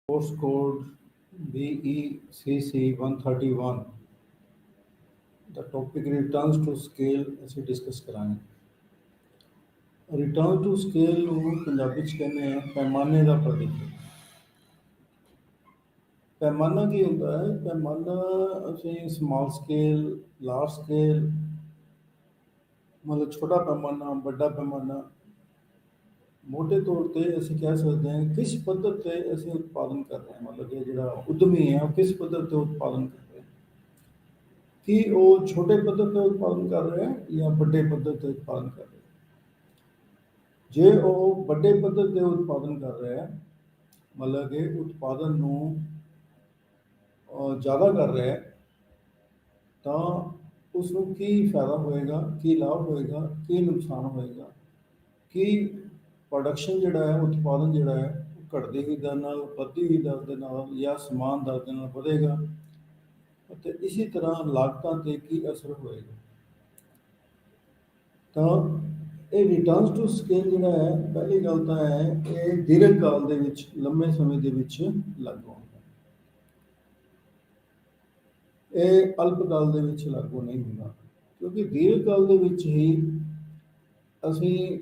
Course code BECC 131. The topic returns to scale ਅਸੀਂ discuss ਕਰਾਂਗੇ। Return to scale ਨੂੰ ਪੰਜਾਬੀ ਚ ਕਹਿੰਦੇ ਆ ਪੈਮਾਨੇ ਦਾ ਪ੍ਰਤੀਕ। ਪੈਮਾਨਾ ਕੀ ਹੁੰਦਾ ਹੈ? ਪੈਮਾਨਾ ਅਸੀਂ ਸਮਾਲ ਸਕੇਲ, ਲਾਰਜ ਸਕੇਲ, ਮਤਲਬ ਛੋਟਾ ਪੈਮਾਨਾ, ਵੱਡਾ ਪੈਮਾਨਾ, ਮੋਟੇ ਤੌਰ ਤੇ ਅਸੀਂ ਕਹਿ ਸਕਦੇ ਹਾਂ ਕਿਸ ਪੱਧਰ ਤੇ ਅਸੀਂ ਉਤਪਾਦਨ ਕਰ ਰਹੇ ਹਾਂ। ਮਤਲਬ ਕਿ ਜਿਹੜਾ ਉਦਮੀ ਹੈ ਉਹ ਕਿਸ ਪੱਧਰ ਤੇ ਉਤਪਾਦਨ ਕਰ ਰਿਹਾ, ਕਿ ਉਹ ਛੋਟੇ ਪੱਧਰ ਤੇ ਉਤਪਾਦਨ ਕਰ ਰਿਹਾ ਹੈ ਜਾਂ ਵੱਡੇ ਪੱਧਰ ਤੇ ਉਤਪਾਦਨ ਕਰ ਰਿਹਾ। ਜੇ ਉਹ ਵੱਡੇ ਪੱਧਰ ਤੇ ਉਤਪਾਦਨ ਕਰ ਰਿਹਾ ਹੈ, ਮਤਲਬ ਕਿ ਉਤਪਾਦਨ ਨੂੰ ਜ਼ਿਆਦਾ ਕਰ ਰਿਹਾ ਹੈ, ਤਾਂ ਉਸ ਨੂੰ ਕੀ ਫਾਇਦਾ ਹੋਏਗਾ, ਕੀ ਲਾਭ ਹੋਏਗਾ, ਕੀ ਨੁਕਸਾਨ ਹੋਏਗਾ, ਕਿ ਪ੍ਰੋਡਕਸ਼ਨ ਜਿਹੜਾ ਹੈ, ਉਤਪਾਦਨ ਜਿਹੜਾ ਹੈ ਉਹ ਘਟਦੀ ਹੋਈ ਦਰ ਨਾਲ, ਵੱਧਦੀ ਹੋਈ ਦਰ ਦੇ ਨਾਲ ਜਾਂ ਸਮਾਨ ਦਰ ਦੇ ਨਾਲ ਵਧੇਗਾ, ਅਤੇ ਇਸੇ ਤਰ੍ਹਾਂ ਲਾਗਤਾਂ ਤੇ ਕੀ ਅਸਰ ਹੋਏਗਾ। ਤਾਂ ਇਹ ਰਿਟਰਨਸ ਟੂ ਸਕੇਲ ਜਿਹੜਾ ਹੈ, ਪਹਿਲੀ ਗੱਲ ਤਾਂ ਹੈ ਇਹ ਦੀਰਘ ਕਾਲ ਦੇ ਵਿੱਚ, ਲੰਮੇ ਸਮੇਂ ਦੇ ਵਿੱਚ ਲਾਗੂ ਹੁੰਦਾ, ਇਹ ਅਲਪ ਕਾਲ ਦੇ ਵਿੱਚ ਲਾਗੂ ਨਹੀਂ ਹੁੰਦਾ, ਕਿਉਂਕਿ ਦੀਰਘ ਕਾਲ ਦੇ ਵਿੱਚ ਹੀ ਅਸੀਂ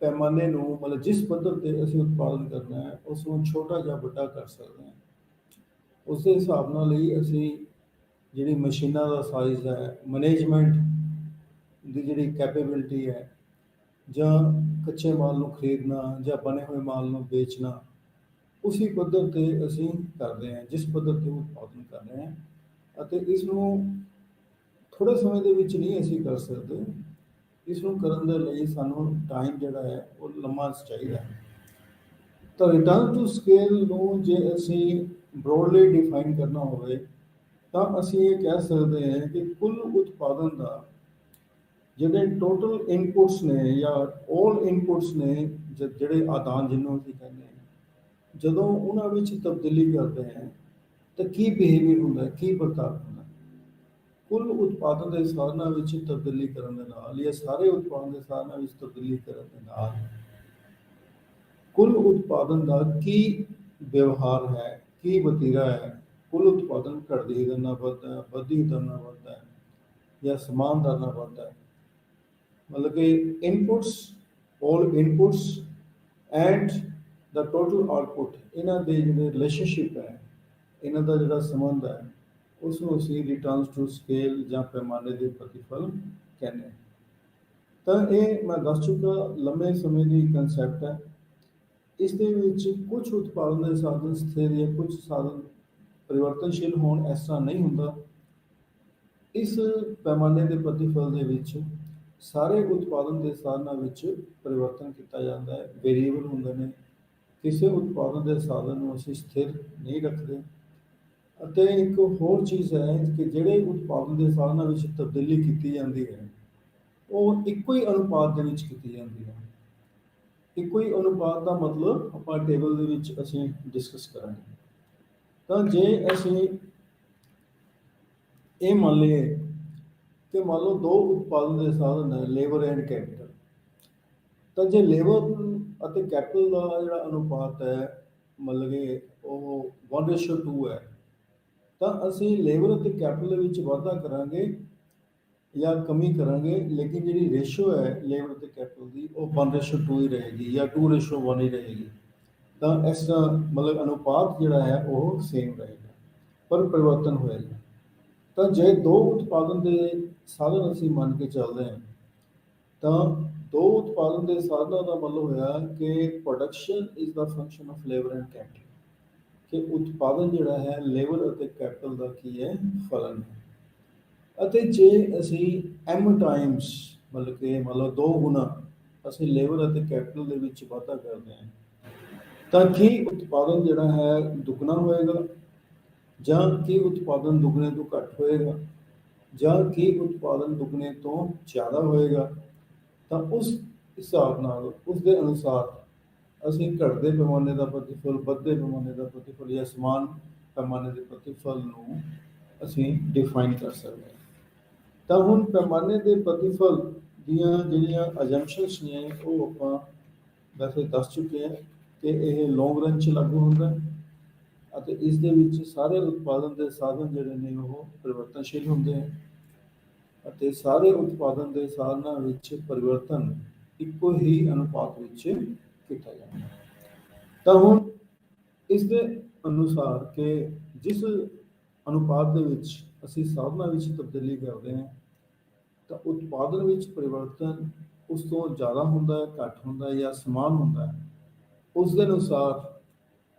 ਪੈਮਾਨੇ ਨੂੰ, ਮਤਲਬ ਜਿਸ ਪੱਧਰ ਤੇ ਅਸੀਂ ਉਤਪਾਦਨ ਕਰਨਾ ਹੈ ਉਸ ਨੂੰ ਛੋਟਾ ਜਾਂ ਵੱਡਾ ਕਰ ਸਕਦੇ ਹਾਂ। ਉਸ ਦੇ ਹਿਸਾਬ ਨਾਲ ਹੀ ਅਸੀਂ ਜਿਹੜੀ ਮਸ਼ੀਨਾਂ ਦਾ ਸਾਈਜ਼ ਹੈ, ਮੈਨੇਜਮੈਂਟ ਦੀ ਜਿਹੜੀ ਕੈਪੇਬਿਲਿਟੀ ਹੈ, ਜਾਂ ਕੱਚੇ ਮਾਲ ਨੂੰ ਖਰੀਦਣਾ ਜਾਂ ਬਣੇ ਹੋਏ ਮਾਲ ਨੂੰ ਵੇਚਣਾ, ਉਸੇ ਪੱਧਰ ਤੇ ਅਸੀਂ ਕਰਦੇ ਹਾਂ ਜਿਸ ਪੱਧਰ ਤੇ ਉਤਪਾਦਨ ਕਰ ਰਹੇ ਹਾਂ। ਅਤੇ ਇਸ ਨੂੰ ਥੋੜ੍ਹੇ ਸਮੇਂ ਦੇ ਵਿੱਚ ਨਹੀਂ ਅਸੀਂ ਕਰ ਸਕਦੇ, ਇਸ ਨੂੰ ਕਰਨ ਦੇ ਲਈ ਸਾਨੂੰ ਟਾਈਮ ਜਿਹੜਾ ਹੈ ਉਹ ਲੰਮਾ ਚਾਹੀਦਾ ਹੈ। ਤਾਂ ਰਿਟਰਨ ਟੂ ਸਕੇਲ ਨੂੰ ਜੇ ਅਸੀਂ ਬਰੋਡਲੀ ਡਿਫਾਈਨ ਕਰਨਾ ਹੋਵੇ ਤਾਂ ਅਸੀਂ ਇਹ ਕਹਿ ਸਕਦੇ ਹਾਂ ਕਿ ਕੁੱਲ ਉਤਪਾਦਨ ਦਾ ਜਿਹੜੇ ਟੋਟਲ ਇਨਪੁਟਸ ਨੇ ਜਾਂ ਆਲ ਇਨਪੁਟਸ ਨੇ, ਜਿਹੜੇ ਆਦਾਨ ਜਿਹਨੂੰ ਅਸੀਂ ਕਹਿੰਦੇ ਹਾਂ, ਜਦੋਂ ਉਹਨਾਂ ਵਿੱਚ ਤਬਦੀਲੀ ਕਰਦੇ ਹਾਂ ਤਾਂ ਕੀ ਬਿਹੇਵੀਅਰ ਹੁੰਦਾ, ਕੀ ਵਰਤਾਅ ਹੁੰਦਾ। ਕੁੱਲ ਉਤਪਾਦਨ ਦੇ ਸਾਧਨਾਂ ਵਿੱਚ ਤਬਦੀਲੀ ਕਰਨ ਦੇ ਨਾਲ ਜਾਂ ਸਾਰੇ ਉਤਪਾਦਨ ਦੇ ਸਾਧਨਾਂ ਵਿੱਚ ਤਬਦੀਲੀ ਕਰਨ ਦੇ ਨਾਲ ਕੁੱਲ ਉਤਪਾਦਨ ਦਾ ਕੀ ਵਿਵਹਾਰ ਹੈ, ਕੀ ਵਤੀਰਾ ਹੈ। ਕੁੱਲ ਉਤਪਾਦਨ ਘਟਦੀ ਦਰ ਨਾਲ ਵੱਧਦਾ ਹੈ, ਵੱਧਦੀ ਦਰ ਨਾਲ ਵੱਧਦਾ ਹੈ, ਜਾਂ ਸਮਾਨ ਦਰ ਨਾਲ ਵੱਧਦਾ ਹੈ। ਮਤਲਬ ਕਿ inputs, all inputs and the total output, ਇਹਨਾਂ ਦੇ ਜਿਹੜੇ ਰਿਲੇਸ਼ਨਸ਼ਿਪ ਹੈ, ਇਹਨਾਂ ਦਾ ਜਿਹੜਾ ਸੰਬੰਧ ਹੈ, ਉਸ ਨੂੰ ਅਸੀਂ ਰਿਟਰਨਸ ਟੂ ਸਕੇਲ ਜਾਂ ਪੈਮਾਨੇ ਦੇ ਪ੍ਰਤੀਫਲ ਕਹਿੰਦੇ ਹਾਂ। ਤਾਂ ਇਹ ਮੈਂ ਦੱਸ ਚੁੱਕਾ, ਲੰਮੇ ਸਮੇਂ ਦੀ ਕੰਸੈਪਟ ਹੈ। ਇਸ ਦੇ ਵਿੱਚ ਕੁਝ ਉਤਪਾਦਨ ਦੇ ਸਾਧਨ ਸਥਿਰ ਜਾਂ ਕੁਝ ਸਾਧਨ ਪਰਿਵਰਤਨਸ਼ੀਲ ਹੋਣ, ਇਸ ਤਰ੍ਹਾਂ ਨਹੀਂ ਹੁੰਦਾ। ਇਸ ਪੈਮਾਨੇ ਦੇ ਪ੍ਰਤੀਫਲ ਦੇ ਵਿੱਚ ਸਾਰੇ ਉਤਪਾਦਨ ਦੇ ਸਾਧਨਾਂ ਵਿੱਚ ਪਰਿਵਰਤਨ ਕੀਤਾ ਜਾਂਦਾ ਹੈ, ਵੇਰੀਏਬਲ ਹੁੰਦੇ ਨੇ। ਕਿਸੇ ਉਤਪਾਦਨ ਦੇ ਸਾਧਨ ਨੂੰ ਅਸੀਂ ਸਥਿਰ ਨਹੀਂ ਰੱਖਦੇ। ਅਤੇ ਇੱਕ ਹੋਰ ਚੀਜ਼ ਹੈ ਕਿ ਜਿਹੜੇ ਉਤਪਾਦਨ ਦੇ ਸਾਧਨਾਂ ਵਿੱਚ ਤਬਦੀਲੀ ਕੀਤੀ ਜਾਂਦੀ ਹੈ ਉਹ ਇੱਕੋ ਹੀ ਅਨੁਪਾਤ ਦੇ ਵਿੱਚ ਕੀਤੀ ਜਾਂਦੀ ਹੈ। ਇੱਕੋ ਹੀ ਅਨੁਪਾਤ ਦਾ ਮਤਲਬ ਆਪਾਂ ਟੇਬਲ ਦੇ ਵਿੱਚ ਅਸੀਂ ਡਿਸਕਸ ਕਰਾਂਗੇ। ਤਾਂ ਜੇ ਅਸੀਂ ਇਹ ਮੰਨ ਲਈਏ ਕਿ ਮੰਨ ਲਓ ਦੋ ਉਤਪਾਦਨ ਦੇ ਸਾਧਨ ਹੈ, ਲੇਬਰ ਐਂਡ ਕੈਪੀਟਲ। ਤਾਂ ਜੇ ਲੇਬਰ ਅਤੇ ਕੈਪੀਟਲ ਦਾ ਜਿਹੜਾ ਅਨੁਪਾਤ ਹੈ, ਮਤਲਬ ਕਿ ਉਹ 1:2 ਹੈ, ਤਾਂ ਅਸੀਂ ਲੇਬਰ ਅਤੇ ਕੈਪੀਟਲ ਦੇ ਵਿੱਚ ਵਾਧਾ ਕਰਾਂਗੇ ਜਾਂ ਕਮੀ ਕਰਾਂਗੇ, ਲੇਕਿਨ ਜਿਹੜੀ ਰੇਸ਼ੋ ਹੈ ਲੇਬਰ ਅਤੇ ਕੈਪੀਟਲ ਦੀ ਉਹ 1:2 ਹੀ ਰਹੇਗੀ ਜਾਂ 2:1 ਹੀ ਰਹੇਗੀ। ਤਾਂ ਇਸ ਤਰ੍ਹਾਂ ਮਤਲਬ ਅਨੁਪਾਤ ਜਿਹੜਾ ਹੈ ਉਹ ਸੇਮ ਰਹੇਗਾ, ਪਰ ਪਰਿਵਰਤਨ ਹੋਏਗਾ। ਤਾਂ ਜੇ ਦੋ ਉਤਪਾਦਨ ਦੇ ਸਾਧਨ ਅਸੀਂ ਮੰਨ ਕੇ ਚੱਲਦੇ ਹਾਂ, ਤਾਂ ਦੋ ਉਤਪਾਦਨ ਦੇ ਸਾਧਨਾਂ ਦਾ ਮਤਲਬ ਹੋਇਆ ਕਿ production is the function of labour and capital, ਕਿ ਉਤਪਾਦਨ ਜਿਹੜਾ ਹੈ ਲੇਬਰ ਅਤੇ ਕੈਪੀਟਲ ਦਾ ਕੀ ਹੈ, ਫਲਨ ਹੈ। ਅਤੇ ਜੇ ਅਸੀਂ ਐਮ ਟਾਈਮਸ, ਮਤਲਬ ਕਿ ਮਤਲਬ 2 ਗੁਣਾ ਅਸੀਂ ਲੇਬਰ ਅਤੇ ਕੈਪੀਟਲ ਦੇ ਵਿੱਚ ਵਾਧਾ ਕਰਦੇ ਹਾਂ, ਤਾਂ ਕੀ ਉਤਪਾਦਨ ਜਿਹੜਾ ਹੈ ਦੁੱਗਣਾ ਹੋਏਗਾ, ਜਾਂ ਕੀ ਉਤਪਾਦਨ ਦੁੱਗਣੇ ਤੋਂ ਘੱਟ ਹੋਏਗਾ, ਜਾਂ ਕੀ ਉਤਪਾਦਨ ਦੁੱਗਣੇ ਤੋਂ ਜ਼ਿਆਦਾ ਹੋਏਗਾ। ਤਾਂ ਉਸ ਹਿਸਾਬ ਨਾਲ, ਉਸ ਦੇ ਅਨੁਸਾਰ ਅਸੀਂ ਘਟਦੇ ਪੈਮਾਨੇ ਦਾ ਪ੍ਰਤੀਫਲ, ਵੱਧਦੇ ਪੈਮਾਨੇ ਦਾ ਪ੍ਰਤੀਫਲ ਜਾਂ ਸਮਾਨ ਪੈਮਾਨੇ ਦੇ ਪ੍ਰਤੀਫਲ ਨੂੰ ਅਸੀਂ ਡਿਫਾਈਨ ਕਰ ਸਕਦੇ ਹਾਂ। ਤਾਂ ਹੁਣ ਪੈਮਾਨੇ ਦੇ ਪ੍ਰਤੀਫਲ ਦੀਆਂ ਜਿਹੜੀਆਂ ਅਜੰਪਸ਼ਨਸ ਨੇ ਉਹ ਆਪਾਂ ਵੈਸੇ ਦੱਸ ਚੁੱਕੇ ਹਾਂ ਕਿ ਇਹ ਲੌਂਗ ਰਨ 'ਚ ਲਾਗੂ ਹੁੰਦਾ ਹੈ, ਅਤੇ ਇਸ ਦੇ ਵਿੱਚ ਸਾਰੇ ਉਤਪਾਦਨ ਦੇ ਸਾਧਨ ਜਿਹੜੇ ਨੇ ਉਹ ਪਰਿਵਰਤਨਸ਼ੀਲ ਹੁੰਦੇ ਹਨ ਅਤੇ ਸਾਰੇ ਉਤਪਾਦਨ ਦੇ ਸਾਧਨਾਂ ਵਿੱਚ ਪਰਿਵਰਤਨ ਇੱਕੋ ਹੀ ਅਨੁਪਾਤ ਵਿੱਚ ਕੀਤਾ ਜਾਂਦਾ ਹੈ। ਤਾਂ ਹੁਣ ਇਸ ਦੇ ਅਨੁਸਾਰ ਕਿ ਜਿਸ ਅਨੁਪਾਤ ਦੇ ਵਿੱਚ ਅਸੀਂ ਸਾਧਨਾਂ ਵਿੱਚ ਤਬਦੀਲੀ ਕਰਦੇ ਹਾਂ ਤਾਂ ਉਤਪਾਦਨ ਵਿੱਚ ਪਰਿਵਰਤਨ ਉਸ ਤੋਂ ਜ਼ਿਆਦਾ ਹੁੰਦਾ ਹੈ, ਘੱਟ ਹੁੰਦਾ ਹੈ ਜਾਂ ਸਮਾਨ ਹੁੰਦਾ ਹੈ, ਉਸ ਦੇ ਅਨੁਸਾਰ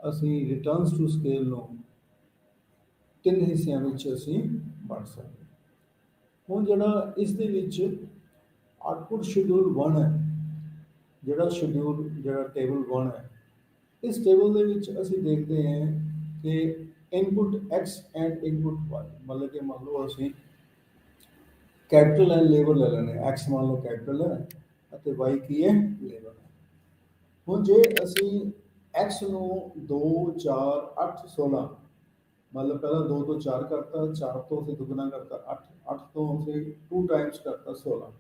ਅਸੀਂ ਰਿਟਰਨਸ ਟੂ ਸਕੇਲ ਨੂੰ 3 ਹਿੱਸਿਆਂ ਵਿੱਚ ਅਸੀਂ ਵੰਡ ਸਕਦੇ ਹਾਂ। ਹੁਣ ਜਿਹੜਾ ਇਸ ਦੇ ਵਿੱਚ ਆਉਟਪੁੱਟ ਸ਼ਡਿਊਲ 1 ਹੈ, ਜਿਹੜਾ ਟੇਬਲ 1 ਹੈ, ਇਸ ਟੇਬਲ ਦੇ ਵਿੱਚ ਅਸੀਂ ਦੇਖਦੇ ਹਾਂ ਕਿ input x and input y, ਮਤਲਬ ਕਿ ਮੰਨ ਲਓ ਅਸੀਂ ਕੈਪੀਟਲ ਐਂਡ ਲੇਬਰ ਲੈ ਲੈਣੇ, x ਮੰਨ ਲਓ ਕੈਪੀਟਲ ਹੈ ਅਤੇ y ਕੀ ਹੈ, ਲੇਬਰ ਹੈ। ਹੁਣ ਜੇ ਅਸੀਂ x ਨੂੰ 2 4 8 16 ਮਤਲਬ ਪਹਿਲਾਂ 2 ਤੋਂ 4 ਕਰਤਾ, 4 ਤੋਂ ਅਸੀਂ ਦੁੱਗਣਾ ਕਰਤਾ 8, 8 ਤੋਂ ਅਸੀਂ 2 ਟਾਈਮਸ ਕਰਤਾ 16,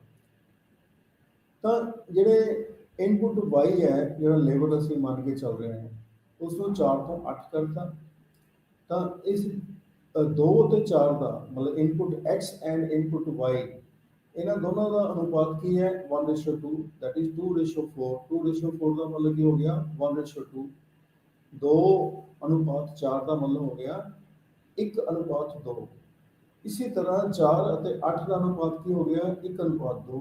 ਤਾਂ ਜਿਹੜੇ ਇਨਪੁਟ y ਹੈ, ਜਿਹੜਾ ਲੇਬਰ ਅਸੀਂ ਮੰਨ ਕੇ ਚੱਲ ਰਹੇ ਹਾਂ, ਉਸ ਨੂੰ 4 ਤੋਂ 8 ਕਰਤਾ, ਤਾਂ ਇਸ 2 ਅਤੇ 4 ਦਾ ਮਤਲਬ input x and input y, ਇਹਨਾਂ ਦੋਨਾਂ ਦਾ ਅਨੁਪਾਤ ਕੀ ਹੈ, 1:2, that is 2:4, 2:4 ਦਾ ਮਤਲਬ ਕੀ ਹੋ ਗਿਆ 1:2, 2 ਅਨੁਪਾਤ 4 ਦਾ ਮਤਲਬ ਹੋ ਗਿਆ 1:2। ਇਸੇ ਤਰ੍ਹਾਂ 4 ਅਤੇ 8 ਦਾ ਅਨੁਪਾਤ ਕੀ ਹੋ ਗਿਆ 1:2।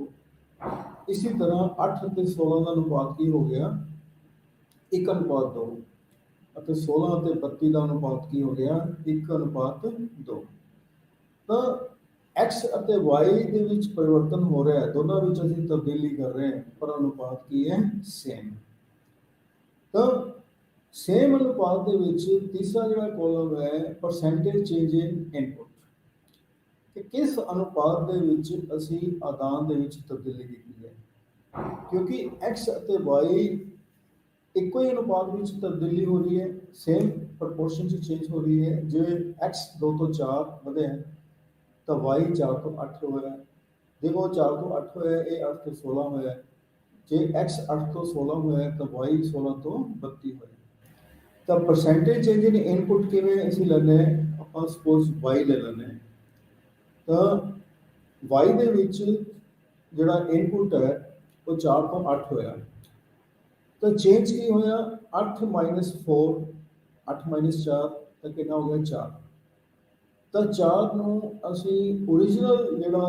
ਇਸੇ ਤਰ੍ਹਾਂ 8 ਅਤੇ 16 ਦਾ ਅਨੁਪਾਤ ਕੀ ਹੋ ਗਿਆ 1:2 ਅਤੇ 16 ਅਤੇ 32 ਦਾ ਅਨੁਪਾਤ ਕੀ ਹੋ ਗਿਆ 1:2। ਤਾਂ x ਅਤੇ y ਦੇ ਵਿੱਚ ਪਰਿਵਰਤਨ ਹੋ ਰਿਹਾ ਹੈ, ਦੋਨਾਂ ਵਿੱਚ ਅਸੀਂ ਤਬਦੀਲੀ ਕਰ ਰਹੇ ਹਾਂ, ਪਰ ਅਨੁਪਾਤ ਕੀ ਹੈ, ਸੇਮ। ਤਾਂ ਸੇਮ ਅਨੁਪਾਤ ਦੇ ਵਿੱਚ ਤੀਸਰਾ ਜਿਹੜਾ ਕਾਲਮ ਹੈ ਪਰਸੈਂਟੇਜ ਚੇਂਜ ਇਨ ਇਨਪੁਟ, ਕਿ ਕਿਸ ਅਨੁਪਾਤ ਦੇ ਵਿੱਚ ਅਸੀਂ ਆਦਾਨ ਦੇ ਵਿੱਚ ਤਬਦੀਲੀ ਕੀਤੀ ਹੈ, ਕਿਉਂਕਿ x ਅਤੇ y ਇੱਕੋ ਹੀ ਅਨੁਪਾਤ ਵਿੱਚ ਤਬਦੀਲੀ ਹੋ ਰਹੀ ਹੈ, ਸੇਮ ਪ੍ਰਪੋਰਸ਼ਨ 'ਚ ਚੇਂਜ ਹੋ ਰਹੀ ਹੈ। ਜੇ x 2 ਤੋਂ 4 ਵਧਿਆ ਤਾਂ y 4 ਤੋਂ 8 ਹੋਇਆ, ਦੇਖੋ 4 ਤੋਂ 8 ਹੋਇਆ, ਇਹ 8 ਤੋਂ 16 ਹੋਇਆ। ਜੇ x 8 ਤੋਂ 16 ਹੋਇਆ ਤਾਂ y 16 ਤੋਂ 32 ਹੋਇਆ। ਤਾਂ ਪਰਸੈਂਟੇਜ ਚੇਂਜ ਇਨ ਇਨਪੁਟ ਕਿਵੇਂ ਅਸੀਂ ਲੈਂਦੇ ਹਾਂ, ਆਪਾਂ ਸਪੋਜ਼ y ਲੈ ਲੈਂਦੇ ਹਾਂ, ਤਾਂ y ਦੇ ਵਿੱਚ ਜਿਹੜਾ ਇਨਪੁਟ ਹੈ ਉਹ 4 ਤੋਂ 8 ਹੋਇਆ, ਤਾਂ ਚੇਂਜ ਕੀ ਹੋਇਆ 8 - 4, 8 - 4 ਤਾਂ ਕਿੰਨਾ ਹੋ ਗਿਆ 4। ਤਾਂ 4 ਨੂੰ ਅਸੀਂ ਓਰੀਜਨਲ ਜਿਹੜਾ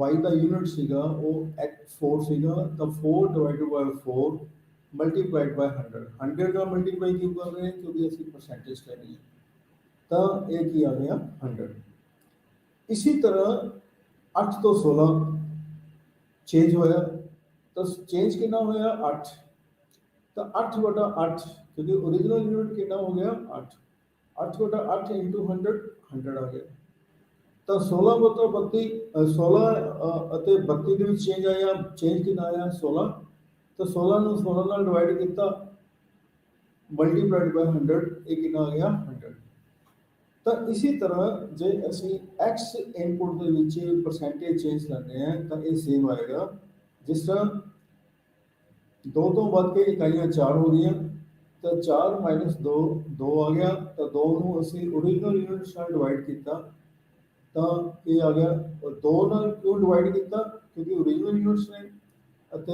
y ਦਾ ਯੂਨਿਟ ਸੀਗਾ ਉਹ 4 ਸੀਗਾ, ਤਾਂ 4/4 ਮਲਟੀਪਲਾਈਡ ਬਾਈ 100, 100 ਨਾਲ ਮਲਟੀਪਲਾਈ ਕਿਉਂ ਕਰ ਰਹੇ ਹਾਂ, ਕਿਉਂਕਿ ਅਸੀਂ ਪਰਸੈਂਟੇਜ ਕਰ ਰਹੇ ਹਾਂ, ਤਾਂ ਇਹ ਕੀ ਆ ਗਿਆ 100। ਇसी तरह 8 ਤੋਂ 16 ਚੇਂਜ ਹੋਇਆ, ਤਾਂ ਚੇਂਜ ਕਿੰਨਾ ਹੋਇਆ 8, ਤਾਂ 8/8 ਕਿਉਂਕਿ ਓਰੀਜਨਲ ਯੂਨਿਟ ਕਿੰਨਾ ਹੋ ਗਿਆ 8, 8/8 into 100 100 ਆ ਗਿਆ। ਤਾਂ 16/32 16 ਅਤੇ 32 ਦੇ ਵਿੱਚ ਚੇਂਜ ਆਇਆ, ਚੇਂਜ ਕਿੰਨਾ ਆਇਆ 16, ਤਾਂ 16 ਨੂੰ 16 ਨਾਲ ਡਿਵਾਈਡ ਕੀਤਾ ਮਲਟੀਪਲਾਈਡ ਬਾਈ 100, ਇਹ ਕਿੰਨਾ ਆ ਗਿਆ 100। ਤਾਂ ਇਸੇ ਤਰ੍ਹਾਂ ਜੇ ਅਸੀਂ x ਇਨਪੁਟ ਦੇ ਵਿੱਚ ਪਰਸੈਂਟੇਜ ਚੇਂਜ ਕਰਦੇ ਹਾਂ ਤਾਂ ਇਹ ਸੇਮ ਆਏਗਾ। ਜਿਸ ਤਰ੍ਹਾਂ 2 ਤੋਂ ਵੱਧ ਕੇ ਇਕਾਈਆਂ 4 ਹੋ ਗਈਆਂ, ਤਾਂ 4 - 2 2 ਆ ਗਿਆ, ਤਾਂ 2 ਨੂੰ ਅਸੀਂ ਓਰੀਜਨਲ ਯੂਨਿਟਸ ਨਾਲ ਡਿਵਾਈਡ ਕੀਤਾ ਤਾਂ ਇਹ ਆ ਗਿਆ। 2 ਨਾਲ ਕਿਉਂ ਡਿਵਾਈਡ ਕੀਤਾ, ਕਿਉਂਕਿ ਓਰੀਜਨਲ ਯੂਨਿਟਸ ਨੇ, ਅਤੇ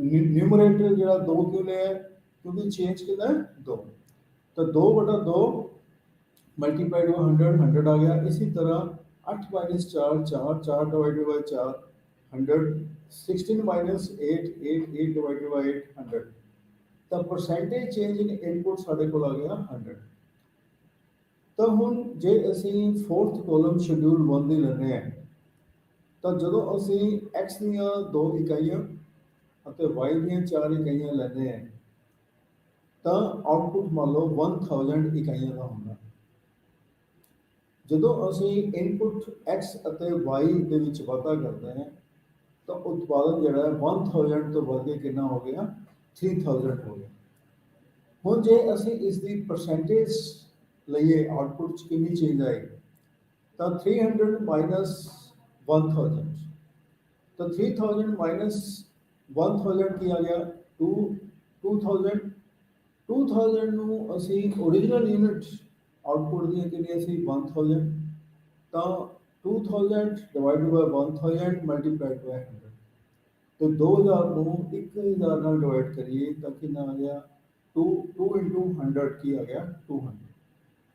ਨਿਊਮਰੇਟਰ ਜਿਹੜਾ 2 ਕਿਉਂ ਲਿਆ, ਕਿਉਂਕਿ ਚੇਂਜ ਕਿੰਨਾ 2, ਤਾਂ 2/2 ਮਲਟੀਪਲਾਈਡ ਬਾਈ 100 100 ਆ ਗਿਆ। ਇसी तरह 8 - 4 4, 4 डिवाइडेड बाई 4 100, 16 - 8 8, 8 डिवाइडेड बाई 8 100, ਤਾਂ ਪਰਸੈਂਟੇਜ ਚੇਂਜ ਇਨ ਇਨਪੁਟ ਸਾਡੇ ਕੋਲ ਆ ਗਿਆ 100। ਤਾਂ ਹੁਣ ਜੇ ਅਸੀਂ 4th ਕਾਲਮ ਸ਼ਡਿਊਲ 1 ਦੀ ਲੈਂਦੇ ਹਾਂ, ਤਾਂ ਜਦੋਂ ਅਸੀਂ x ਦੀਆਂ 2 ਇਕਾਈਆਂ ਅਤੇ y ਦੀਆਂ 4 ਇਕਾਈਆਂ ਲੈਂਦੇ ਹਾਂ ਤਾਂ ਆਉਟਪੁੱਟ ਮੰਨ ਲਓ 1000 ਇਕਾਈਆਂ ਦਾ ਹੁੰਦਾ। ਜਦੋਂ ਅਸੀਂ ਇਨਪੁਟ x ਅਤੇ y ਦੇ ਵਿੱਚ ਵਾਧਾ ਕਰਦੇ ਹਾਂ ਤਾਂ ਉਤਪਾਦਨ ਜਿਹੜਾ ਹੈ 1000 ਤੋਂ ਵੱਧ ਕੇ ਕਿੰਨਾ ਹੋ ਗਿਆ 3000 ਹੋ ਗਿਆ। ਹੁਣ ਜੇ ਅਸੀਂ ਇਸ ਦੀ ਪਰਸੈਂਟੇਜ ਲਈਏ, ਆਉਟਪੁੱਟ 'ਚ ਕਿੰਨੀ ਚੇਂਜ ਆਏਗੀ, ਤਾਂ 300 - 1000, ਤਾਂ 3000 - 1000 ਕੀ ਆ ਗਿਆ 2000। 2000 ਨੂੰ ਅਸੀਂ ਓਰੀਜਨਲ ਯੂਨਿਟ ਆਊਟਪੁੱਟ ਦੀਆਂ ਕਿੰਨੀਆਂ ਸੀ 1000, ਤਾਂ 2000 ਡਿਵਾਈਡਡ ਬਾਈ 1000 ਮਲਟੀਪਲਾਈਡ ਬਾਈ 100, ਤੇ 2000 ਨੂੰ 1000 ਨਾਲ ਡਿਵਾਈਡ ਕਰੀਏ ਤਾਂ ਕਿੰਨਾ ਆ ਗਿਆ 2 2 into 100 ਕੀ ਆ ਗਿਆ 200,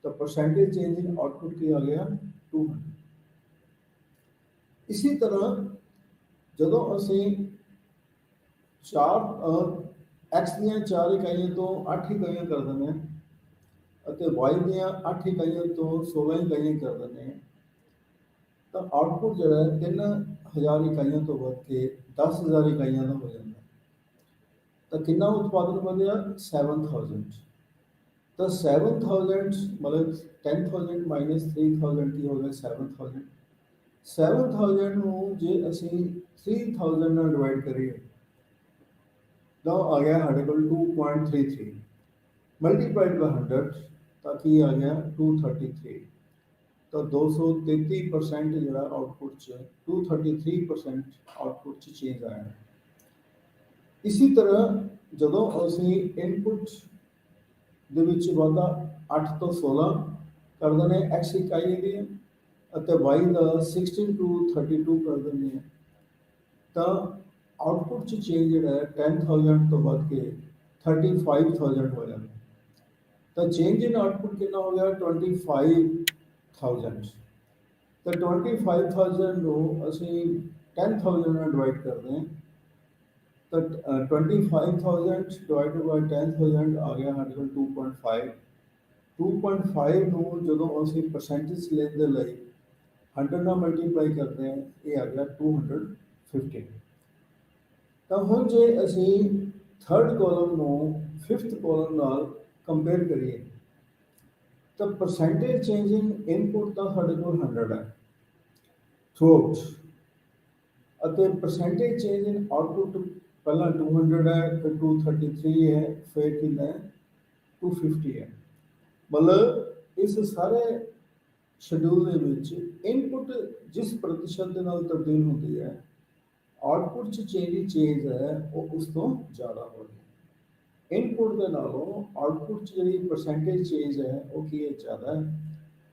ਤਾਂ ਪਰਸੈਂਟੇਜ ਚੇਂਜ ਇਨ ਆਊਟਪੁੱਟ ਕੀ ਆ ਗਿਆ 200। ਇसी ਤਰ੍ਹਾਂ ਜਦੋਂ ਅਸੀਂ x ਦੀਆਂ 4 ਇਕਾਈਆਂ ਤੋਂ 8 ਇਕਾਈਆਂ ਕਰ ਦਿੰਦੇ ਹਾਂ ਅਤੇ y ਦੀਆਂ 8 ਇਕਾਈਆਂ ਤੋਂ 16 ਇਕਾਈਆਂ ਕਰ ਦਿੰਦੇ ਹਾਂ, ਤਾਂ ਆਊਟਪੁੱਟ ਜਿਹੜਾ ਹੈ 3000 ਇਕਾਈਆਂ ਤੋਂ ਵੱਧ ਕੇ 10000 ਇਕਾਈਆਂ ਦਾ ਹੋ ਜਾਂਦਾ। ਤਾਂ ਕਿੰਨਾ ਉਤਪਾਦਨ ਵਧਿਆ 7000, ਤਾਂ 7000 ਮਤਲਬ 10000 ਮਾਈਨਸ 3000 ਕੀ ਹੋ ਗਿਆ 7000। 7000 ਨੂੰ ਜੇ ਅਸੀਂ 3000 ਨਾਲ ਡਿਵਾਈਡ ਕਰੀਏ ਤਾਂ ਆ ਗਿਆ ਸਾਡੇ ਕੋਲ 2.33 ਮਲਟੀਪਲਾਈਡ ਬਾਈ 100 ਤਾਂ ਕੀ ਆ ਗਿਆ 233। ਤਾਂ 233% ਜਿਹੜਾ ਆਊਟਪੁੱਟ 'ਚ 233% ਆਊਟਪੁੱਟ 'ਚ ਚੇਂਜ ਆਇਆ। ਇसी ਤਰ੍ਹਾਂ ਜਦੋਂ ਅਸੀਂ ਇਨਪੁੱਟ ਦੇ ਵਿੱਚ ਵਾਧਾ 8 ਤੋਂ 16 ਕਰ ਦਿੰਦੇ ਹਾਂ x ਇਕਾਈ ਦੀ ਅਤੇ y ਦਾ 16 to 32 ਕਰ ਦਿੰਦੇ ਹਾਂ, ਤਾਂ ਆਊਟਪੁੱਟ 'ਚ ਚੇਂਜ ਜਿਹੜਾ ਹੈ 10000 ਤੋਂ ਵੱਧ ਕੇ 35000 ਹੋ ਜਾਂਦਾ। ਤਾਂ ਚੇਂਜ ਇਨ ਆਊਟਪੁੱਟ ਕਿੰਨਾ ਹੋ ਗਿਆ 25000। ਤਾਂ 25000 ਨੂੰ ਅਸੀਂ 10000 ਨਾਲ ਡਿਵਾਈਡ ਕਰਦੇ ਹਾਂ, ਤਾਂ 25000 ਡਿਵਾਈਡਡ ਬਾਈ 10000 ਆ ਗਿਆ ਸਾਡੇ ਕੋਲ 2.5। 2.5 ਨੂੰ ਜਦੋਂ ਅਸੀਂ ਪਰਸੈਂਟੇਜ ਲੈਣ ਦੇ ਲਈ 100 ਨਾਲ ਮਲਟੀਪਲਾਈ ਕਰਦੇ ਹਾਂ, ਇਹ ਆ ਗਿਆ 250। ਤਾਂ ਹੁਣ ਜੇ ਅਸੀਂ ਥਰਡ ਕਾਲਮ ਨੂੰ ਫਿਫਥ ਕਾਲਮ ਨਾਲ ਕੰਪੇਅਰ ਕਰੀਏ ਤਾਂ ਪਰਸੈਂਟੇਜ ਚੇਂਜ ਇਨ ਇਨਪੁੱਟ ਤਾਂ ਸਾਡੇ ਕੋਲ 100 ਹੈ ਥਰੂਆਊਟ, ਅਤੇ ਪਰਸੈਂਟੇਜ ਚੇਂਜ ਇਨ ਆਊਟਪੁੱਟ ਪਹਿਲਾਂ 200 ਹੈ, ਫਿਰ 233 ਹੈ, ਫਿਰ ਕਿੰਨਾ 250 ਹੈ। ਮਤਲਬ ਇਸ ਸਾਰੇ ਸ਼ਡਿਊਲ ਦੇ ਵਿੱਚ ਇਨਪੁੱਟ ਜਿਸ ਪ੍ਰਤੀਸ਼ਤ ਦੇ ਨਾਲ ਤਬਦੀਲ ਹੁੰਦੀ ਹੈ, ਆਊਟਪੁੱਟ 'ਚ ਚੇਂਜ ਹੈ ਉਹ ਉਸ ਤੋਂ ਜ਼ਿਆਦਾ ਹੋ ਰਹੀ ਹੈ। ਇਨਪੁੱਟ ਦੇ ਨਾਲੋਂ ਆਊਟਪੁੱਟ 'ਚ ਜਿਹੜੀ ਪਰਸੈਂਟੇਜ ਚੇਂਜ ਹੈ ਉਹ ਕੀ ਹੈ ਜ਼ਿਆਦਾ ਹੈ।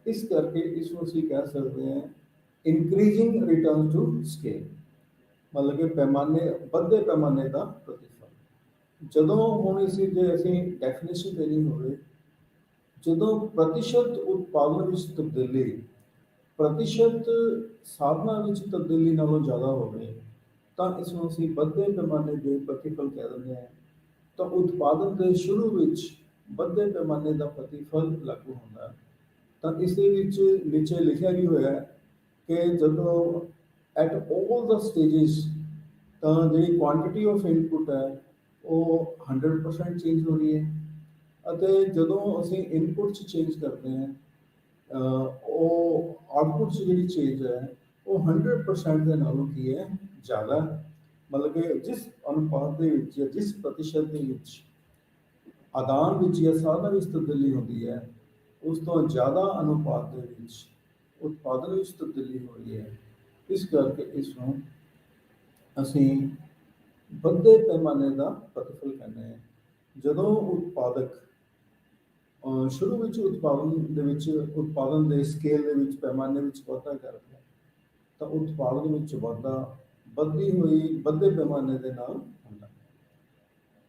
ਇਸ ਕਰਕੇ ਇਸ ਨੂੰ ਅਸੀਂ ਕਹਿ ਸਕਦੇ ਹਾਂ ਇਨਕਰੀਜ਼ਿੰਗ ਰਿਟਰਨ ਟੂ ਸਕੇਲ, ਮਤਲਬ ਕਿ ਪੈਮਾਨੇ ਵੱਧਦੇ ਪੈਮਾਨੇ ਦਾ ਪ੍ਰਤੀਫਲ। ਜਦੋਂ ਹੁਣ ਜੇ ਅਸੀਂ ਡੈਫੀਨੇਸ਼ਨ ਦੇਣੀ ਹੋਵੇ, ਜਦੋਂ ਪ੍ਰਤੀਸ਼ਤ ਉਤਪਾਦਨ ਵਿੱਚ ਤਬਦੀਲੀ ਪ੍ਰਤੀਸ਼ਤ ਸਾਧਨਾਂ ਵਿੱਚ ਤਬਦੀਲੀ ਨਾਲੋਂ ਜ਼ਿਆਦਾ ਹੋਵੇ ਤਾਂ ਇਸ ਨੂੰ ਅਸੀਂ ਵੱਧਦੇ ਪੈਮਾਨੇ ਦੇ ਪ੍ਰਤੀਫਲ ਕਹਿ ਦਿੰਦੇ ਹਾਂ। ਤਾਂ ਉਤਪਾਦਨ ਦੇ ਸ਼ੁਰੂ ਵਿੱਚ ਵੱਧਦੇ ਪੈਮਾਨੇ ਦਾ ਪ੍ਰਤੀਫਲ ਲਾਗੂ ਹੁੰਦਾ। ਤਾਂ ਇਸ ਦੇ ਵਿੱਚ ਨੀਚੇ ਲਿਖਿਆ ਵੀ ਹੋਇਆ ਕਿ ਜਦੋਂ ਐਟ ਆਲ ਦਾ ਸਟੇਜਿਸ ਤਾਂ ਜਿਹੜੀ ਕੁਆਂਟਿਟੀ ਆਫ ਇਨਪੁੱਟ ਹੈ ਉਹ 100% ਚੇਂਜ ਹੋ ਰਹੀ ਹੈ, ਅਤੇ ਜਦੋਂ ਅਸੀਂ ਇਨਪੁੱਟ 'ਚ ਚੇਂਜ ਕਰਦੇ ਹਾਂ ਉਹ ਆਊਟਪੁੱਟ 'ਚ ਜਿਹੜੀ ਚੇਂਜ ਹੈ ਉਹ 100% ਦੇ ਨਾਲੋਂ ਕੀ ਹੈ ਜ਼ਿਆਦਾ, ਮਤਲਬ ਕਿ ਜਿਸ ਅਨੁਪਾਤ ਦੇ ਵਿੱਚ ਜਾਂ ਜਿਸ ਪ੍ਰਤੀਸ਼ਤ ਦੇ ਵਿੱਚ ਆਦਾਨ ਵਿੱਚ ਜਾਂ ਸਾਧਨਾਂ ਵਿੱਚ ਤਬਦੀਲੀ ਹੁੰਦੀ ਹੈ ਉਸ ਤੋਂ ਜ਼ਿਆਦਾ ਅਨੁਪਾਤ ਦੇ ਵਿੱਚ ਉਤਪਾਦਨ ਵਿੱਚ ਤਬਦੀਲੀ ਹੋ ਰਹੀ ਹੈ। ਇਸ ਕਰਕੇ ਇਸ ਨੂੰ ਅਸੀਂ ਵੱਧਦੇ ਪੈਮਾਨੇ ਦਾ ਪ੍ਰਤੀਫਲ ਕਹਿੰਦੇ ਹਾਂ। ਜਦੋਂ ਉਤਪਾਦਕ ਸ਼ੁਰੂ ਵਿੱਚ ਉਤਪਾਦਨ ਦੇ ਸਕੇਲ ਦੇ ਵਿੱਚ ਪੈਮਾਨੇ ਵਿੱਚ ਵਾਧਾ ਕਰਦਾ ਤਾਂ ਉਤਪਾਦਨ ਵਿੱਚ ਵੱਧਦੇ ਪੈਮਾਨੇ ਦੇ ਨਾਲ ਹੁੰਦਾ।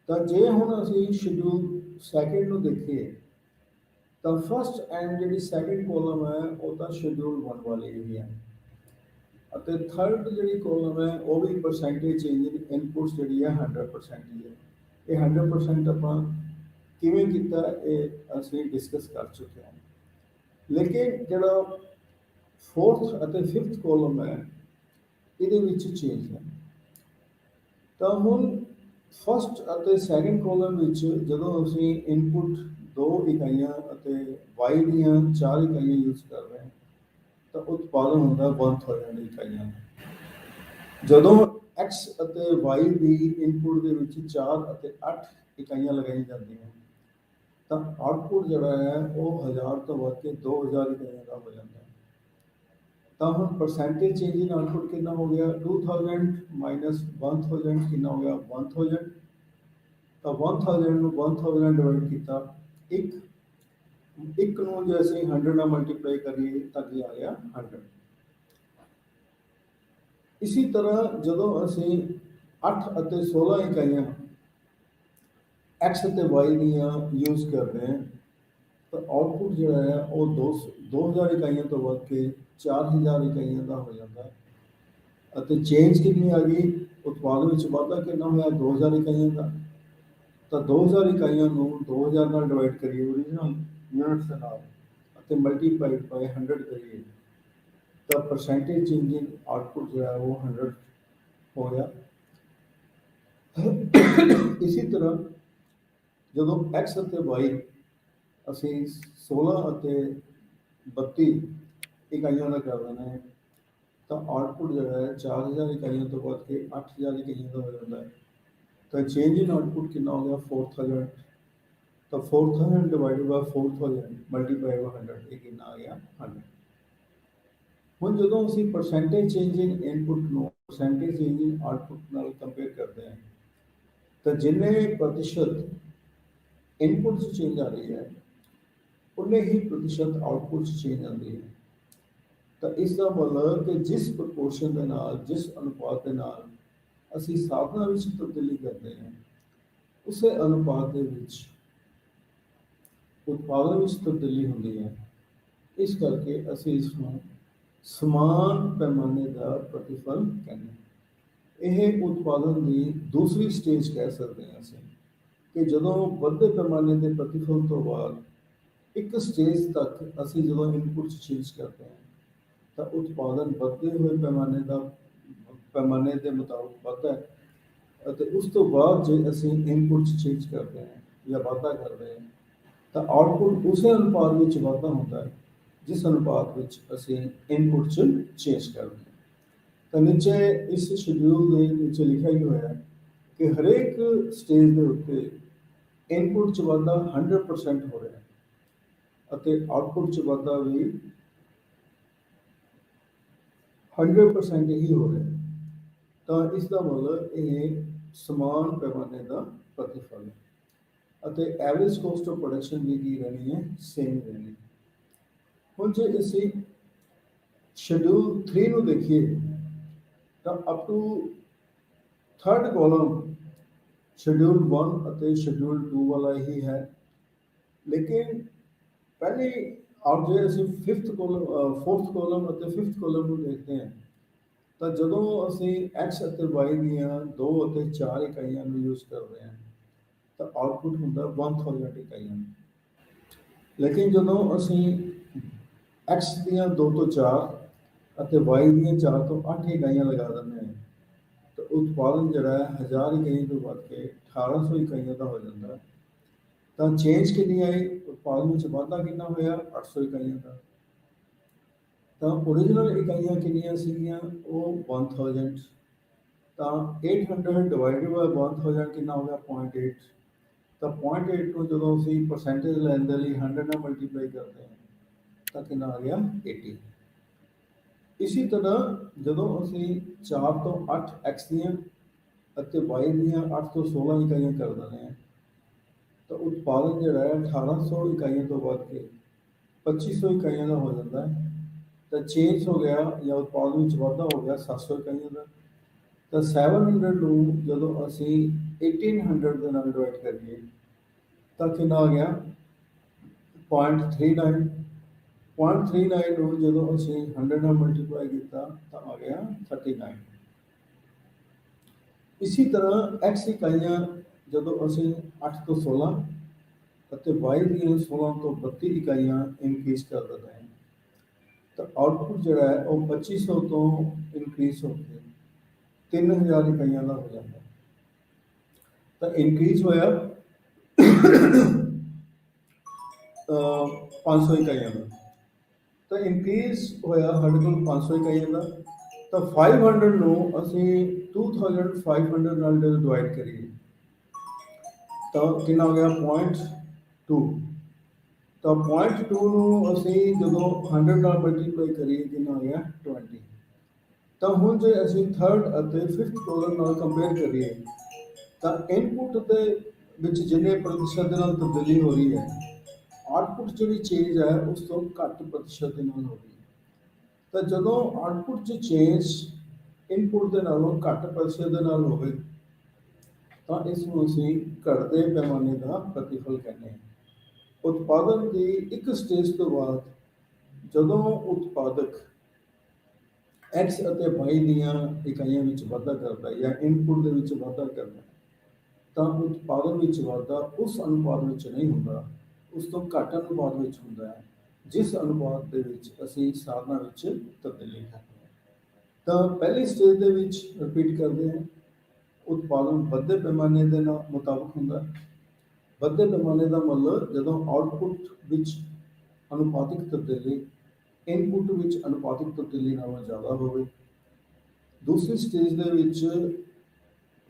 ਤਾਂ ਜੇ ਹੁਣ ਅਸੀਂ ਸ਼ਡਿਊਲ ਸੈਕਿੰਡ ਨੂੰ ਦੇਖੀਏ ਤਾਂ ਫਸਟ ਐਂਡ ਜਿਹੜੀ ਸੈਕਿੰਡ ਕਾਲਮ ਹੈ ਉਹ ਤਾਂ ਸ਼ਡਿਊਲ 1 ਵਾਲੀ ਹੀ ਹੈ, ਅਤੇ ਥਰਡ ਜਿਹੜੀ ਕਾਲਮ ਹੈ ਉਹ ਵੀ ਪਰਸੈਂਟੇਜ ਚੇਂਜ ਇਨ ਇਨਪੁਟਸ ਜਿਹੜੀ ਹੈ 100% ਹੀ ਹੈ। ਇਹ 100% ਆਪਾਂ ਕਿਵੇਂ ਕੀਤਾ ਇਹ ਅਸੀਂ ਡਿਸਕਸ ਕਰ ਚੁੱਕੇ ਹਾਂ। ਲੇਕਿਨ ਜਿਹੜਾ ਫੋਰਥ ਅਤੇ ਫਿਫਥ ਕਾਲਮ ਹੈ ਇਹਦੇ ਵਿੱਚ ਚੇਂਜ ਹੈ। ਤਾਂ ਹੁਣ ਫਸਟ ਅਤੇ ਸੈਕਿੰਡ ਕਾਲਮ ਵਿੱਚ ਜਦੋਂ ਅਸੀਂ ਇਨਪੁੱਟ 2 ਇਕਾਈਆਂ ਅਤੇ y ਦੀਆਂ 4 ਇਕਾਈਆਂ ਯੂਜ਼ ਕਰ ਰਹੇ ਹਾਂ ਤਾਂ ਉਤਪਾਦਨ ਹੁੰਦਾ 1000 ਇਕਾਈਆਂ। ਜਦੋਂ x ਅਤੇ y ਦੀ ਇਨਪੁੱਟ ਦੇ ਵਿੱਚ 4 ਅਤੇ 8 ਇਕਾਈਆਂ ਲਗਾਈਆਂ ਜਾਂਦੀਆਂ ਤਾਂ ਆਊਟਪੁੱਟ ਜਿਹੜਾ ਹੈ ਉਹ 1000 ਤੋਂ ਵੱਧ ਕੇ 2000 ਇਕਾਈਆਂ ਦਾ ਹੋ ਜਾਂਦਾ ਹੈ। ਤਾਂ ਹੁਣ ਪਰਸੈਂਟੇਜ ਚੇਂਜ ਇਨ ਆਊਟਪੁੱਟ ਕਿੰਨਾ ਹੋ ਗਿਆ 2000 ਮਾਈਨਸ 1000 ਕਿੰਨਾ ਹੋ ਗਿਆ 1000। ਤਾਂ 1000 ਨੂੰ 1000 ਡਿਵਾਈਡ ਕੀਤਾ 1 ਇੱਕ ਨੂੰ ਜੇ ਅਸੀਂ 100 ਨਾਲ ਮਲਟੀਪਲਾਈ ਕਰੀਏ ਤਾਂ ਕੀ ਆ ਗਿਆ 100। ਇਸੀ ਤਰ੍ਹਾਂ ਜਦੋਂ ਅਸੀਂ 8 ਅਤੇ 16 ਇਕਾਈਆਂ x ਅਤੇ y ਦੀਆਂ ਯੂਜ਼ ਕਰਦੇ ਹਾਂ ਤਾਂ ਆਉਟਪੁੱਟ ਜਿਹੜਾ ਹੈ ਉਹ 2000 ਇਕਾਈਆਂ ਤੋਂ ਵੱਧ ਕੇ 4000 ਇਕਾਈਆਂ ਦਾ ਹੋ ਜਾਂਦਾ ਹੈ। ਅਤੇ ਚੇਂਜ ਕਿੰਨੀ ਆ ਗਈ, ਉਤਪਾਦਨ ਵਿੱਚ ਵਾਧਾ ਕਿੰਨਾ ਹੋਇਆ 2000 ਇਕਾਈਆਂ ਦਾ। ਤਾਂ 2000 ਇਕਾਈਆਂ ਨੂੰ 2000 ਨਾਲ ਡਿਵਾਈਡ ਕਰੀਏ ਓਰੀਜਨਲ ਯੂਨਿਟਸ ਦੇ ਨਾਲ ਅਤੇ ਮਲਟੀਪਲਾਈਡ ਬਾਈ 100 ਕਰੀਏ ਤਾਂ ਪਰਸੈਂਟੇਜ ਚੇਂਜ ਇਨ ਆਉਟਪੁੱਟ ਜਿਹੜਾ ਉਹ 100 ਹੋ ਗਿਆ। ਇਸੀ ਤਰ੍ਹਾਂ ਜਦੋਂ x ਅਤੇ y ਅਸੀਂ 16 ਅਤੇ 32 ਇਕਾਈਆਂ ਦਾ ਕਰ ਦੇਣਾ ਹੈ ਤਾਂ ਆਉਟਪੁੱਟ ਜਿਹੜਾ ਹੈ 4000 ਇਕਾਈਆਂ ਤੋਂ ਵੱਧ ਕੇ 8000 ਇਕਾਈਆਂ ਦਾ ਹੋ ਜਾਂਦਾ ਹੈ। ਤਾਂ ਚੇਂਜ ਇਨ ਆਉਟਪੁੱਟ ਕਿੰਨਾ ਹੋ ਗਿਆ 4000। ਤਾਂ 4000 ਡਿਵਾਈਡਡ ਬਾਈ 4000 ਮਲਟੀਪਲਾਈ ਬਾਈ 100 ਇਹ ਕਿੰਨਾ ਆ ਗਿਆ 100। ਹੁਣ ਜਦੋਂ ਅਸੀਂ ਪਰਸੈਂਟੇਜ ਚੇਂਜ ਇਨ ਇਨਪੁੱਟ ਨੂੰ ਪਰਸੈਂਟੇਜ ਚੇਂਜ ਇਨ ਆਉਟਪੁੱਟ ਨਾਲ ਕੰਪੇਅਰ ਕਰਦੇ ਹਾਂ ਤਾਂ ਜਿੰਨੇ ਪ੍ਰਤੀਸ਼ਤ ਇਨਪੁੱਟ 'ਚ ਚੇਂਜ ਆ ਰਹੀ ਹੈ ਉਨੇ ਹੀ ਪ੍ਰਤੀਸ਼ਤ ਆਉਟਪੁੱਟ 'ਚ ਚੇਂਜ ਆਉਂਦੀ ਹੈ। ਤਾਂ ਇਸ ਦਾ ਮਤਲਬ ਕਿ ਜਿਸ ਪ੍ਰਪੋਰਸ਼ਨ ਦੇ ਨਾਲ ਜਿਸ ਅਨੁਪਾਤ ਦੇ ਨਾਲ ਅਸੀਂ ਸਾਧਨਾਂ ਵਿੱਚ ਤਬਦੀਲੀ ਕਰਦੇ ਹਾਂ ਉਸੇ ਅਨੁਪਾਤ ਦੇ ਵਿੱਚ ਉਤਪਾਦਨ ਵਿੱਚ ਤਬਦੀਲੀ ਹੁੰਦੀ ਹੈ। ਇਸ ਕਰਕੇ ਅਸੀਂ ਇਸ ਨੂੰ ਸਮਾਨ ਪੈਮਾਨੇ ਦਾ ਪ੍ਰਤੀਫਲ ਕਹਿੰਦੇ ਹਾਂ। ਇਹ ਉਤਪਾਦਨ ਦੀ ਦੂਸਰੀ ਸਟੇਜ ਕਹਿ ਸਕਦੇ ਹਾਂ ਅਸੀਂ ਕਿ ਜਦੋਂ ਵੱਡੇ ਪੈਮਾਨੇ ਦੇ ਪ੍ਰਤੀਫਲ ਤੋਂ ਬਾਅਦ ਇੱਕ ਸਟੇਜ ਤੱਕ ਅਸੀਂ ਜਦੋਂ ਇਨਪੁੱਟ ਚੇਂਜ ਕਰਦੇ ਹਾਂ ਤਾਂ ਉਤਪਾਦਨ ਵੱਧਦੇ ਹੋਏ ਪੈਮਾਨੇ ਦੇ ਮੁਤਾਬਕ ਵੱਧਦਾ ਹੈ ਅਤੇ ਉਸ ਤੋਂ ਬਾਅਦ ਜੇ ਅਸੀਂ ਇਨਪੁੱਟ ਚੇਂਜ ਕਰਦੇ ਹਾਂ ਜਾਂ ਵਾਧਾ ਕਰਦੇ ਹਾਂ ਤਾਂ ਆਉਟਪੁੱਟ ਉਸੇ ਅਨੁਪਾਤ ਵਿੱਚ ਵਾਧਾ ਹੁੰਦਾ ਹੈ ਜਿਸ ਅਨੁਪਾਤ ਵਿੱਚ ਅਸੀਂ ਇਨਪੁੱਟ ਚੇਂਜ ਕਰਦੇ ਹਾਂ। ਤਾਂ ਨੀਚੇ ਇਸ ਸ਼ਡਿਊਲ ਦੇ ਨੀਚੇ ਲਿਖਿਆ ਹੀ ਹੋਇਆ ਹੈ ਕਿ ਹਰੇਕ ਸਟੇਜ ਦੇ ਉੱਤੇ ਇਨਪੁੱਟ 'ਚ ਵਾਧਾ 100% ਹੋ ਰਿਹਾ ਅਤੇ ਆਉਟਪੁੱਟ 'ਚ ਵਾਧਾ ਵੀ 100% ਹੀ ਹੋ ਰਿਹਾ। ਤਾਂ ਇਸ ਦਾ ਮਤਲਬ ਇਹ ਸਮਾਨ ਪੈਮਾਨੇ ਦਾ ਪ੍ਰਤੀਫਲ ਹੈ ਅਤੇ ਐਵਰੇਜ ਕੋਸਟ ਆਫ ਪ੍ਰੋਡਕਸ਼ਨ ਵੀ ਕੀ ਰਹਿਣੀ ਹੈ ਸੇਮ ਰਹਿਣੀ। ਹੁਣ ਜੇ ਅਸੀਂ ਸ਼ਡਿਊਲ 3 ਨੂੰ ਦੇਖੀਏ ਤਾਂ up to 3rd column schedule 1 ਅਤੇ ਸ਼ਡਿਊਲ 2 ਵਾਲਾ ਹੀ ਹੈ। ਲੇਕਿਨ ਪਹਿਲੇ ਔਰ ਜੇ ਅਸੀਂ 4th ਕਾਲਮ ਅਤੇ 5th ਕਾਲਮ ਨੂੰ ਦੇਖਦੇ ਹਾਂ ਤਾਂ ਜਦੋਂ ਅਸੀਂ x ਅਤੇ y ਦੀਆਂ 2 ਅਤੇ 4 ਇਕਾਈਆਂ ਨੂੰ ਯੂਜ਼ ਕਰਦੇ ਹਾਂ ਤਾਂ ਆਉਟਪੁੱਟ ਹੁੰਦਾ 1000 ਇਕਾਈਆਂ। ਲੇਕਿਨ ਜਦੋਂ ਅਸੀਂ x ਦੀਆਂ 2 ਤੋਂ 4 ਅਤੇ y ਦੀਆਂ 4 ਤੋਂ 8 ਇਕਾਈਆਂ ਲਗਾ ਦਿੰਦੇ ਹਾਂ ਤਾਂ ਉਤਪਾਦਨ ਜਿਹੜਾ ਹੈ 1000 ਇਕਾਈਆਂ ਤੋਂ ਵੱਧ ਕੇ 1800 ਇਕਾਈਆਂ ਦਾ ਹੋ ਜਾਂਦਾ। ਤਾਂ ਚੇਂਜ ਕਿੰਨੀ ਆਈ, ਉਤਪਾਦਨ ਵਿੱਚ ਵਾਧਾ ਕਿੰਨਾ ਹੋਇਆ 800 ਇਕਾਈਆਂ ਦਾ। ਤਾਂ ਓਰੀਜਨਲ ਇਕਾਈਆਂ ਕਿੰਨੀਆਂ ਸੀਗੀਆਂ ਉਹ 1000। ਤਾਂ 800 ਡਿਵਾਈਡਡ ਬਾਈ 1000 ਕਿੰਨਾ ਹੋ ਗਿਆ 0.8। ਤਾਂ 0.8 ਨੂੰ ਜਦੋਂ ਅਸੀਂ ਪਰਸੈਂਟੇਜ ਲੈਣ ਦੇ ਲਈ 100 ਨਾਲ ਮਲਟੀਪਲਾਈ ਕਰਦੇ ਹਾਂ ਤਾਂ ਕਿੰਨਾ ਆ ਗਿਆ 80। ਇਸੀ ਤਰ੍ਹਾਂ ਜਦੋਂ ਅਸੀਂ 4 ਤੋਂ 8 x ਦੀਆਂ ਅਤੇ y ਦੀਆਂ 8 ਤੋਂ 16 ਇਕਾਈਆਂ ਕਰ ਦਿੰਦੇ ਹਾਂ ਤਾਂ ਉਤਪਾਦਨ ਜਿਹੜਾ ਹੈ 1800 ਇਕਾਈਆਂ ਤੋਂ ਵੱਧ ਕੇ 2500 ਇਕਾਈਆਂ ਦਾ ਹੋ ਜਾਂਦਾ ਹੈ। ਤਾਂ ਚੇਂਜ ਹੋ ਗਿਆ ਜਾਂ ਉਤਪਾਦਨ ਵਿੱਚ ਵਾਧਾ ਹੋ ਗਿਆ 700 ਇਕਾਈਆਂ ਦਾ। ਤਾਂ 700 ਨੂੰ ਜਦੋਂ ਅਸੀਂ 1800 ਦੇ ਨਾਲ ਡਿਵਾਈਡ ਕਰੀਏ ਤਾਂ ਕਿੰਨਾ ਆ ਗਿਆ 0.39। 0.39 ਨੂੰ ਜਦੋਂ ਅਸੀਂ 100 ਨਾਲ ਮਲਟੀਪਲਾਈ ਕੀਤਾ ਤਾਂ ਆ ਗਿਆ 39। ਇਸੀ ਤਰ੍ਹਾਂ x ਇਕਾਈਆਂ ਜਦੋਂ ਅਸੀਂ 8 ਤੋਂ 16 ਅਤੇ y ਦੀਆਂ 16 ਤੋਂ 32 ਇਕਾਈਆਂ ਇਨਕਰੀਜ਼ ਕਰ ਦਿੰਦੇ ਹਾਂ ਤਾਂ ਆਉਟਪੁੱਟ ਜਿਹੜਾ ਹੈ ਉਹ 2500 ਤੋਂ ਇਨਕਰੀਜ਼ ਹੋ ਕੇ 3000 ਇਕਾਈਆਂ ਦਾ ਹੋ ਜਾਂਦਾ। ਤਾਂ ਇਨਕਰੀਜ਼ ਹੋਇਆ 500 ਇਕਾਈਆਂ ਦਾ। ਤਾਂ ਇਨਕਰੀਜ਼ ਹੋਇਆ ਸਾਡੇ ਕੋਲ 500 ਇਕਾਈਆਂ ਦਾ। ਤਾਂ 500 ਨੂੰ ਅਸੀਂ 2500 ਨਾਲ ਜਦੋਂ ਡਿਵਾਈਡ ਕਰੀਏ ਤਾਂ ਕਿੰਨਾ ਹੋ ਗਿਆ 0.2। ਤਾਂ 0.2 ਨੂੰ ਅਸੀਂ ਜਦੋਂ 100 ਨਾਲ ਮਲਟੀਪਲਾਈ ਕਰੀਏ ਕਿੰਨਾ ਹੋ ਗਿਆ 20। ਤਾਂ ਹੁਣ ਜੇ ਅਸੀਂ 3rd ਅਤੇ 5th ਕਾਲਮ ਨਾਲ ਕੰਪੇਅਰ ਕਰੀਏ ਤਾਂ ਇਨਪੁੱਟ ਦੇ ਵਿੱਚ ਜਿੰਨੇ ਪ੍ਰਤੀਸ਼ਤ ਦੇ ਨਾਲ ਤਬਦੀਲੀ ਹੋ ਰਹੀ ਹੈ ਆਉਟਪੁੱਟ ਜਿਹੜੀ ਚੇਂਜ ਹੈ ਉਸ ਤੋਂ ਘੱਟ ਪ੍ਰਤੀਸ਼ਤ ਦੇ ਨਾਲ ਹੋ ਰਹੀ ਹੈ। ਤਾਂ ਜਦੋਂ ਆਉਟਪੁੱਟ 'ਚ ਚੇਂਜ ਇਨਪੁੱਟ ਦੇ ਨਾਲੋਂ ਘੱਟ ਪ੍ਰਤੀਸ਼ਤ ਦੇ ਨਾਲ ਹੋਵੇ ਤਾਂ ਇਸ ਨੂੰ ਅਸੀਂ ਘਟਦੇ ਪੈਮਾਨੇ ਦਾ ਪ੍ਰਤੀਫਲ ਕਹਿੰਦੇ ਹਾਂ। ਉਤਪਾਦਨ ਦੀ ਇੱਕ ਸਟੇਜ ਤੋਂ ਬਾਅਦ ਜਦੋਂ ਉਤਪਾਦਕ X ਅਤੇ Y ਦੀਆਂ ਇਕਾਈਆਂ ਵਿੱਚ ਵਾਧਾ ਕਰਦਾ ਹੈ ਜਾਂ ਇਨਪੁੱਟ ਦੇ ਵਿੱਚ ਵਾਧਾ ਕਰਦਾ ਹੈ ਤਾਂ ਉਤਪਾਦਨ ਵਿੱਚ ਵਾਧਾ ਉਸ ਅਨੁਪਾਤ ਵਿੱਚ ਨਹੀਂ ਹੁੰਦਾ, ਉਸ ਤੋਂ ਘੱਟ ਅਨੁਪਾਤ ਵਿੱਚ ਹੁੰਦਾ ਹੈ ਜਿਸ ਅਨੁਪਾਤ ਦੇ ਵਿੱਚ ਅਸੀਂ ਸਾਧਨਾਂ ਵਿੱਚ ਤਬਦੀਲੀ ਕਰਦੇ ਹਾਂ। ਤਾਂ ਪਹਿਲੀ ਸਟੇਜ ਦੇ ਵਿੱਚ ਰਿਪੀਟ ਕਰਦੇ ਹਾਂ, ਉਤਪਾਦਨ ਵੱਧਦੇ ਪੈਮਾਨੇ ਦੇ ਨਾਲ ਮੁਤਾਬਕ ਹੁੰਦਾ ਹੈ। ਵੱਧਦੇ ਪੈਮਾਨੇ ਦਾ ਮਤਲਬ ਜਦੋਂ ਆਉਟਪੁੱਟ ਵਿੱਚ ਅਨੁਪਾਤਿਕ ਤਬਦੀਲੀ ਇਨਪੁੱਟ ਵਿੱਚ ਅਨੁਪਾਤਿਕ ਤਬਦੀਲੀ ਨਾਲੋਂ ਜ਼ਿਆਦਾ ਹੋਵੇ। ਦੂਸਰੀ ਸਟੇਜ ਦੇ ਵਿੱਚ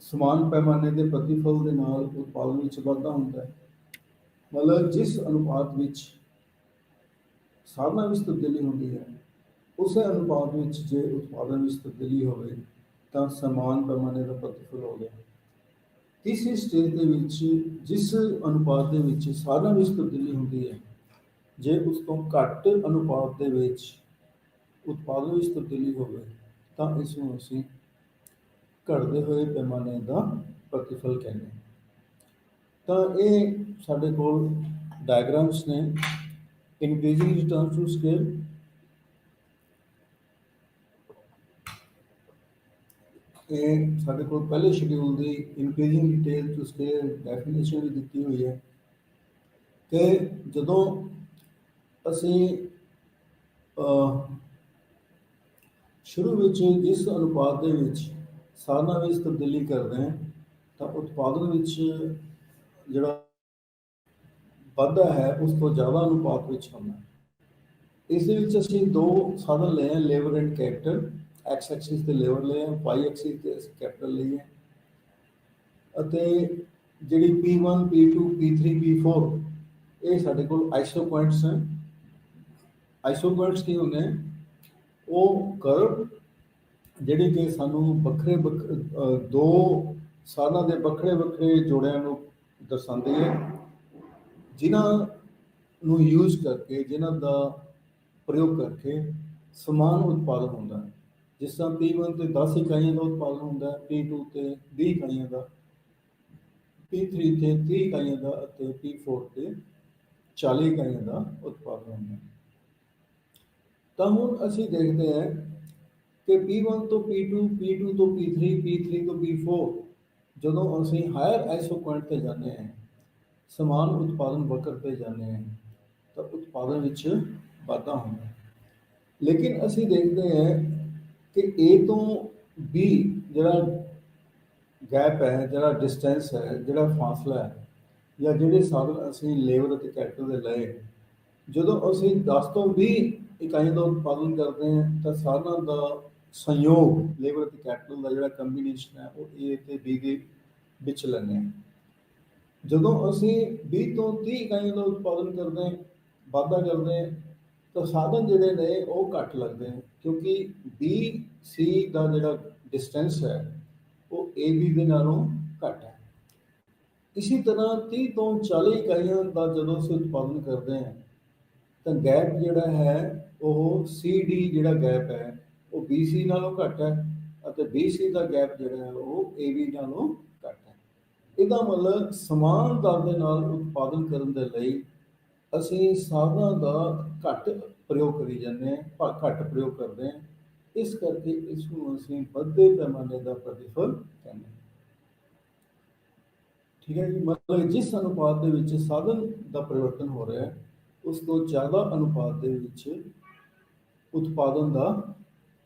ਸਮਾਨ ਪੈਮਾਨੇ ਦੇ ਪ੍ਰਤੀਫਲ ਦੇ ਨਾਲ ਉਤਪਾਦਨ ਵਿੱਚ ਵਾਧਾ ਹੁੰਦਾ ਹੈ। ਮਤਲਬ ਜਿਸ ਅਨੁਪਾਤ ਵਿੱਚ ਸਾਧਨਾਂ ਵਿੱਚ ਤਬਦੀਲੀ ਹੁੰਦੀ ਹੈ ਉਸੇ ਅਨੁਪਾਤ ਵਿੱਚ ਜੇ ਉਤਪਾਦਨ ਵਿੱਚ ਤਬਦੀਲੀ ਹੋਵੇ ਤਾਂ ਸਮਾਨ ਪੈਮਾਨੇ ਦਾ ਪ੍ਰਤੀਫਲ ਹੋ ਗਿਆ। ਤੀਸਰੀ ਸਟੇਜ ਦੇ ਵਿੱਚ ਜਿਸ ਅਨੁਪਾਤ ਦੇ ਵਿੱਚ ਸਾਧਨਾਂ ਵਿੱਚ ਤਬਦੀਲੀ ਹੁੰਦੀ ਹੈ ਜੇ ਉਸ ਤੋਂ ਘੱਟ ਅਨੁਪਾਤ ਦੇ ਵਿੱਚ ਉਤਪਾਦਨ ਵਿੱਚ ਤਬਦੀਲੀ ਹੋਵੇ ਤਾਂ ਇਸ ਨੂੰ ਅਸੀਂ ਘਟਦੇ ਹੋਏ ਪੈਮਾਨੇ ਦਾ ਪ੍ਰਤੀਫਲ ਕਹਿੰਦੇ ਹਾਂ। ਤਾਂ ਇਹ ਸਾਡੇ ਕੋਲ ਡਾਇਗਰਾਮਸ ਨੇ ਇਨਕਰੀਜ਼ਿੰਗ ਰਿਟਰਨ ਟੂ ਸਕੇਲ, ਇਹ ਸਾਡੇ ਕੋਲ ਪਹਿਲੇ ਸ਼ਡਿਊਲ ਦੀ increasing detail to scale definition ਵੀ ਦਿੱਤੀ ਹੋਈ ਹੈ ਕਿ ਜਦੋਂ ਅਸੀਂ ਸ਼ੁਰੂ ਵਿੱਚ ਜਿਸ ਅਨੁਪਾਤ ਦੇ ਵਿੱਚ ਸਾਧਨਾਂ ਵਿੱਚ ਤਬਦੀਲੀ ਕਰਦੇ ਹਾਂ ਤਾਂ ਉਤਪਾਦਨ ਵਿੱਚ ਜਿਹੜਾ ਵਾਧਾ ਹੈ ਉਸ ਤੋਂ ਜ਼ਿਆਦਾ ਅਨੁਪਾਤ ਵਿੱਚ ਹੁੰਦਾ। ਇਸ ਦੇ ਵਿੱਚ ਅਸੀਂ ਦੋ ਸਾਧਨ ਲਏ ਹਨ, labour and capital. X axis ਤੇ ਲੇਬਰ ਲਏ ਹੈ, ਵਾਈ ਐਕਸਿਸ ਤੇ ਅਸੀਂ ਕੈਪੀਟਲ ਲਈ ਹੈ ਅਤੇ ਜਿਹੜੀ P1 P2 P3 P4 ਇਹ ਸਾਡੇ ਕੋਲ ਆਈਸੋ ਪੁਆਇੰਟਸ ਹਨ। ਆਈਸੋ ਪੁਆਇੰਟਸ ਕੀ ਹੁੰਦੇ ਨੇ? ਉਹ ਕਰਵ ਜਿਹੜੇ ਕਿ ਸਾਨੂੰ ਵੱਖਰੇ ਦੋ ਸਾਧਨਾਂ ਦੇ ਵੱਖਰੇ ਵੱਖਰੇ ਜੋੜਿਆਂ ਨੂੰ ਦਰਸਾਉਂਦੀ ਹੈ, ਜਿਨ੍ਹਾਂ ਨੂੰ ਯੂਜ਼ ਕਰਕੇ, ਜਿਨ੍ਹਾਂ ਦਾ ਪ੍ਰਯੋਗ ਕਰਕੇ ਸਮਾਨ ਉਤਪਾਦਨ ਹੁੰਦਾ ਹੈ। ਜਿਸ ਤਰ੍ਹਾਂ P1 ਤੇ 10 ਇਕਾਈਆਂ ਦਾ ਉਤਪਾਦਨ ਹੁੰਦਾ ਹੈ, P2 ਤੇ 20 ਇਕਾਈਆਂ ਦਾ, P3 ਤੇ 30 ਇਕਾਈਆਂ ਦਾ ਅਤੇ P4 ਤੇ 40 ਇਕਾਈਆਂ ਦਾ ਉਤਪਾਦਨ ਹੁੰਦਾ ਹੈ। ਤਾਂ ਹੁਣ ਅਸੀਂ ਦੇਖਦੇ ਹਾਂ ਕਿ P1 ਤੋਂ P2 P2 ਤੋਂ P3 P3 ਤੋਂ P4 ਜਦੋਂ ਅਸੀਂ ਹਾਇਰ ਆਈਸੋ ਪੁਆਇੰਟ ਤੇ ਜਾਂਦੇ ਹਾਂ, ਸਮਾਨ ਉਤਪਾਦਨ ਵਕਰ ਤੇ ਜਾਂਦੇ ਹਾਂ ਤਾਂ ਉਤਪਾਦਨ ਵਿੱਚ ਵਾਧਾ ਹੁੰਦਾ ਹੈ। ਲੇਕਿਨ ਅਸੀਂ ਦੇਖਦੇ ਹਾਂ ਕਿ A ਤੋਂ B ਜਿਹੜਾ ਗੈਪ ਹੈ, ਜਿਹੜਾ ਡਿਸਟੈਂਸ ਹੈ, ਜਿਹੜਾ ਫਾਸਲਾ ਹੈ ਜਾਂ ਜਿਹੜੇ ਸਾਧਨ ਅਸੀਂ ਲੇਬਰ ਅਤੇ ਕੈਪੀਟਲ ਦੇ ਲਏ, ਜਦੋਂ ਅਸੀਂ 10 ਤੋਂ 20 ਇਕਾਈਆਂ ਦਾ ਉਤਪਾਦਨ ਕਰਦੇ ਹਾਂ ਤਾਂ ਸਾਧਨਾਂ ਦਾ ਸੰਯੋਗ ਲੇਬਰ ਅਤੇ ਕੈਪੀਟਲ ਦਾ ਜਿਹੜਾ ਕੰਬੀਨੇਸ਼ਨ ਹੈ ਉਹ A ਅਤੇ B ਦੇ ਵਿੱਚ ਲੈਂਦੇ ਹਾਂ। ਜਦੋਂ ਅਸੀਂ 20 ਤੋਂ 30 ਇਕਾਈਆਂ ਦਾ ਉਤਪਾਦਨ ਕਰਦੇ ਹਾਂ, ਵਾਧਾ ਕਰਦੇ ਹਾਂ ਤਾਂ ਸਾਧਨ ਜਿਹੜੇ ਨੇ ਉਹ ਘੱਟ ਲੱਗਦੇ ਨੇ ਕਿਉਂਕਿ BC ਦਾ ਜਿਹੜਾ ਡਿਸਟੈਂਸ ਹੈ ਉਹ AB ਦੇ ਨਾਲੋਂ ਘੱਟ ਹੈ। ਇਸੇ ਤਰ੍ਹਾਂ 30 ਤੋਂ 40 ਇਕਾਈਆਂ ਦਾ ਜਦੋਂ ਅਸੀਂ ਉਤਪਾਦਨ ਕਰਦੇ ਹਾਂ ਤਾਂ ਗੈਪ ਜਿਹੜਾ ਹੈ ਉਹ CD ਜਿਹੜਾ ਗੈਪ ਹੈ ਉਹ BC ਨਾਲੋਂ ਘੱਟ ਹੈ ਅਤੇ BC ਦਾ ਗੈਪ ਜਿਹੜਾ ਹੈ ਉਹ AB ਨਾਲੋਂ ਘੱਟ ਹੈ। ਇਹਦਾ ਮਤਲਬ ਸਮਾਨ ਦਰ ਦੇ ਨਾਲ ਉਤਪਾਦਨ ਕਰਨ ਦੇ ਲਈ ਅਸੀਂ ਸਾਧਨਾਂ ਦਾ ਘੱਟ ਪ੍ਰਯੋਗ ਕਰੀ ਜਾਂਦੇ ਹਾਂ, ਘੱਟ ਪ੍ਰਯੋਗ ਕਰਦੇ ਹਾਂ। ਇਸ ਕਰਕੇ ਇਸ ਨੂੰ ਅਸੀਂ ਵੱਧਦੇ ਪੈਮਾਨੇ ਦਾ ਪ੍ਰਤੀਫਲ ਕਹਿੰਦੇ ਹਾਂ। ਠੀਕ ਹੈ ਜੀ, ਮਤਲਬ ਜਿਸ ਅਨੁਪਾਤ ਦੇ ਵਿੱਚ ਸਾਧਨ ਦਾ ਪਰਿਵਰਤਨ ਹੋ ਰਿਹਾ ਹੈ ਉਸ ਤੋਂ ਜ਼ਿਆਦਾ ਅਨੁਪਾਤ ਦੇ ਵਿੱਚ ਉਤਪਾਦਨ ਦਾ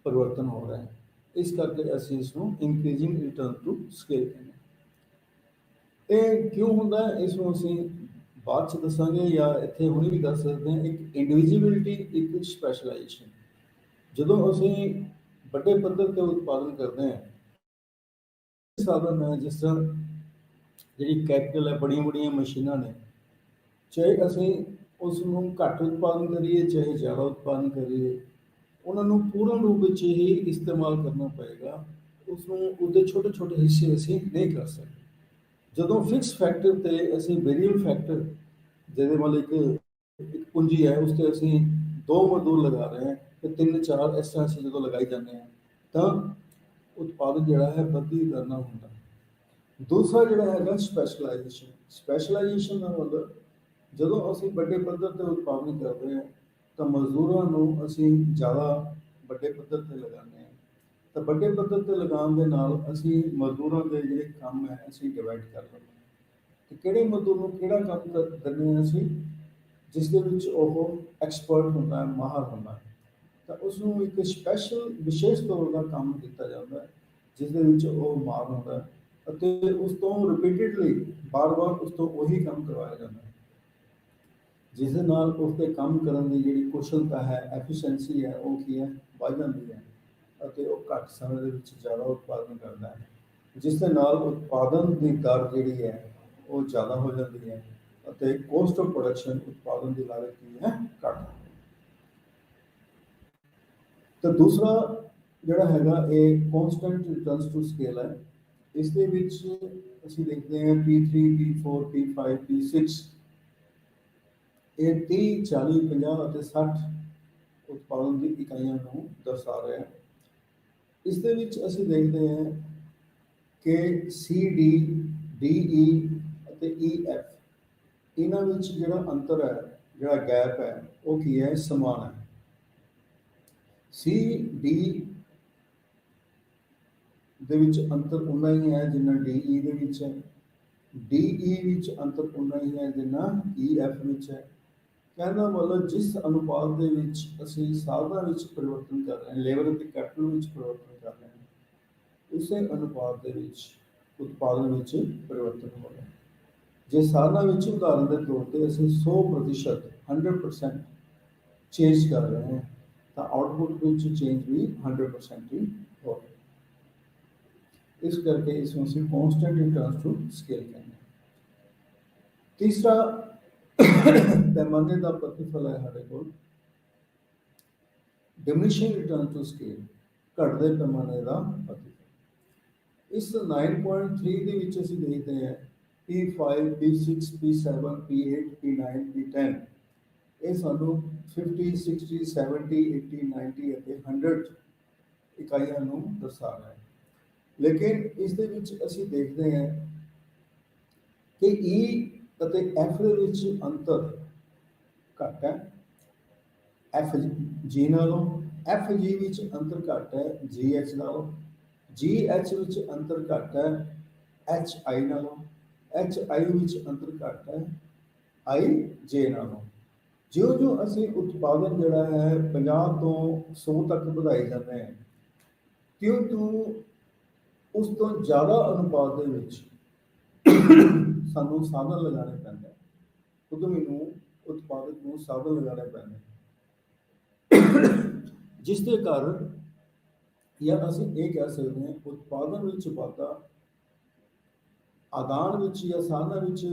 ਪਰਿਵਰਤਨ ਹੋ ਰਿਹਾ ਹੈ। ਇਸ ਕਰਕੇ ਅਸੀਂ ਇਸ ਨੂੰ ਇਨਕਰੀਜ਼ਿੰਗ ਰਿਟਰਨ ਟੂ ਸਕੇਲ ਕਹਿੰਦੇ ਹਾਂ। ਇਹ ਕਿਉਂ ਹੁੰਦਾ ਹੈ ਇਸ ਨੂੰ ਅਸੀਂ ਬਾਅਦ 'ਚ ਦੱਸਾਂਗੇ ਜਾਂ ਇੱਥੇ ਹੁਣੇ ਵੀ ਦੱਸ ਸਕਦੇ ਹਾਂ। ਇੱਕ ਇੰਡੀਵਿਜੂਅਲਿਟੀ, ਇੱਕ ਸਪੈਸ਼ਲਾਈਜੇਸ਼ਨ। ਜਦੋਂ ਅਸੀਂ ਵੱਡੇ ਪੱਧਰ ਤੇ ਉਤਪਾਦਨ ਕਰਦੇ ਹਾਂ, ਸਾਧਨ ਹੈ ਜਿਸ ਤਰ੍ਹਾਂ ਜਿਹੜੀ ਕੈਪੀਟਲ ਹੈ, ਬੜੀਆਂ ਬੜੀਆਂ ਮਸ਼ੀਨਾਂ ਨੇ, ਚਾਹੇ ਅਸੀਂ ਉਸ ਨੂੰ ਘੱਟ ਉਤਪਾਦਨ ਕਰੀਏ ਚਾਹੇ ਜ਼ਿਆਦਾ ਉਤਪਾਦਨ ਕਰੀਏ, ਉਹਨਾਂ ਨੂੰ ਪੂਰਨ ਰੂਪ ਵਿੱਚ ਹੀ ਇਸਤੇਮਾਲ ਕਰਨਾ ਪਏਗਾ। ਉਸ ਨੂੰ ਉਹਦੇ ਛੋਟੇ ਛੋਟੇ ਹਿੱਸੇ ਅਸੀਂ ਨਹੀਂ ਕਰ ਸਕਦੇ। ਜਦੋਂ ਫਿਕਸ ਫੈਕਟਰ ਤੇ ਅਸੀਂ ਵੇਰੀਏਬਲ ਫੈਕਟਰ ਜਿਹਦੇ ਵੱਲ ਇੱਕ ਇੱਕ ਪੂੰਜੀ ਹੈ ਉਸ ਤੇ ਅਸੀਂ 2 ਮਜ਼ਦੂਰ ਲਗਾ ਰਹੇ ਹਾਂ ਤੇ 3-4 ਇਸ ਤਰ੍ਹਾਂ ਅਸੀਂ ਜਦੋਂ ਲਗਾਈ ਜਾਂਦੇ ਹਾਂ ਤਾਂ ਉਤਪਾਦਨ ਜਿਹੜਾ ਹੈ ਵਧਦੀ ਦਰ ਨਾਲ ਹੁੰਦਾ ਹੈ। ਦੂਸਰਾ ਜਿਹੜਾ ਹੈਗਾ ਸਪੈਸ਼ਲਾਈਜੇਸ਼ਨ ਦਾ ਮਤਲਬ ਜਦੋਂ ਅਸੀਂ ਵੱਡੇ ਪੱਧਰ ਤੇ ਉਤਪਾਦਨ ਕਰਦੇ ਹਾਂ ਤਾਂ ਮਜ਼ਦੂਰਾਂ ਨੂੰ ਅਸੀਂ ਜ਼ਿਆਦਾ ਵੱਡੇ ਪੱਧਰ ਤੇ ਲਗਾਉਂਦੇ ਹਾਂ। ਤਾਂ ਵੱਡੇ ਪੱਧਰ ਤੇ ਲਗਾਉਣ ਦੇ ਨਾਲ ਅਸੀਂ ਮਜ਼ਦੂਰਾਂ ਦੇ ਜਿਹੜੇ ਕੰਮ ਹੈ ਅਸੀਂ ਡਿਵਾਈਡ ਕਰ ਲੈਂਦੇ ਹਾਂ ਕਿ ਕਿਹੜੇ ਮਜ਼ਦੂਰ ਨੂੰ ਕਿਹੜਾ ਕੰਮ ਦਿੰਦੇ ਹਾਂ ਅਸੀਂ ਜਿਸ ਦੇ ਵਿੱਚ ਉਹ ਐਕਸਪਰਟ ਹੁੰਦਾ ਹੈ, ਮਾਹਰ ਹੁੰਦਾ ਹੈ। ਤਾਂ ਉਸ ਨੂੰ ਇੱਕ ਸਪੈਸ਼ਲ ਵਿਸ਼ੇਸ਼ ਤੌਰ ਦਾ ਕੰਮ ਦਿੱਤਾ ਜਾਂਦਾ ਹੈ ਜਿਸ ਦੇ ਵਿੱਚ ਉਹ ਮਾਹਰ ਹੁੰਦਾ ਹੈ ਅਤੇ ਉਸ ਤੋਂ ਰਿਪੀਟਡਲੀ ਬਾਰ-ਬਾਰ ਉਸ ਤੋਂ ਉਹੀ ਕੰਮ ਕਰਵਾਇਆ ਜਾਂਦਾ ਹੈ ਜਿਸ ਦੇ ਨਾਲ ਉਸ ਦੇ ਕੰਮ ਕਰਨ ਦੀ ਜਿਹੜੀ ਕੁਸ਼ਲਤਾ ਹੈ, ਐਫੀਸ਼ੀਐਂਸੀ ਹੈ, ਉਹ ਕੀ ਹੈ ਵੱਧ ਜਾਂਦੀ ਹੈ ਅਤੇ ਉਹ ਘੱਟ ਸਮੇਂ ਦੇ ਵਿੱਚ ਜ਼ਿਆਦਾ ਉਤਪਾਦਨ ਕਰਦਾ ਹੈ ਜਿਸ ਦੇ ਨਾਲ ਉਤਪਾਦਨ ਦੀ ਦਰ ਜਿਹੜੀ ਹੈ ਉਹ ਜ਼ਿਆਦਾ ਹੋ ਜਾਂਦੀ ਹੈ ਅਤੇ ਕੋਸਟ ਆਫ ਪ੍ਰੋਡਕਸ਼ਨ ਉਤਪਾਦਨ ਦੀ ਲਾਗਤ ਕੀ ਹੈ ਘੱਟ। ਤਾਂ ਦੂਸਰਾ ਜਿਹੜਾ ਹੈਗਾ ਇਹ ਕੌਨਸਟੈਂਟ ਰਿਟਰਨਸ ਟੂ ਸਕੇਲ ਹੈ। ਇਸ ਦੇ ਵਿੱਚ ਅਸੀਂ ਦੇਖਦੇ ਹਾਂ P3 P4 P5 P6 ਇਹ 30 40 50 ਅਤੇ 60 ਉਤਪਾਦਨ ਦੀ ਇਕਾਈਆਂ ਨੂੰ ਦਰਸਾ ਰਿਹਾ ਹੈ। ਇਸ ਦੇ ਵਿੱਚ ਅਸੀਂ ਦੇਖਦੇ ਹਾਂ ਕਿ CD DE ਅਤੇ EF ਇਹਨਾਂ ਵਿੱਚ ਜਿਹੜਾ ਅੰਤਰ ਹੈ ਜਿਹੜਾ ਗੈਪ ਹੈ ਉਹ ਕੀ ਹੈ ਸਮਾਨ ਹੈ। CD ਦੇ ਵਿੱਚ ਅੰਤਰ ਉਨਾ ਹੀ ਹੈ ਜਿੰਨਾ DE ਦੇ ਵਿੱਚ ਹੈ। DE ਵਿੱਚ ਅੰਤਰ ਉਨਾ ਹੀ ਹੈ ਜਿੰਨਾ EF ਵਿੱਚ ਹੈ। ਕਹਿਣ ਦਾ ਮਤਲਬ ਜਿਸ ਅਨੁਪਾਤ ਦੇ ਵਿੱਚ ਅਸੀਂ ਸਾਧਨਾਂ ਵਿੱਚ ਪਰਿਵਰਤਨ ਕਰ ਰਹੇ ਹਾਂ, ਲੇਬਰ ਅਤੇ ਕੈਪੀਟਲ ਵਿੱਚ ਪਰਿਵਰਤਨ ਕਰ ਰਹੇ ਹਾਂ, ਉਸੇ ਅਨੁਪਾਤ ਦੇ ਵਿੱਚ ਉਤਪਾਦਨ ਵਿੱਚ ਪਰਿਵਰਤਨ ਹੋ ਰਿਹਾ ਹੈ। ਜੇ ਸਾਧਨਾਂ ਵਿੱਚ ਉਦਾਹਰਨ ਦੇ ਤੌਰ ਤੇ ਅਸੀਂ 100% 100% ਚੇਂਜ ਕਰ ਰਹੇ ਹਾਂ ਤਾਂ ਆਊਟਪੁੱਟ ਵਿੱਚ ਚੇਂਜ ਵੀ 100% ਹੀ ਹੋ ਰਿਹਾ। ਇਸ ਕਰਕੇ ਇਸ ਨੂੰ ਅਸੀਂ ਕੌਨਸਟੈਂਟ ਰਿਟਰਨਸ ਟੂ ਸਕੇਲ ਕਹਿੰਦੇ ਹਾਂ। ਤੀਸਰਾ ਪੈਮਾਨੇ ਦਾ ਪ੍ਰਤੀਫਲ ਹੈ ਸਾਡੇ ਕੋਲ ਡਿਮਿਨਿਸ਼ਿੰਗ ਰਿਟਰਨ ਟੂ ਸਕੇਲ ਘਟਦੇ ਪੈਮਾਨੇ ਦਾ ਪ੍ਰਤੀਫਲ। ਇਸ 9.3 ਦੇ ਵਿੱਚ ਅਸੀਂ ਦੇਖਦੇ ਹਾਂ P5 P6 P7 P8 P9 P10 ਇਹ ਸਾਨੂੰ 50 60 70 80 90 ਅਤੇ 100 ਇਕਾਈਆਂ ਨੂੰ ਦਰਸਾ ਰਿਹਾ ਹੈ। ਲੇਕਿਨ ਇਸ ਦੇ ਵਿੱਚ ਅਸੀਂ ਦੇਖਦੇ ਹਾਂ ਕਿ E ਅਤੇ F ਦੇ ਵਿੱਚ ਅੰਤਰ ਘੱਟ ਹੈ FG ਨਾਲੋਂ। FG ਵਿੱਚ ਅੰਤਰ ਘੱਟ ਹੈ GH ਨਾਲੋਂ। GH ਵਿੱਚ ਅੰਤਰ ਘੱਟ ਹੈ HI ਨਾਲੋਂ। HI ਵਿੱਚ ਅੰਤਰ ਘੱਟ ਹੈ IJ ਨਾਲੋਂ। ਜਿਉਂ-ਜਿਉਂ ਅਸੀਂ ਉਤਪਾਦਨ ਜਿਹੜਾ ਹੈ 50 ਤੋਂ 100 ਤੱਕ ਵਧਾਈ ਜਾਂਦੇ ਹਾਂ ਤਿਉਂ-ਤਿਉਂ ਉਸ ਤੋਂ ਜ਼ਿਆਦਾ ਅਨੁਪਾਤ ਦੇ ਵਿੱਚ ਸਾਨੂੰ ਸਾਧਨ ਲਗਾਉਣੇ ਪੈਂਦੇ, ਉਦਮੀ ਨੂੰ ਉਤਪਾਦਕ ਨੂੰ ਸਾਧਨ ਲਗਾਉਣੇ ਪੈਂਦੇ ਜਿਸ ਦੇ ਕਾਰਨ ਜਾਂ ਅਸੀਂ ਇਹ ਕਹਿ ਸਕਦੇ ਹਾਂ ਉਤਪਾਦਨ ਵਿੱਚ ਵਾਧਾ ਆਦਾਨ ਵਿੱਚ ਜਾਂ ਸਾਧਨਾਂ ਵਿੱਚ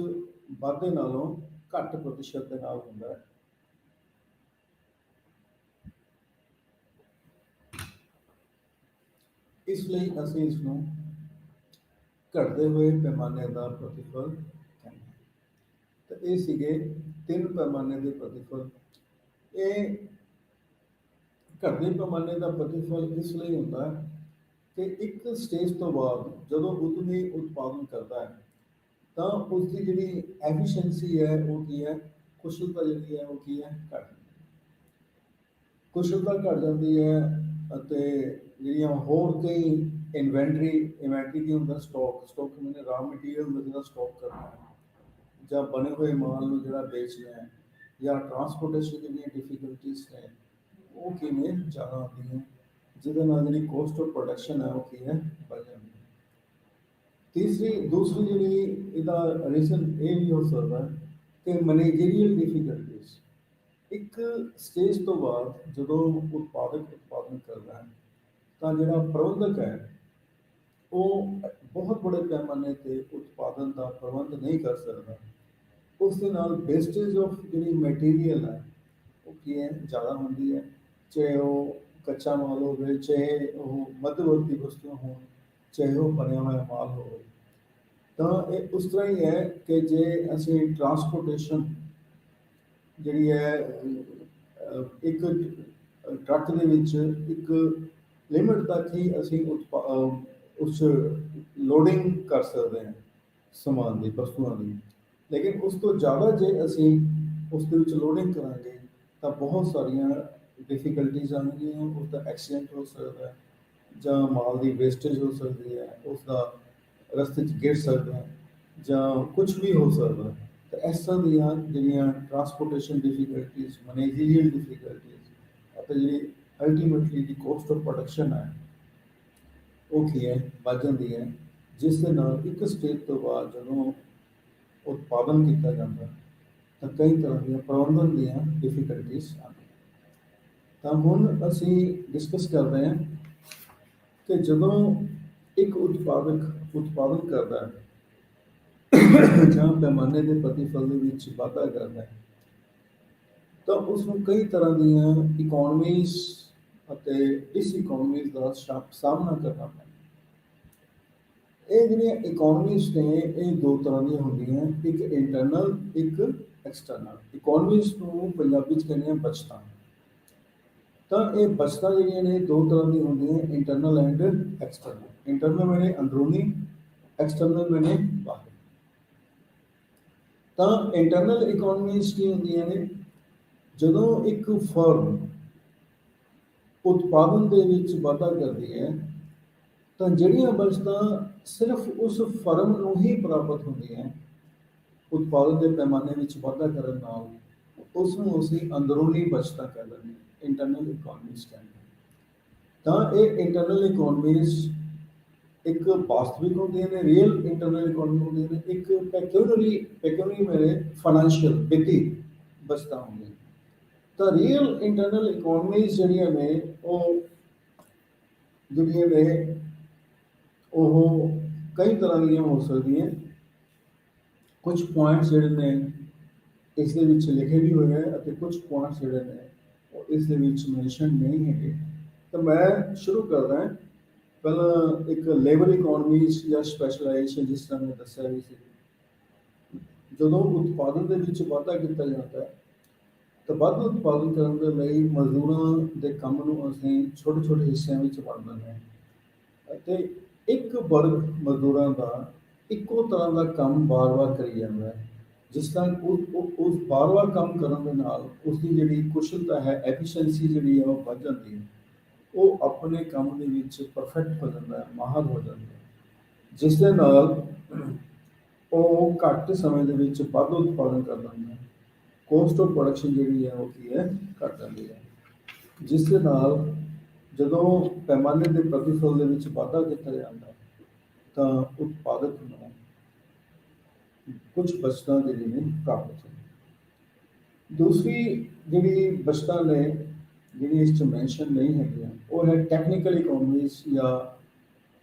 ਵਾਧੇ ਨਾਲੋਂ ਘੱਟ ਪ੍ਰਤੀਸ਼ਤ ਦੇ ਨਾਲ ਹੁੰਦਾ ਹੈ। ਇਸ ਲਈ ਅਸੀਂ ਇਸ ਨੂੰ ਘਟਦੇ ਹੋਏ ਪੈਮਾਨੇ ਦਾ ਪ੍ਰਤੀਫਲ ਕਹਿੰਦੇ ਹਾਂ। ਤਾਂ ਇਹ ਸੀਗੇ 3 ਪੈਮਾਨੇ ਦੇ ਪ੍ਰਤੀਫਲ। ਇਹ ਘਟਦੇ ਪੈਮਾਨੇ ਦਾ ਪ੍ਰਤੀਫਲ ਇਸ ਲਈ ਹੁੰਦਾ ਹੈ ਕਿ ਇੱਕ ਸਟੇਜ ਤੋਂ ਬਾਅਦ ਜਦੋਂ ਉਦਮੀ ਉਤਪਾਦਨ ਕਰਦਾ ਹੈ ਤਾਂ ਉਸ ਦੀ ਜਿਹੜੀ ਐਫੀਸ਼ੀਐਂਸੀ ਹੈ ਉਹ ਕੀ ਹੈ ਕੁਸ਼ਲਤਾ ਜਿਹੜੀ ਹੈ ਉਹ ਕੀ ਹੈ ਘੱਟ ਕੁਸ਼ਲਤਾ ਘੱਟ ਜਾਂਦੀ ਹੈ ਅਤੇ ਜਿਹੜੀਆਂ ਹੋਰ ਕਈ ਇਨਵੈਂਟਰੀ ਕੀ ਹੁੰਦਾ ਸਟਾਕ ਮੈਨੇ ਰਾ ਮਟੀਰੀਅਲ ਦਾ ਜਿਹੜਾ ਸਟਾਕ ਕਰਨਾ ਹੈ ਜਾਂ ਬਣੇ ਹੋਏ ਮਾਲ ਨੂੰ ਜਿਹੜਾ ਵੇਚਣਾ ਹੈ ਜਾਂ ਟਰਾਂਸਪੋਰਟੇਸ਼ਨ ਦੀਆਂ ਡਿਫੀਕਲਟੀਜ਼ ਨੇ ਉਹ ਕਿਵੇਂ ਜ਼ਿਆਦਾ ਆਉਂਦੀਆਂ ਜਿਹਦੇ ਨਾਲ ਜਿਹੜੀ ਕੋਸਟ ਆਫ ਪ੍ਰੋਡਕਸ਼ਨ ਹੈ ਉਹ ਕੀ ਹੈ ਵੱਧ ਜਾਂਦੀ ਹੈ। ਦੂਸਰੀ ਜਿਹੜੀ ਇਹਦਾ ਰੀਜ਼ਨ ਇਹ ਵੀ ਹੋ ਸਕਦਾ ਕਿ ਮੈਨੇਜਰੀਅਲ ਡਿਫੀਕਲਟੀਜ਼। ਇੱਕ ਸਟੇਜ ਤੋਂ ਬਾਅਦ ਜਦੋਂ ਉਤਪਾਦਨ ਕਰਦਾ ਹੈ ਤਾਂ ਜਿਹੜਾ ਪ੍ਰਬੰਧਕ ਹੈ ਉਹ ਬਹੁਤ ਬੜੇ ਪੈਮਾਨੇ ਤੇ ਉਤਪਾਦਨ ਦਾ ਪ੍ਰਬੰਧ ਨਹੀਂ ਕਰ ਸਕਦਾ। ਉਸ ਦੇ ਨਾਲ ਵੇਸਟੇਜ ਆਫ ਜਿਹੜੀ ਮਟੀਰੀਅਲ ਹੈ ਉਹ ਕੀ ਹੈ ਜ਼ਿਆਦਾ ਹੁੰਦੀ ਹੈ, ਚਾਹੇ ਉਹ ਕੱਚਾ ਮਾਲ ਹੋਵੇ, ਚਾਹੇ ਉਹ ਮੱਧਵਰਤੀ ਵਸਤੂਆਂ ਹੋਣ, ਚਾਹੇ ਉਹ ਬਣਿਆ ਹੋਇਆ ਮਾਲ ਹੋਵੇ। ਤਾਂ ਇਹ ਉਸ ਤਰ੍ਹਾਂ ਹੀ ਹੈ ਕਿ ਜੇ ਅਸੀਂ ਟਰਾਂਸਪੋਰਟੇਸ਼ਨ ਜਿਹੜੀ ਹੈ ਇੱਕ ਟਰੱਕ ਦੇ ਵਿੱਚ ਇੱਕ ਲਿਮਿਟ ਤੱਕ ਹੀ ਅਸੀਂ ਉਸ ਲੋਡਿੰਗ ਕਰ ਸਕਦੇ ਹਾਂ ਸਮਾਨ ਦੀ, ਵਸਤੂਆਂ ਦੀ। ਲੇਕਿਨ ਉਸ ਤੋਂ ਜ਼ਿਆਦਾ ਜੇ ਅਸੀਂ ਉਸ ਦੇ ਵਿੱਚ ਲੋਡਿੰਗ ਕਰਾਂਗੇ ਤਾਂ ਬਹੁਤ ਸਾਰੀਆਂ ਡਿਫੀਕਲਟੀਜ਼ ਆਉਣਗੀਆਂ, ਉਸਦਾ ਐਕਸੀਡੈਂਟ ਹੋ ਸਕਦਾ ਹੈ ਜਾਂ ਮਾਲ ਦੀ ਵੇਸਟੇਜ ਹੋ ਸਕਦੀ ਹੈ, ਉਸਦਾ ਰਸਤੇ 'ਚ ਗਿਰ ਸਕਦਾ ਹੈ ਜਾਂ ਕੁਛ ਵੀ ਹੋ ਸਕਦਾ ਹੈ। ਤਾਂ ਇਸ ਤਰ੍ਹਾਂ ਦੀਆਂ ਜਿਹੜੀਆਂ ਟਰਾਂਸਪੋਰਟੇਸ਼ਨ ਡਿਫੀਕਲਟੀਜ਼, ਮੈਨੇਜੀਰੀਅਲ ਡਿਫੀਕਲਟੀਜ਼ ਅਤੇ ਜਿਹੜੀ ultimately the cost of production ਹੈ ਉਹ ਕੀ ਹੈ, ਵੱਧ ਜਾਂਦੀ ਹੈ, ਜਿਸ ਦੇ ਨਾਲ ਇੱਕ ਸਟੇਜ ਤੋਂ ਬਾਅਦ ਜਦੋਂ ਉਤਪਾਦਨ ਕੀਤਾ ਜਾਂਦਾ ਤਾਂ ਕਈ ਤਰ੍ਹਾਂ ਦੀਆਂ ਪ੍ਰਬੰਧਨ ਦੀਆਂ ਡਿਫੀਕਲਟੀਜ਼ ਆਉਂਦੀਆਂ। ਤਾਂ ਹੁਣ ਅਸੀਂ ਡਿਸਕਸ ਕਰਦੇ ਹਾਂ ਕਿ ਜਦੋਂ ਇੱਕ ਉਤਪਾਦਕ ਉਤਪਾਦਨ ਕਰਦਾ ਹੈ ਜਾਂ ਪੈਮਾਨੇ ਦੇ ਪ੍ਰਤੀਫਲ ਦੇ ਵਿੱਚ ਵਾਧਾ ਕਰਦਾ ਹੈ ਤਾਂ ਉਸ ਨੂੰ ਕਈ ਤਰ੍ਹਾਂ ਦੀਆਂ ਇਕੋਨਮੀਜ਼ ਅਤੇ ਡਿਸਇਕੋਨਮੀਜ਼ ਦਾ ਸਾਹਮਣਾ ਕਰਨਾ ਪੈਂਦਾ। ਇਹ ਜਿਹੜੀਆਂ ਇਕੋਨਮੀਜ਼ ਨੇ ਇਹ ਦੋ ਤਰ੍ਹਾਂ ਦੀਆਂ ਹੁੰਦੀਆਂ, ਇੱਕ ਇੰਟਰਨਲ, ਇੱਕ ਐਕਸਟਰਨਲ। ਇਕੋਨਮੀਜ਼ ਨੂੰ ਪੰਜਾਬੀ 'ਚ ਕਹਿੰਦੇ ਆ ਬਚਤਾਂ। ਤਾਂ ਇਹ ਬਚਤਾਂ ਜਿਹੜੀਆਂ ਨੇ ਦੋ ਤਰ੍ਹਾਂ ਦੀਆਂ ਹੁੰਦੀਆਂ, ਇੰਟਰਨਲ ਐਂਡ ਐਕਸਟਰਨਲ। ਇੰਟਰਨਲ ਮੈਨੇ ਅੰਦਰੂਨੀ, ਐਕਸਟਰਨਲ ਮੈਨੇ ਬਾਹਰ। ਤਾਂ ਇੰਟਰਨਲ ਇਕੋਨਮੀਜ਼ ਕੀ ਹੁੰਦੀਆਂ ਨੇ, ਜਦੋਂ ਇੱਕ ਫਰਮ ਉਤਪਾਦਨ ਦੇ ਵਿੱਚ ਵਾਧਾ ਕਰਦੀ ਹੈ ਤਾਂ ਜਿਹੜੀਆਂ ਬਚਤਾਂ ਸਿਰਫ ਉਸ ਫਰਮ ਨੂੰ ਹੀ ਪ੍ਰਾਪਤ ਹੁੰਦੀਆਂ ਉਤਪਾਦਨ ਦੇ ਪੈਮਾਨੇ ਵਿੱਚ ਵਾਧਾ ਕਰਨ ਨਾਲ, ਉਸ ਨੂੰ ਅਸੀਂ ਅੰਦਰੂਨੀ ਬਚਤਾਂ ਕਹਿ ਦਿੰਦੇ ਹਾਂ, ਇੰਟਰਨਲ ਇਕੋਨਮੀਜ਼ ਕਹਿੰਦੇ ਹਾਂ। ਤਾਂ ਇਹ ਇੰਟਰਨਲ ਇਕੋਨਮੀਜ਼ ਇੱਕ ਵਾਸਤਵਿਕ ਹੁੰਦੀਆਂ ਨੇ, ਰੀਅਲ ਇੰਟਰਨਲ ਇਕੋਨਮੀ ਹੁੰਦੀਆਂ ਨੇ, ਇੱਕ ਪੈਕਿਊਨਰੀ ਮੇਰੇ ਫਾਈਨੈਂਸ਼ੀਅਲ ਵਿੱਤੀ ਬਚਤਾਂ ਹੁੰਦੀਆਂ। ਤਾਂ ਰੀਅਲ ਇੰਟਰਨਲ ਇਕੋਨਮੀਜ਼ ਜਿਹੜੀਆਂ ਨੇ ਉਹ ਕਈ ਤਰ੍ਹਾਂ ਦੀਆਂ ਹੋ ਸਕਦੀਆਂ। ਕੁਝ ਪੁਆਇੰਟਸ ਜਿਹੜੇ ਨੇ ਇਸ ਦੇ ਵਿੱਚ ਲਿਖੇ ਵੀ ਹੋਏ ਹੈ ਅਤੇ ਕੁਝ ਪੁਆਇੰਟਸ ਜਿਹੜੇ ਨੇ ਉਹ ਇਸ ਦੇ ਵਿੱਚ ਮੈਂਸ਼ਨ ਨਹੀਂ ਹੈਗੇ। ਤਾਂ ਮੈਂ ਸ਼ੁਰੂ ਕਰਦਾ ਪਹਿਲਾਂ ਇੱਕ ਲੇਬਰ ਇਕੋਨਮੀਜ਼ ਜਾਂ ਸਪੈਸ਼ਲਾਈਜੇਸ਼ਨ, ਜਿਸ ਤਰ੍ਹਾਂ ਮੈਂ ਦੱਸਿਆ ਵੀ ਸੀ। ਜਦੋਂ ਉਤਪਾਦਨ ਦੇ ਵਿੱਚ ਵਾਧਾ ਕੀਤਾ ਜਾਂਦਾ ਹੈ ਤਾਂ ਵੱਧ ਉਤਪਾਦਨ ਕਰਨ ਦੇ ਲਈ ਮਜ਼ਦੂਰਾਂ ਦੇ ਕੰਮ ਨੂੰ ਅਸੀਂ ਛੋਟੇ ਛੋਟੇ ਹਿੱਸਿਆਂ ਵਿੱਚ ਵੰਡ ਦਿੰਦੇ ਹਾਂ ਅਤੇ ਇੱਕ ਵਰਗ ਮਜ਼ਦੂਰਾਂ ਦਾ ਇੱਕੋ ਤਰ੍ਹਾਂ ਦਾ ਕੰਮ ਵਾਰ-ਵਾਰ ਕਰੀ ਜਾਂਦਾ ਹੈ। ਜਿਸ ਤਰ੍ਹਾਂ ਉਸ ਵਾਰ-ਵਾਰ ਕੰਮ ਕਰਨ ਦੇ ਨਾਲ ਉਸਦੀ ਜਿਹੜੀ ਕੁਸ਼ਲਤਾ ਹੈ, ਐਫੀਸ਼ੀਐਂਸੀ ਜਿਹੜੀ ਹੈ ਉਹ ਵੱਧ ਜਾਂਦੀ ਹੈ। ਉਹ ਆਪਣੇ ਕੰਮ ਦੇ ਵਿੱਚ ਪਰਫੈਕਟ ਹੋ ਜਾਂਦਾ ਹੈ, ਮਾਹਰ ਹੋ ਜਾਂਦਾ ਹੈ, ਜਿਸ ਦੇ ਨਾਲ ਉਹ ਘੱਟ ਸਮੇਂ ਦੇ ਵਿੱਚ ਵੱਧ ਉਤਪਾਦਨ ਕਰ ਲੈਂਦਾ ਹੈ। ਕੋਸਟ ਆਫ ਪ੍ਰੋਡਕਸ਼ਨ ਜਿਹੜੀ ਹੈ ਉਹ ਕੀ ਹੈ, ਘੱਟ ਜਾਂਦੀ ਹੈ, ਜਿਸ ਦੇ ਨਾਲ ਜਦੋਂ ਪੈਮਾਨੇ ਦੇ ਪ੍ਰਤੀਫਲ ਦੇ ਵਿੱਚ ਵਾਧਾ ਕੀਤਾ ਜਾਂਦਾ ਤਾਂ ਉਤਪਾਦਕ ਨੂੰ ਕੁਝ ਬਚਤਾਂ ਜਿਹੜੀ ਨੇ ਪ੍ਰਾਪਤ ਹੁੰਦੀਆਂ। ਦੂਸਰੀ ਜਿਹੜੀ ਬਚਤਾਂ ਨੇ ਜਿਹੜੀ ਇਸ 'ਚ ਮੈਂਸ਼ਨ ਨਹੀਂ ਹੈਗੀਆਂ ਉਹ ਹੈ ਟੈਕਨੀਕਲ ਇਕੋਨਮੀਜ਼, ਜਾਂ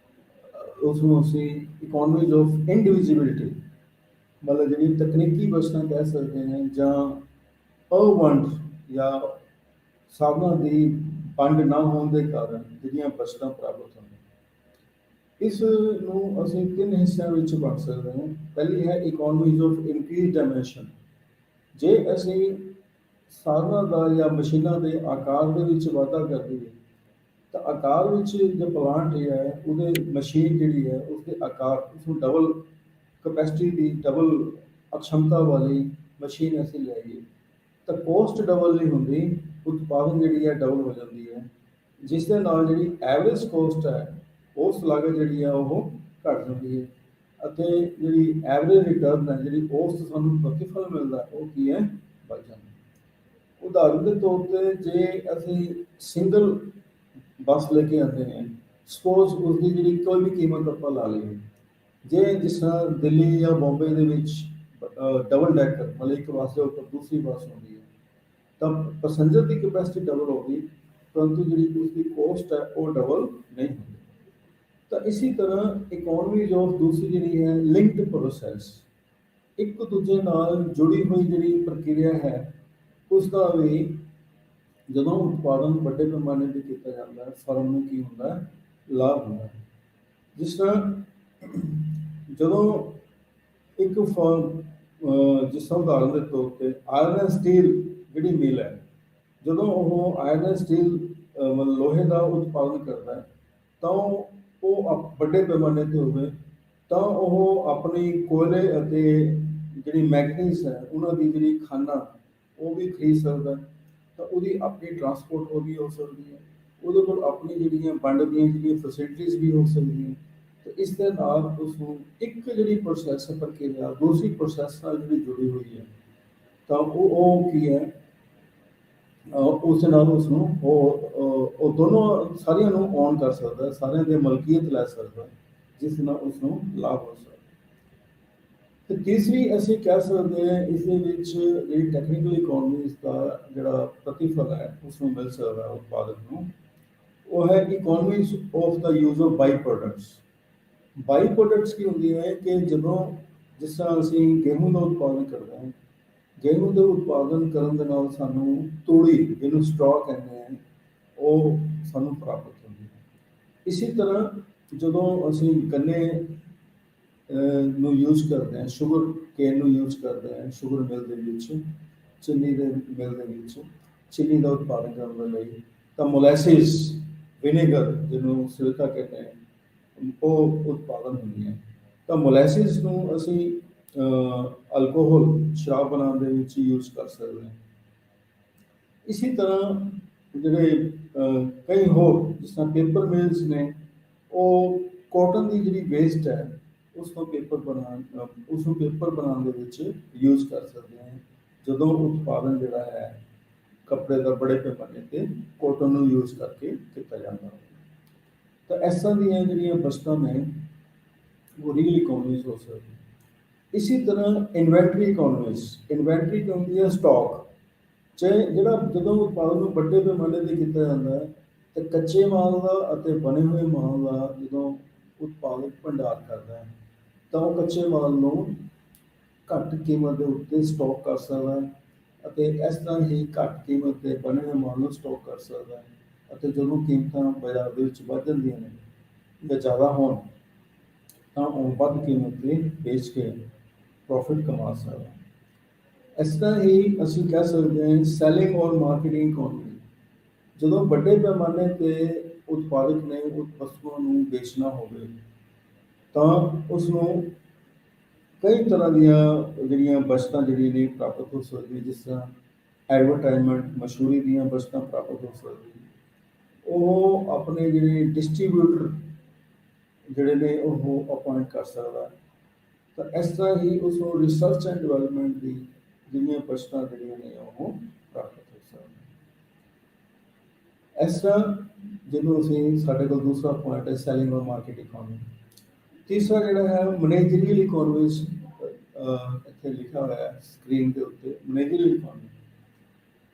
ਉਸ ਨੂੰ ਅਸੀਂ ਇਕੋਨਮੀਜ਼ ਆਫ ਇੰਡੀਵਿਜੂਅਲਿਟੀ, ਮਤਲਬ ਜਿਹੜੀ ਤਕਨੀਕੀ ਬਚਤਾਂ ਕਹਿ ਸਕਦੇ ਹਾਂ, ਜਾਂ ਅਵੰਡ ਜਾਂ ਸਾਧਨਾਂ ਦੀ ਵੰਡ ਨਾ ਹੋਣ ਦੇ ਕਾਰਨ ਜਿਹੜੀਆਂ ਬਚਤਾਂ ਪ੍ਰਾਪਤ ਹੁੰਦੀਆਂ। ਇਸ ਨੂੰ ਅਸੀਂ ਤਿੰਨ ਹਿੱਸਿਆਂ ਵਿੱਚ ਵੰਡ ਸਕਦੇ ਹਾਂ। ਪਹਿਲੀ ਹੈ ਇਕੋਨਮੀਜ਼ ਆਫ ਇਨਕਰੀਜ਼ ਡਾਇਮੈਂਸ਼ਨ। ਜੇ ਅਸੀਂ ਸਾਧਨਾਂ ਦਾ ਜਾਂ ਮਸ਼ੀਨਾਂ ਦੇ ਆਕਾਰ ਦੇ ਵਿੱਚ ਵਾਧਾ ਕਰ ਦਈਏ ਤਾਂ ਆਕਾਰ ਵਿੱਚ ਜੋ ਪਲਾਂਟ ਹੈ ਉਹਦੇ ਮਸ਼ੀਨ ਜਿਹੜੀ ਹੈ ਉਸਦੇ ਆਕਾਰ, ਉਸਨੂੰ ਡਬਲ ਕਪੈਸਿਟੀ ਦੀ, ਡਬਲ ਅਕਸ਼ਮਤਾ ਵਾਲੀ ਮਸ਼ੀਨ ਅਸੀਂ ਲਈਏ ਤਾਂ ਕੋਸਟ ਡਬਲ ਨਹੀਂ ਹੁੰਦੀ, ਉਤਪਾਦਨ ਜਿਹੜੀ ਹੈ ਡਬਲ ਹੋ ਜਾਂਦੀ ਹੈ, ਜਿਸ ਦੇ ਨਾਲ ਜਿਹੜੀ ਐਵਰੇਜ ਕੋਸਟ ਹੈ ਉਸ ਲਾਗਤ ਜਿਹੜੀ ਹੈ ਉਹ ਘੱਟ ਜਾਂਦੀ ਹੈ ਅਤੇ ਜਿਹੜੀ ਐਵਰੇਜ ਰਿਟਰਨ ਹੈ, ਜਿਹੜੀ ਉਸ ਤੋਂ ਸਾਨੂੰ ਪ੍ਰਤੀਫਲ ਮਿਲਦਾ ਉਹ ਕੀ ਹੈ, ਵੱਧ ਜਾਂਦਾ। ਉਦਾਹਰਨ ਦੇ ਤੌਰ ਤੇ ਜੇ ਅਸੀਂ ਸਿੰਗਲ ਬੱਸ ਲੈ ਕੇ ਆਉਂਦੇ ਹਾਂ, ਸਪੋਜ਼ ਉਸਦੀ ਜਿਹੜੀ ਕੋਈ ਵੀ ਕੀਮਤ ਆਪਾਂ ਲਾ ਲਈਏ, ਜੇ ਜਿਸ ਤਰ੍ਹਾਂ ਦਿੱਲੀ ਜਾਂ ਬੰਬੇ ਦੇ ਵਿੱਚ ਡਬਲ ਡੈਕਰ ਮਤਲਬ ਇੱਕ ਬੱਸ ਦੇ ਉੱਪਰ ਦੂਸਰੀ ਬੱਸ ਹੁੰਦੀ ਹੈ ਤਾਂ ਪੈਸੰਜਰ ਦੀ ਕਪੈਸਿਟੀ ਡਬਲ ਹੋਗੀ, ਪਰੰਤੂ ਜਿਹੜੀ ਉਸਦੀ ਕੋਸਟ ਹੈ ਉਹ ਡਬਲ ਨਹੀਂ ਹੁੰਦੀ। ਤਾਂ ਇਸੇ ਤਰ੍ਹਾਂ ਇਕੋਨਮੀਜ਼ ਆਫ ਦੂਸਰੀ ਜਿਹੜੀ ਹੈ ਲਿੰਕਡ ਪ੍ਰੋਸੈਸ, ਇੱਕ ਦੂਜੇ ਨਾਲ ਜੁੜੀ ਹੋਈ ਜਿਹੜੀ ਪ੍ਰਕਿਰਿਆ ਹੈ ਉਸ ਦਾ ਵੀ ਜਦੋਂ ਉਤਪਾਦਨ ਵੱਡੇ ਪੈਮਾਨੇ 'ਤੇ ਕੀਤਾ ਜਾਂਦਾ ਹੈ ਫਰਮ ਨੂੰ ਕੀ ਹੁੰਦਾ ਹੈ, ਲਾਭ ਹੁੰਦਾ ਹੈ। ਜਿਸ ਤਰ੍ਹਾਂ ਜਦੋਂ ਇੱਕ ਫਰਮ, ਜਿਸ ਤਰ੍ਹਾਂ ਉਦਾਹਰਨ ਦੇ ਤੌਰ 'ਤੇ ਆਇਰਨ ਐਂਡ ਸਟੀਲ ਜਿਹੜੀ ਮਿਲ ਹੈ, ਜਦੋਂ ਉਹ ਆਇਰਨ ਐਂਡ ਸਟੀਲ ਮਤਲਬ ਲੋਹੇ ਦਾ ਉਤਪਾਦਨ ਕਰਦਾ ਹੈ, ਤਾਂ ਉਹ ਵੱਡੇ ਪੈਮਾਨੇ ਤੇ ਹੋਵੇ, ਤਾਂ ਉਹ ਆਪਣੀ ਕੋਇਲੇ ਅਤੇ ਜਿਹੜੀ ਮੈਗਨੀਜ਼ ਹੈ ਉਹਨਾਂ ਦੀ ਜਿਹੜੀ ਖਾਨਾ ਉਹ ਵੀ ਖਰੀਦ ਸਕਦਾ ਹੈ। ਤਾਂ ਉਹਦੀ ਆਪਣੀ ਟਰਾਂਸਪੋਰਟ ਉਹ ਵੀ ਹੋ ਸਕਦੀ ਹੈ, ਉਹਦੇ ਕੋਲ ਆਪਣੀ ਜਿਹੜੀਆਂ ਵੰਡ ਦੀਆਂ ਜਿਹੜੀਆਂ ਫੈਸਿਲਿਟੀਜ਼ ਵੀ ਹੋ ਸਕਦੀਆਂ। ਤੇ ਇਸ ਦੇ ਨਾਲ ਉਸਨੂੰ ਇੱਕ ਜਿਹੜੀ ਪ੍ਰੋਸੈਸ ਪ੍ਰਕਿਰਿਆ ਦੂਸਰੀ ਪ੍ਰੋਸੈਸ ਨਾਲ ਜਿਹੜੀ ਜੁੜੀ ਹੋਈ ਹੈ, ਤਾਂ ਉਹ ਕੀ ਹੈ, ਉਸ ਨਾਲ ਉਸਨੂੰ ਉਹ ਦੋਨੋਂ ਸਾਰਿਆਂ ਨੂੰ ਔਨ ਕਰ ਸਕਦਾ ਹੈ, ਸਾਰਿਆਂ ਦੀ ਮਲਕੀਅਤ ਲੈ ਸਕਦਾ ਹੈ, ਜਿਸ ਨਾਲ ਉਸਨੂੰ ਲਾਭ ਹੋ ਸਕਦਾ। ਤੇ ਤੀਸਰੀ ਅਸੀਂ ਕਹਿ ਸਕਦੇ ਹਾਂ ਇਸ ਦੇ ਵਿੱਚ ਜਿਹੜੀ ਟੈਕਨੀਕਲ ਇਕੋਨਮੀਜ਼ ਦਾ ਜਿਹੜਾ ਪ੍ਰਤੀਫਲ ਹੈ ਉਸਨੂੰ ਮਿਲ ਸਕਦਾ ਉਤਪਾਦਕ ਨੂੰ, ਉਹ ਹੈ economies of the use of byproducts. Byproducts ਕੀ ਹੁੰਦੀ ਹੈ ਕਿ ਜਦੋਂ ਜਿਸ ਤਰ੍ਹਾਂ ਅਸੀਂ ਗੇਹੂੰ ਦਾ ਉਤਪਾਦਨ ਕਰਦੇ ਹਾਂ, ਗੇਹੂੰ ਦੇ ਉਤਪਾਦਨ ਕਰਨ ਦੇ ਨਾਲ ਸਾਨੂੰ ਤੂੜੀ ਜਿਹਨੂੰ ਸਟ੍ਰॉ ਕਹਿੰਦੇ ਆ ਉਹ ਸਾਨੂੰ ਪ੍ਰਾਪਤ ਹੁੰਦੀ ਹੈ। ਇਸੇ ਤਰ੍ਹਾਂ ਜਦੋਂ ਅਸੀਂ ਗੰਨੇ ਨੂੰ ਯੂਜ਼ ਕਰਦੇ ਹਾਂ, ਸ਼ੂਗਰ ਕੇਨ ਨੂੰ ਯੂਜ਼ ਕਰਦੇ ਹਾਂ, ਸ਼ੂਗਰ ਮਿਲ ਦੇ ਵਿੱਚ, ਚੀਨੀ ਦੇ ਮਿਲ ਦੇ ਵਿੱਚ ਚੀਨੀ ਦਾ ਉਤਪਾਦਨ ਕਰਨ ਦੇ ਲਈ, ਤਾਂ ਮੋਲੈਸਿਸ ਵਿਨੇਗਰ ਜਿਹਨੂੰ ਸਿਰਕਾ ਕਹਿੰਦੇ ਆ ਉਹ ਉਤਪਾਦਨ ਹੁੰਦੀ ਹੈ। ਤਾਂ ਮੋਲੈਸਿਸ ਨੂੰ ਅਸੀਂ ਅਲਕੋਹਲ ਸ਼ਰਾਬ ਬਣਾਉਣ ਦੇ ਵਿੱਚ ਯੂਜ਼ ਕਰ ਸਕਦੇ ਹਾਂ। ਇਸੇ ਤਰ੍ਹਾਂ ਜਿਹੜੇ ਕਈ ਹੋਰ ਜਿਸ ਤਰ੍ਹਾਂ ਪੇਪਰ ਮਿਲਸ ਨੇ, ਉਹ ਕਾਟਨ ਦੀ ਜਿਹੜੀ ਵੇਸਟ ਹੈ ਉਸ ਤੋਂ ਪੇਪਰ ਬਣਾਉਣ ਦੇ ਵਿੱਚ ਯੂਜ਼ ਕਰ ਸਕਦੇ ਹਾਂ, ਜਦੋਂ ਉਤਪਾਦਨ ਜਿਹੜਾ ਹੈ ਕੱਪੜੇ ਦਾ ਬੜੇ ਪੈਮਾਨੇ ਤੇ ਕਾਟਨ ਨੂੰ ਯੂਜ਼ ਕਰਕੇ ਕੀਤਾ ਜਾਂਦਾ। ਤਾਂ ਇਸ ਤਰ੍ਹਾਂ ਦੀਆਂ ਜਿਹੜੀਆਂ ਵਸਤਾਂ ਨੇ ਉਹ ਰੀਅਲ ਇਕੋਨਮੀਜ਼ ਹੋ ਸਕਦੀ। ਇਸੇ ਤਰ੍ਹਾਂ ਇਨਵੈਂਟਰੀ ਇਨਵੈਂਟਰੀ ਹੁੰਦੀ ਹੈ ਸਟਾਕ, ਜਿਹੜਾ ਜਦੋਂ ਉਤਪਾਦਨ ਨੂੰ ਵੱਡੇ ਪੈਮਾਨੇ ਤੇ ਕੀਤਾ ਜਾਂਦਾ ਹੈ, ਤੇ ਕੱਚੇ ਮਾਲ ਦਾ ਅਤੇ ਬਣੇ ਹੋਏ ਮਾਲ ਦਾ ਜਦੋਂ ਉਤਪਾਦਕ ਭੰਡਾਰ ਕਰਦਾ ਹੈ, ਤਾਂ ਉਹ ਕੱਚੇ ਮਾਲ ਨੂੰ ਘੱਟ ਕੀਮਤ ਦੇ ਉੱਤੇ ਸਟਾਕ ਕਰ ਸਕਦਾ ਹੈ, ਅਤੇ ਇਸ ਤਰ੍ਹਾਂ ਹੀ ਘੱਟ ਕੀਮਤ ਤੇ ਬਣੇ ਹੋਏ ਮਾਲ ਨੂੰ ਸਟਾਕ ਕਰ ਸਕਦਾ ਹੈ। ਅਤੇ ਜਦੋਂ ਕੀਮਤਾਂ ਬਾਜ਼ਾਰ ਦੇ ਵਿੱਚ ਵੱਧ ਜਾਂਦੀਆਂ ਨੇ ਜਾਂ ਜ਼ਿਆਦਾ ਹੋਣ, ਤਾਂ ਉਹ ਵੱਧ ਕੀਮਤ ਤੇ ਵੇਚ ਕੇ ਪ੍ਰੋਫਿਟ ਕਮਾ ਸਕਦਾ। ਇਸ ਤਰ੍ਹਾਂ ਹੀ ਅਸੀਂ ਕਹਿ ਸਕਦੇ ਹਾਂ ਸੈਲਿੰਗ ਔਰ ਮਾਰਕੀਟਿੰਗ ਇਕੋਨਮੀ। ਜਦੋਂ ਵੱਡੇ ਪੈਮਾਨੇ ਤੇ ਉਤਪਾਦਕ ਨੇ ਉਸ ਵਸਤੂਆਂ ਨੂੰ ਵੇਚਣਾ ਹੋਵੇ, ਤਾਂ ਉਸਨੂੰ ਕਈ ਤਰ੍ਹਾਂ ਦੀਆਂ ਜਿਹੜੀਆਂ ਬਚਤਾਂ ਜਿਹੜੀਆਂ ਨੇ ਪ੍ਰਾਪਤ ਹੋ ਸਕਦੀਆਂ, ਜਿਸ ਤਰ੍ਹਾਂ ਐਡਵਰਟਾਈਜ਼ਮੈਂਟ ਮਸ਼ਹੂਰੀ ਦੀਆਂ ਬਚਤਾਂ ਪ੍ਰਾਪਤ ਹੋ ਸਕਦੀਆਂ। ਉਹ ਆਪਣੇ ਜਿਹੜੇ ਡਿਸਟਰੀਬਿਊਟਰ ਜਿਹੜੇ ਨੇ ਉਹ ਅਪਾਇੰਟ ਕਰ ਸਕਦਾ। ਤਾਂ ਇਸ ਤਰ੍ਹਾਂ ਹੀ ਉਸਨੂੰ ਰਿਸਰਚ ਐਂਡ ਡਿਵੈਲਪਮੈਂਟ ਦੀ ਜਿਹੜੀਆਂ ਬਚਤਾਂ ਜਿਹੜੀਆਂ ਨੇ ਉਹ ਪ੍ਰਾਪਤ ਹੋ ਸਕਦੀਆਂ। ਇਸ ਤਰ੍ਹਾਂ ਜਿਹਨੂੰ ਅਸੀਂ ਸਾਡੇ ਕੋਲ ਦੂਸਰਾ ਪੁਆਇੰਟ ਹੈ ਸੈਲਿੰਗ ਔਰ ਮਾਰਕੀਟ ਇਕੋਨਮੀ। ਤੀਸਰਾ ਜਿਹੜਾ ਹੈ ਮੈਨੇਜਰੀਅਲ ਇਕੋਨਮੀਜ਼, ਇੱਥੇ ਲਿਖਿਆ ਹੋਇਆ ਹੈ ਸਕਰੀਨ ਦੇ ਉੱਤੇ ਮੈਨੇਜਰੀਅਲ ਇਕੋਨਮੀ।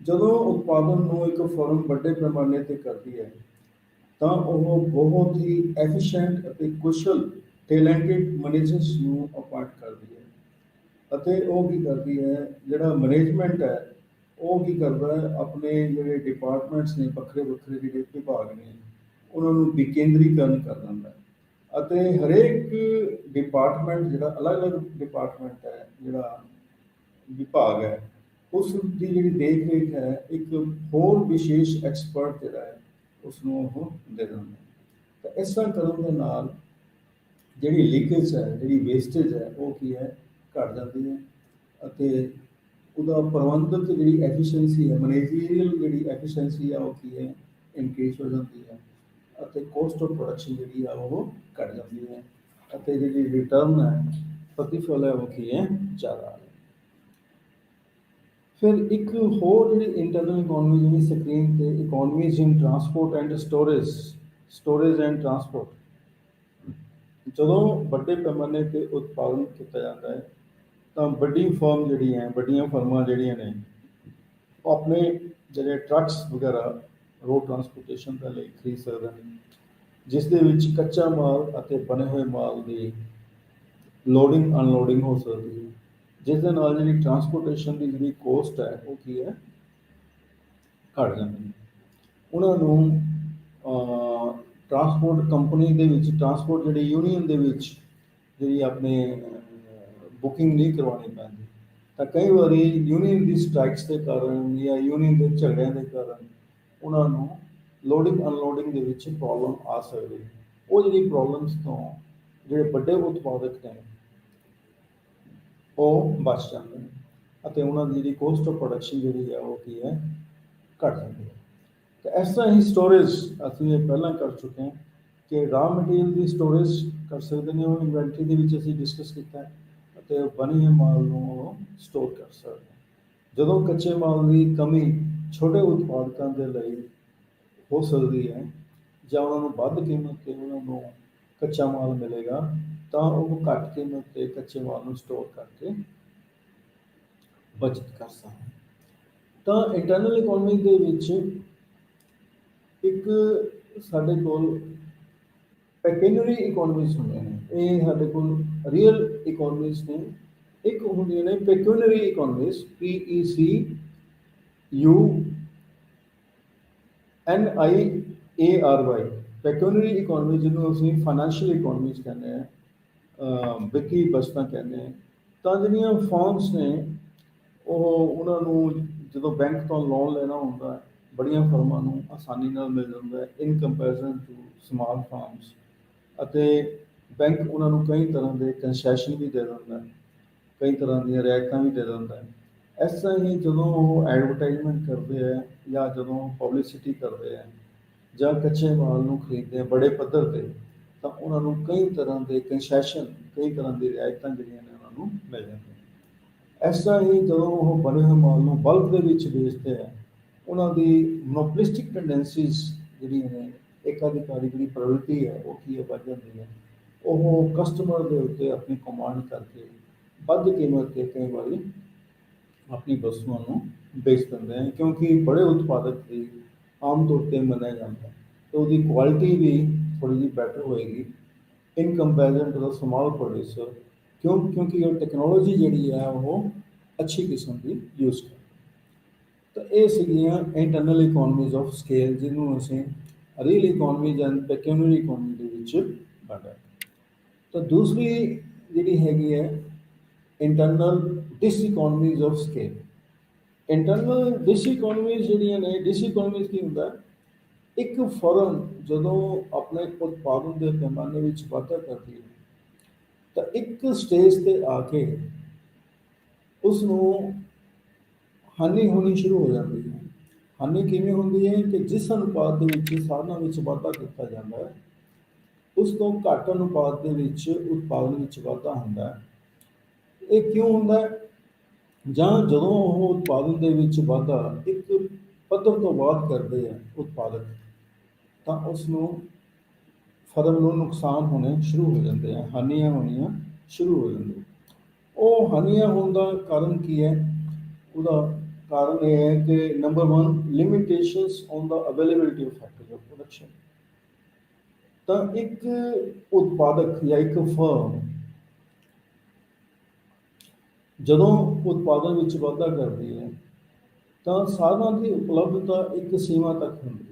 ਜਦੋਂ ਉਤਪਾਦਨ ਨੂੰ ਇੱਕ ਫਰਮ ਵੱਡੇ ਪੈਮਾਨੇ ਤੇ ਕਰਦੀ ਹੈ, ਤਾਂ ਉਹ ਬਹੁਤ ਹੀ ਐਫੀਸ਼ੀਐਂਟ ਅਤੇ ਕੁਸ਼ਲ ਟੈਲੈਂਟਡ ਮੈਨੇਜਰਸ ਨੂੰ ਅਪਾਇੰਟ ਕਰਦੀ ਹੈ। ਅਤੇ ਉਹ ਕੀ ਕਰਦੀ ਹੈ, ਜਿਹੜਾ ਮੈਨੇਜਮੈਂਟ ਹੈ ਉਹ ਕੀ ਕਰਦਾ ਹੈ, ਆਪਣੇ ਜਿਹੜੇ ਡਿਪਾਰਟਮੈਂਟਸ ਨੇ ਵੱਖਰੇ ਵੱਖਰੇ ਜਿਹੜੇ ਵਿਭਾਗ ਨੇ ਉਹਨਾਂ ਨੂੰ ਵਿਕੇਂਦਰੀਕਰਨ ਕਰ ਦਿੰਦਾ ਹੈ। ਅਤੇ ਹਰੇਕ ਡਿਪਾਰਟਮੈਂਟ ਜਿਹੜਾ ਅਲੱਗ-ਅਲੱਗ ਡਿਪਾਰਟਮੈਂਟ ਹੈ, ਜਿਹੜਾ ਵਿਭਾਗ ਹੈ, ਉਸ ਦੀ ਜਿਹੜੀ ਦੇਖ ਰੇਖ ਹੈ ਇੱਕ ਹੋਰ ਵਿਸ਼ੇਸ਼ ਐਕਸਪਰਟ ਜਿਹੜਾ ਹੈ ਉਸਨੂੰ ਉਹ ਦੇ ਦਿੰਦਾ। ਤਾਂ ਇਸ ਤਰ੍ਹਾਂ ਕਰਨ ਦੇ ਨਾਲ ਜਿਹੜੀ ਲੀਕੇਜ ਹੈ, ਜਿਹੜੀ ਵੇਸਟੇਜ ਹੈ ਉਹ ਕੀ ਹੈ ਘਟ ਜਾਂਦੀ ਹੈ, ਅਤੇ ਉਹਦਾ ਪ੍ਰਬੰਧਕ ਜਿਹੜੀ ਐਫੀਸ਼ੀਐਂਸੀ ਹੈ, ਮੈਨੇਜਰੀਅਲ ਜਿਹੜੀ ਐਫੀਸ਼ੀਐਂਸੀ ਹੈ ਉਹ ਕੀ ਹੈ ਇਨਕਰੀਜ਼ ਹੋ ਜਾਂਦੀ ਹੈ, ਅਤੇ ਕੋਸਟ ਆਫ ਪ੍ਰੋਡਕਸ਼ਨ ਜਿਹੜੀ ਆ ਉਹ ਘਟ ਜਾਂਦੀ ਹੈ, ਅਤੇ ਜਿਹੜੀ ਰਿਟਰਨ ਹੈ ਪ੍ਰਤੀਫਲ ਹੈ ਉਹ ਕੀ ਹੈ ਜ਼ਿਆਦਾ। ਫਿਰ ਇੱਕ ਹੋਰ ਜਿਹੜੀ ਇੰਟਰਨਲ ਇਕੋਨਮੀ ਜਿਹੜੀ ਸਕਰੀਨ ਤੇ economies in transport and storage and transport. ਜਦੋਂ ਵੱਡੇ ਪੈਮਾਨੇ ਤੇ ਉਤਪਾਦਨ ਕੀਤਾ ਜਾਂਦਾ ਹੈ, ਤਾਂ ਵੱਡੀਆਂ ਫਰਮਾਂ ਜਿਹੜੀਆਂ ਨੇ ਉਹ ਆਪਣੇ ਜਿਹੜੇ ਟਰੱਕਸ ਵਗੈਰਾ ਰੋਡ ਟਰਾਂਸਪੋਰਟੇਸ਼ਨ ਦੇ ਲਈ ਖਰੀਦ ਸਕਦੇ ਨੇ, ਜਿਸ ਦੇ ਵਿੱਚ ਕੱਚਾ ਮਾਲ ਅਤੇ ਬਣੇ ਹੋਏ ਮਾਲ ਦੀ ਲੋਡਿੰਗ ਅਨਲੋਡਿੰਗ ਹੋ ਸਕਦੀ ਹੈ, ਜਿਸ ਦੇ ਨਾਲ ਜਿਹੜੀ ਟਰਾਂਸਪੋਰਟੇਸ਼ਨ ਦੀ ਜਿਹੜੀ ਕੋਸਟ ਹੈ ਉਹ ਕੀ ਹੈ ਘਟ ਜਾਂਦੀ ਹੈ। ਉਹਨਾਂ ਨੂੰ ਟਰਾਂਸਪੋਰਟ ਕੰਪਨੀ ਦੇ ਵਿੱਚ, ਟਰਾਂਸਪੋਰਟ ਜਿਹੜੀ ਯੂਨੀਅਨ ਦੇ ਵਿੱਚ ਜਿਹੜੀ ਆਪਣੇ ਬੁਕਿੰਗ ਨਹੀਂ ਕਰਵਾਉਣੀ ਪੈਂਦੀ, ਤਾਂ ਕਈ ਵਾਰੀ ਯੂਨੀਅਨ ਦੀ ਸਟ੍ਰਾਈਕਸ ਦੇ ਕਾਰਨ ਜਾਂ ਯੂਨੀਅਨ ਦੇ ਝਗੜਿਆਂ ਦੇ ਕਾਰਨ ਉਹਨਾਂ ਨੂੰ ਲੋਡਿੰਗ ਅਨਲੋਡਿੰਗ ਦੇ ਵਿੱਚ ਪ੍ਰੋਬਲਮ ਆ ਸਕਦੀ ਹੈ। ਉਹ ਜਿਹੜੀ ਪ੍ਰੋਬਲਮਸ ਤੋਂ ਜਿਹੜੇ ਵੱਡੇ ਉਤਪਾਦਕ ਨੇ ਉਹ ਬਚ ਜਾਂਦੇ ਨੇ ਅਤੇ ਉਹਨਾਂ ਦੀ ਜਿਹੜੀ ਕੋਸਟ ਆਫ ਪ੍ਰੋਡਕਸ਼ਨ ਜਿਹੜੀ ਹੈ ਉਹ ਕੀ ਹੈ, ਘੱਟ ਜਾਂਦੀ ਹੈ। ਤਾਂ ਇਸ ਤਰ੍ਹਾਂ ਹੀ ਸਟੋਰੇਜ ਅਸੀਂ ਇਹ ਪਹਿਲਾਂ ਕਰ ਚੁੱਕੇ ਹਾਂ ਕਿ ਰਾ ਮਟੀਰੀਅਲ ਦੀ ਸਟੋਰੇਜ ਕਰ ਸਕਦੇ ਨੇ, ਉਹ ਇਨਵੈਂਟਰੀ ਦੇ ਵਿੱਚ ਅਸੀਂ ਡਿਸਕਸ ਕੀਤਾ ਹੈ, ਅਤੇ ਬਣੇ ਹੋਏ ਮਾਲ ਨੂੰ ਉਹ ਸਟੋਰ ਕਰ ਸਕਦੇ ਹਾਂ। ਜਦੋਂ ਕੱਚੇ ਮਾਲ ਦੀ ਕਮੀ ਛੋਟੇ ਉਤਪਾਦਕਾਂ ਦੇ ਲਈ ਹੋ ਸਕਦੀ ਹੈ ਜਾਂ ਉਹਨਾਂ ਨੂੰ ਵੱਧ ਕੀਮਤ 'ਤੇ ਉਹਨਾਂ ਨੂੰ ਕੱਚਾ ਮਾਲ ਮਿਲੇਗਾ, ਤਾਂ ਉਹ ਘੱਟ ਕੀਮਤ 'ਤੇ ਕੱਚੇ ਮਾਲ ਨੂੰ ਸਟੋਰ ਕਰਕੇ ਬਚਤ ਕਰ ਸਕਦੇ। ਤਾਂ ਇੰਟਰਨਲ ਇਕੋਨਮੀ ਦੇ ਵਿੱਚ ਇੱਕ ਸਾਡੇ ਕੋਲ ਪੈਕੇਨਰੀ ਇਕੋਨਮੀਜ਼ ਹੁੰਦੀਆਂ ਨੇ, ਇਹ ਸਾਡੇ ਕੋਲ ਰੀਅਲ ਇਕੋਨਮੀਜ਼ ਨੇ। ਇੱਕ ਹੁੰਦੀਆਂ ਨੇ ਪੈਕੇਨਰੀ ਇਕੋਨਮੀਜ਼, PECUNIARY, ਪੈਕੇਨਰੀ ਇਕੋਨਮੀ, ਜਿਹਨੂੰ ਅਸੀਂ ਫਾਈਨੈਂਸ਼ੀਅਲ ਇਕੋਨਮੀਜ਼ ਕਹਿੰਦੇ ਹਾਂ, ਵਿੱਤੀ ਬਚਤਾਂ ਕਹਿੰਦੇ ਹਾਂ। ਤਾਂ ਜਿਹੜੀਆਂ ਫਰਮਸ ਨੇ ਉਹ ਉਹਨਾਂ ਨੂੰ ਜਦੋਂ ਬੈਂਕ ਤੋਂ ਲੋਨ ਲੈਣਾ ਹੁੰਦਾ ਹੈ, ਬੜੀਆਂ ਫਰਮਾਂ ਨੂੰ ਆਸਾਨੀ ਨਾਲ ਮਿਲ ਜਾਂਦਾ ਹੈ ਇਨ ਕੰਪੈਰੀਜ਼ਨ ਟੂ ਸਮਾਲ ਫਰਮਸ, ਅਤੇ ਬੈਂਕ ਉਹਨਾਂ ਨੂੰ ਕਈ ਤਰ੍ਹਾਂ ਦੇ ਕੰਸੈਸ਼ਨ ਵੀ ਦੇ ਦਿੰਦਾ ਹੈ, ਕਈ ਤਰ੍ਹਾਂ ਦੀਆਂ ਰਿਆਇਤਾਂ ਵੀ ਦੇ ਦਿੰਦਾ ਹੈ। ਇਸ ਤਰ੍ਹਾਂ ਹੀ ਜਦੋਂ ਉਹ ਐਡਵਰਟਾਈਜ਼ਮੈਂਟ ਕਰਦੇ ਹੈ ਜਾਂ ਜਦੋਂ ਪਬਲਿਸਿਟੀ ਕਰਦੇ ਹੈ ਜਾਂ ਕੱਚੇ ਮਾਲ ਨੂੰ ਖਰੀਦਦੇ ਆ ਬੜੇ ਪੱਧਰ 'ਤੇ, ਤਾਂ ਉਹਨਾਂ ਨੂੰ ਕਈ ਤਰ੍ਹਾਂ ਦੇ ਕੰਸੈਸ਼ਨ, ਕਈ ਤਰ੍ਹਾਂ ਦੀ ਰਿਆਇਤਾਂ ਜਿਹੜੀਆਂ ਨੇ ਉਹਨਾਂ ਨੂੰ ਮਿਲ ਜਾਂਦੀਆਂ। ਇਸ ਤਰ੍ਹਾਂ ਹੀ ਜਦੋਂ ਉਹ ਬਣੇ ਹੋਏ ਮਾਲ ਨੂੰ ਬਲਕ ਦੇ ਵਿੱਚ ਵੇਚਦੇ ਆ, ਉਹਨਾਂ ਦੀ ਮੋਨੋਪੋਲਿਸਟਿਕ ਟੈਂਡੈਂਸੀਜ਼ ਜਿਹੜੀਆਂ ਨੇ, ਏਕਾਧਿਕਾਰੀ ਜਿਹੜੀ ਪ੍ਰਵਿਰਤੀ ਹੈ ਉਹ ਕੀ ਹੈ, ਵੱਧ ਜਾਂਦੀ ਹੈ। ਉਹ ਕਸਟਮਰ ਦੇ ਉੱਤੇ ਆਪਣੀ ਕਮਾਂਡ ਕਰਕੇ ਵੱਧ ਕੀਮਤ 'ਤੇ ਕਈ ਵਾਰੀ ਆਪਣੀ ਵਸਤੂਆਂ ਨੂੰ ਵੇਚ ਦਿੰਦੇ ਹਨ, ਕਿਉਂਕਿ ਬੜੇ ਉਤਪਾਦਕ ਦੀ ਆਮ ਤੌਰ 'ਤੇ ਮੰਨਿਆ ਜਾਂਦਾ ਅਤੇ ਉਹਦੀ ਕੁਆਲਿਟੀ ਵੀ ਥੋੜ੍ਹੀ ਜਿਹੀ ਬੈਟਰ ਹੋਏਗੀ in comparison to the small producer, ਕਿਉਂਕਿ ਉਹ ਟੈਕਨੋਲੋਜੀ ਜਿਹੜੀ ਹੈ ਉਹ ਅੱਛੀ ਕਿਸਮ ਦੀ ਯੂਜ਼ ਕਰ। ਤਾਂ ਇਹ ਸੀਗੀਆਂ ਇੰਟਰਨਲ ਇਕੋਨਮੀਜ਼ ਆਫ ਸਕੇਲ, ਜਿਹਨੂੰ ਅਸੀਂ ਰੀਅਲ ਇਕੋਨਮੀਜ਼ ਐਂਡ ਪੈਕੇਨਰੀ ਇਕੋਨਮੀ ਦੇ ਵਿੱਚ ਵੰਡਿਆ। ਤਾਂ ਦੂਸਰੀ ਜਿਹੜੀ ਹੈਗੀ ਹੈ ਇੰਟਰਨਲ ਡਿਸਇਕੋਨਮੀਜ਼ ਆਫ ਸਕੇਲ। ਇੰਟਰਨਲ ਡਿਸਇਕੋਨਮੀਜ਼ ਜਿਹੜੀਆਂ ਨੇ, ਡਿਸਇਕੋਨਮੀਜ਼ ਕੀ ਹੁੰਦਾ, ਇੱਕ ਫਰਮ ਜਦੋਂ ਆਪਣੇ ਉਤਪਾਦਨ ਦੇ ਪੈਮਾਨੇ ਵਿੱਚ ਵਾਧਾ ਕਰਦੀ ਹੈ ਤਾਂ ਇੱਕ ਸਟੇਜ 'ਤੇ ਆ ਕੇ ਉਸ ਨੂੰ ਹਾਨੀ ਹੋਣੀ ਸ਼ੁਰੂ ਹੋ ਜਾਂਦੀ ਹੈ। ਹਾਨੀ ਕਿਵੇਂ ਹੁੰਦੀ ਹੈ ਕਿ ਜਿਸ ਅਨੁਪਾਤ ਦੇ ਵਿੱਚ ਸਾਧਨਾਂ ਵਿੱਚ ਵਾਧਾ ਕੀਤਾ ਜਾਂਦਾ ਹੈ, ਉਸ ਤੋਂ ਘੱਟ ਅਨੁਪਾਤ ਦੇ ਵਿੱਚ ਉਤਪਾਦਨ ਵਿੱਚ ਵਾਧਾ ਹੁੰਦਾ ਹੈ। ਇਹ ਕਿਉਂ ਹੁੰਦਾ ਹੈ? ਜਾਂ ਜਦੋਂ ਉਹ ਉਤਪਾਦਨ ਦੇ ਵਿੱਚ ਵਾਧਾ ਇੱਕ ਪੱਧਰ ਤੋਂ ਬਾਅਦ ਕਰਦੇ ਆ ਉਤਪਾਦਕ, ਤਾਂ ਉਸ ਨੂੰ ਫਰਮ ਨੂੰ ਨੁਕਸਾਨ ਹੋਣੇ ਸ਼ੁਰੂ ਹੋ ਜਾਂਦੇ ਆ, ਹਾਨੀਆਂ ਹੋਣੀਆਂ ਸ਼ੁਰੂ ਹੋ ਜਾਂਦੀਆਂ। ਉਹ ਹਾਨੀਆਂ ਹੋਣ ਦਾ ਕਾਰਨ ਕੀ ਹੈ? ਉਹਦਾ ਕਾਰਨ ਇਹ ਹੈ ਕਿ number 1, limitations on the availability of factors of production. ਤਾਂ ਇੱਕ ਉਤਪਾਦਕ ਜਾਂ ਇੱਕ ਫਰਮ ਜਦੋਂ ਉਤਪਾਦਨ ਵਿੱਚ ਵਾਧਾ ਕਰਦੀ ਹੈ ਤਾਂ ਸਾਧਨਾਂ ਦੀ ਉਪਲਬਧਤਾ ਇੱਕ ਸੀਮਾ ਤੱਕ ਹੁੰਦੀ ਹੈ।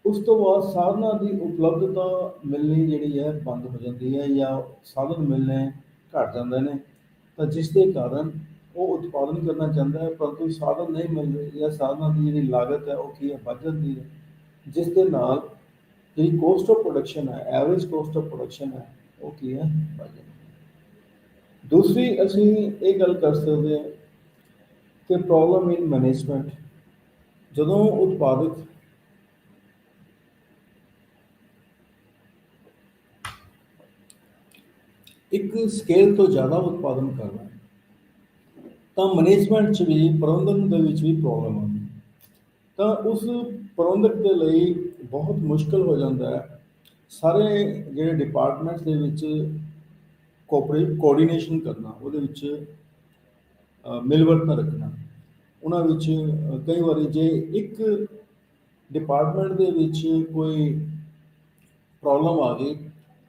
ਉਸ ਤੋਂ ਬਾਅਦ ਸਾਧਨਾਂ ਦੀ ਉਪਲਬਧਤਾ ਮਿਲਣੀ ਜਿਹੜੀ ਹੈ ਬੰਦ ਹੋ ਜਾਂਦੀ ਹੈ, ਜਾਂ ਸਾਧਨ ਮਿਲਣੇ ਘੱਟ ਜਾਂਦੇ ਨੇ, ਤਾਂ ਜਿਸ ਦੇ ਕਾਰਨ ਉਹ ਉਤਪਾਦਨ ਕਰਨਾ ਚਾਹੁੰਦਾ ਹੈ ਪਰੰਤੂ ਸਾਧਨ ਨਹੀਂ ਮਿਲ ਰਹੇ, ਜਾਂ ਸਾਧਨਾਂ ਦੀ ਜਿਹੜੀ ਲਾਗਤ ਹੈ ਉਹ ਕੀ ਹੈ, ਵੱਧ ਜਾਂਦੀ ਹੈ, ਜਿਸ ਦੇ ਨਾਲ ਜਿਹੜੀ ਕੋਸਟ ਆਫ ਪ੍ਰੋਡਕਸ਼ਨ ਹੈ, ਐਵਰੇਜ ਕੋਸਟ ਆਫ ਪ੍ਰੋਡਕਸ਼ਨ ਹੈ, ਉਹ ਕੀ ਹੈ, ਵੱਧ ਜਾਂਦੀ ਹੈ। ਦੂਸਰੀ ਅਸੀਂ ਇਹ ਗੱਲ ਕਰ ਸਕਦੇ ਹਾਂ ਕਿ ਪ੍ਰੋਬਲਮ ਇਨ ਮੈਨੇਜਮੈਂਟ। ਜਦੋਂ ਉਤਪਾਦਕ ਇੱਕ ਸਕੇਲ ਤੋਂ ਜ਼ਿਆਦਾ ਉਤਪਾਦਨ ਕਰਨਾ ਤਾਂ ਮੈਨੇਜਮੈਂਟ 'ਚ ਵੀ, ਪ੍ਰਬੰਧਨ ਦੇ ਵਿੱਚ ਵੀ ਪ੍ਰੋਬਲਮ ਆਉਂਦੀ, ਤਾਂ ਉਸ ਪ੍ਰਬੰਧਕ ਦੇ ਲਈ ਬਹੁਤ ਮੁਸ਼ਕਿਲ ਹੋ ਜਾਂਦਾ ਹੈ ਸਾਰੇ ਜਿਹੜੇ ਡਿਪਾਰਟਮੈਂਟਸ ਦੇ ਵਿੱਚ ਕੋਆਰਡੀਨੇਸ਼ਨ ਕਰਨਾ, ਉਹਦੇ ਵਿੱਚ ਮਿਲਵਰਤਨ ਰੱਖਣਾ। ਉਹਨਾਂ ਵਿੱਚ ਕਈ ਵਾਰੀ ਜੇ ਇੱਕ ਡਿਪਾਰਟਮੈਂਟ ਦੇ ਵਿੱਚ ਕੋਈ ਪ੍ਰੋਬਲਮ ਆ ਗਈ